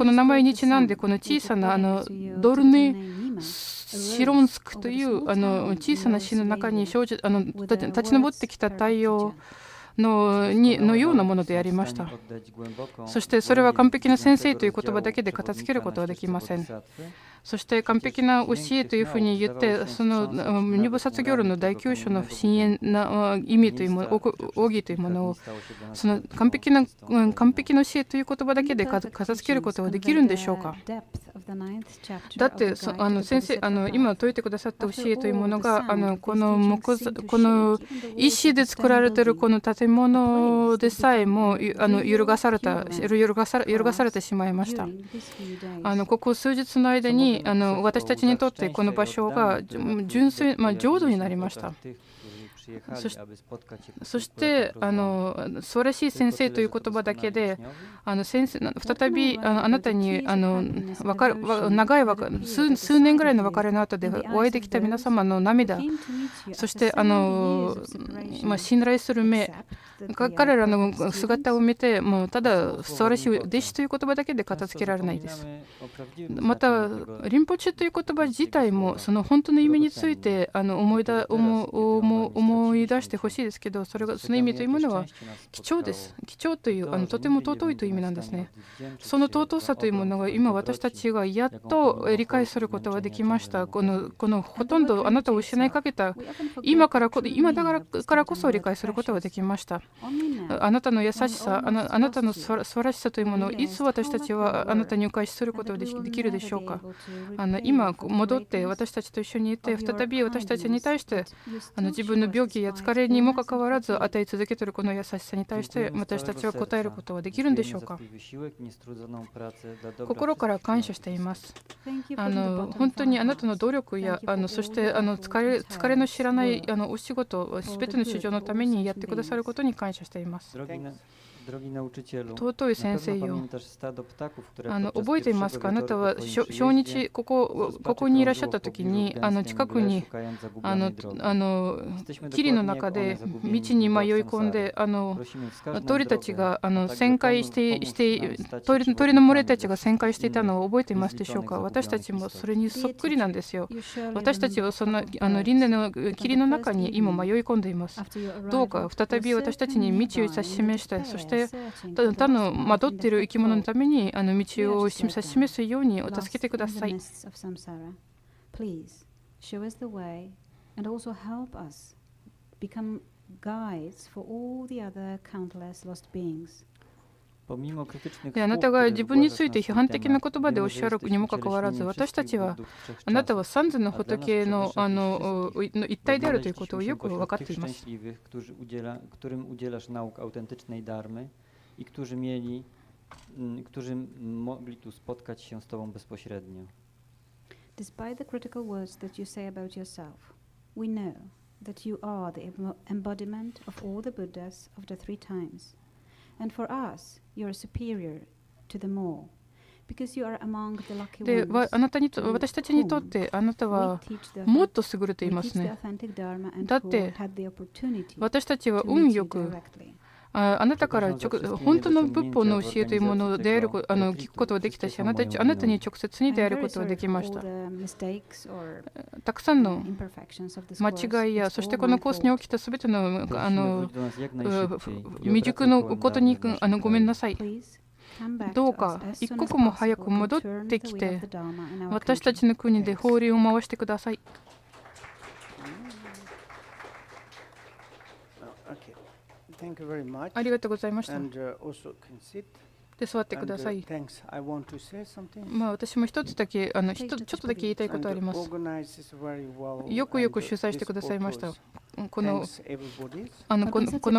の名前にちなんでこの小さなドルネシロンスクという小さな市の中に立ち上ってきた太陽のようなものでありました。そしてそれは完璧な先生という言葉だけで片付けることはできません。そして完璧な教えというふうに言って、その二部殺行論の第9章の深遠な意味というもの、奥義というものを、その完璧な教えという言葉だけで片付けることはできるんでしょうか。だって先生今説いてくださった教えというものがこの石で作られているこの建物でさえも揺るがされてしまいました。ここ数日の間に私たちにとってこの場所が純粋、浄土になりました。そして素晴らしい先生という言葉だけで再びあなたに長い数年ぐらいの別れの後でお会いできた皆様の涙、そして信頼する目、彼らの姿を見てもうただ素晴らしい弟子という言葉だけで片付けられないです。またリンポチェという言葉自体もその本当の意味について思い出してほしいですけど、その意味というものは貴重です。貴重というとても尊いという意味なんですね。その尊さというものが今私たちがやっと理解することができました。このほとんどあなたを失いかけた今だからこそ理解することができました。あなたの優しさ、あなたの素晴らしさというものをいつ私たちはあなたにお返しすることができるでしょうか。今戻って私たちと一緒にいて、再び私たちに対して自分の病気や疲れにもかかわらず与え続けているこの優しさに対して私たちは応えることはできるんでしょうか。心から感謝しています。本当にあなたの努力やそして疲れの知らないお仕事をすべての市場のためにやってくださることに感謝しています。尊い先生よ、覚えていますか。あなたは初日ここにいらっしゃった時に近くに霧の中で道に迷い込んで鳥たちが旋回して鳥の群れたちが旋回していたのを覚えていますでしょうか。私たちもそれにそっくりなんですよ。私たちはその輪廻の霧の中に今迷い込んでいます。どうか再び私たちに道を指し示して、そして他の惑っている生き物のために道を指し示すようにお助けてください。あなたが自分について批判的な言葉でおっしゃるにもかかわらず、私たちはあなたは三千の仏の一体であるということをよく分かっています。I którzy mogli tu spotkać się z Tobą bezpośrednio. Despite the critical words that you say about yourself, we know that you are the embodiment of all the Buddhas of the three times. And for us, you are superior to them all. で私たちにとってあなたはもっと優れていますね。だって私たちは運よくあなたから本当の仏法の教えというもので聞くことができたし、あなたに直接に出会えることができました。たくさんの間違いや、そしてこのコースに起きたすべての未熟のことにごめんなさい。どうか一刻も早く戻ってきて、私たちの国で法輪を回してください。ありがとうございました。で、座ってください。私も一つだけ、ちょっとだけ言いたいことあります。よく主催してくださいました。この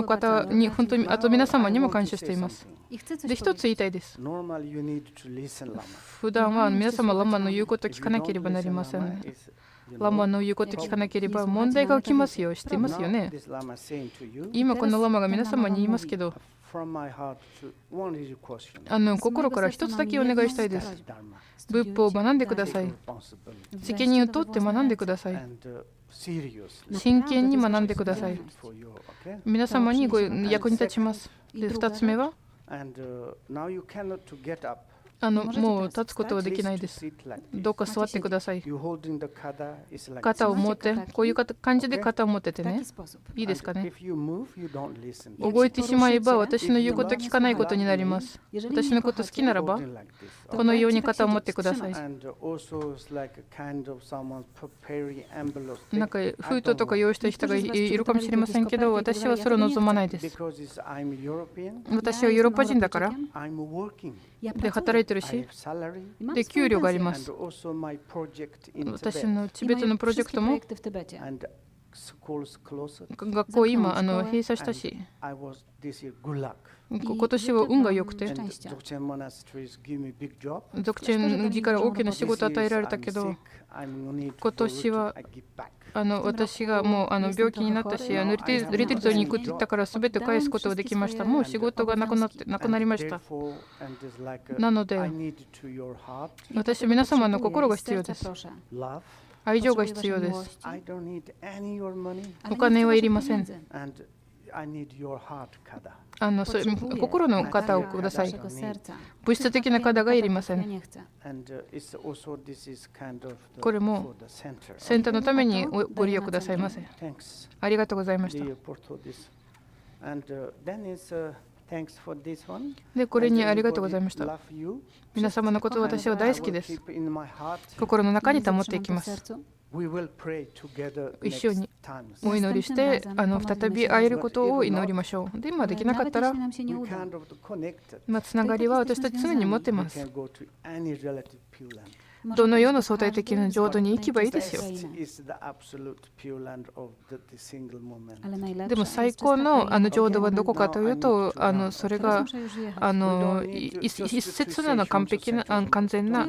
方に本当に、あと皆様にも感謝しています。で、一つ言いたいです。普段は皆様ラマの言うことを聞かなければなりません。ラマの言うことを聞かなければ問題が起きますよ。知っていますよね。今このラマが皆様に言いますけど、心から一つだけお願いしたいです。仏法を学んでください。責任を取って学んでください。真剣に学んでください。皆様に役に立ちます。で、2つ目はもう立つことはできないです。どうか座ってください。肩を持って、こういう感じで肩を持っててね。いいですかね。動いてしまえば私の言うこと聞かないことになります。私のこと好きならば、このように肩を持ってください。なんか封筒とか用意した人がいるかもしれませんけど、私はそれを望まないです。私はヨーロッパ人だから。で、働いてるし、で、給料があります。私のチベットのプロジェクトも学校今閉鎖したし、今年は運が良くて、ゾクチェン寺から大きな仕事を与えられたけど、今年は私がもう病気になったし、リトリートに行くって言ったから全て返すことができました。もう仕事がなくなりました。なので、皆様の心が必要です。愛情が必要です。お金はいりません。心の方をください。物質的な方がいりません。これもセンターのためにご利用くださいませ。ありがとうございました。で、これにありがとうございました。皆様のことを私は大好きです。心の中に保っていきます。一緒にお祈りして、再び会えることを祈りましょう。で、今できなかったら、つながりは私たち常に持っています。どのような相対的な浄土に行けばいいですよ。でも最高の浄土はどこかというと、それが一節な完璧な完全な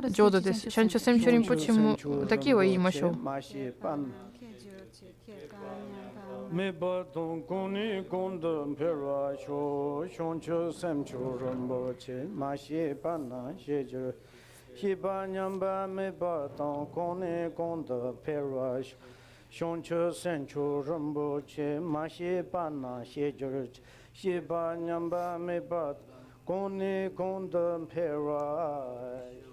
浄土です。シャンチョセムシュリンポチもだけは言いましょう。メバトンコニコンドンペラショションチョセムチョロンボチェマシエパナシェジュヒバニャンバメバトンコニコンドンペラションチョセムチョロンボチェマシエパナシェジュヒバニャンバメバコニコンドンペラシ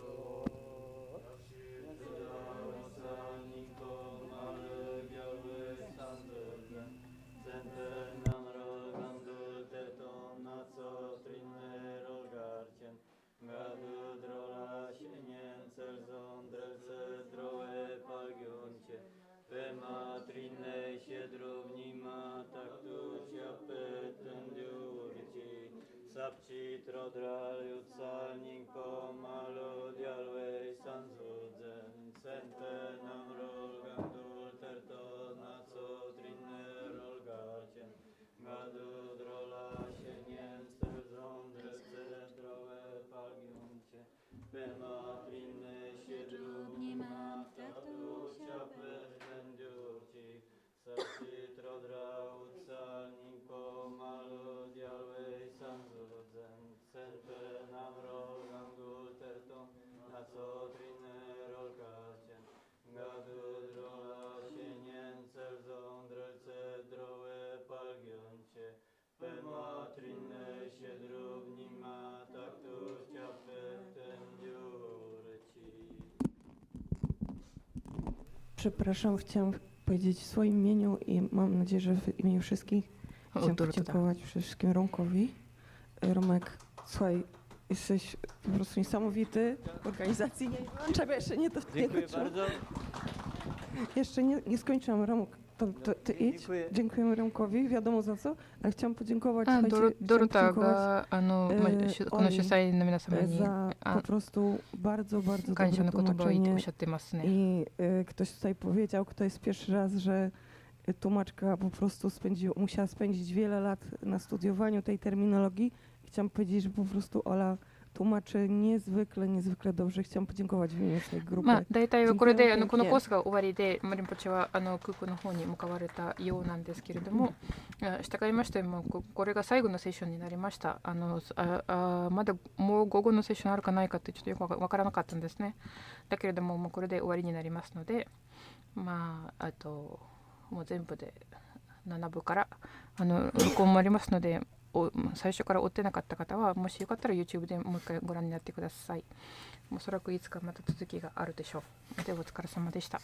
Przepraszam, chciałam powiedzieć w swoim imieniu i mam nadzieję, że w imieniu wszystkich chciałam podziękować przede wszystkim Romkowi. Romek, słuchaj, jesteś po prostu niesamowity w organizacji. Nie włączam, jeszcze nie Dziękuję bardzo. Jeszcze nie skończyłam, Romek. Ty idź. Dziękujemy Romkowi, wiadomo za co, ale chciałam podziękować za po prostu bardzo, bardzo dobre tłumaczenie. I ktoś tutaj powiedział, kto jest pierwszy raz, że tłumaczka po prostu musiała spędzić wiele lat na studiowaniu tej terminologii. Chciałam powiedzieć, że po prostu Ola tłumaczy niezwykle dobrze. Chciałam podziękować w imieniu tej grupy. 大体はこれでこのコースが終わりで、リンポチェは空港の方に向かわれたようなんですけれども、従いましてもこれが最後のセッションになりました。まだもう午後のセッションあるかないかってちょっとよくわからなかったんですね。だけれどももうこれで終わりになりますので、もう全部で7部から録音もありますので。最初から追ってなかった方はもしよかったら YouTube でもう一回ご覧になってください。おそらくいつかまた続きがあるでしょう。ではお疲れ様でした。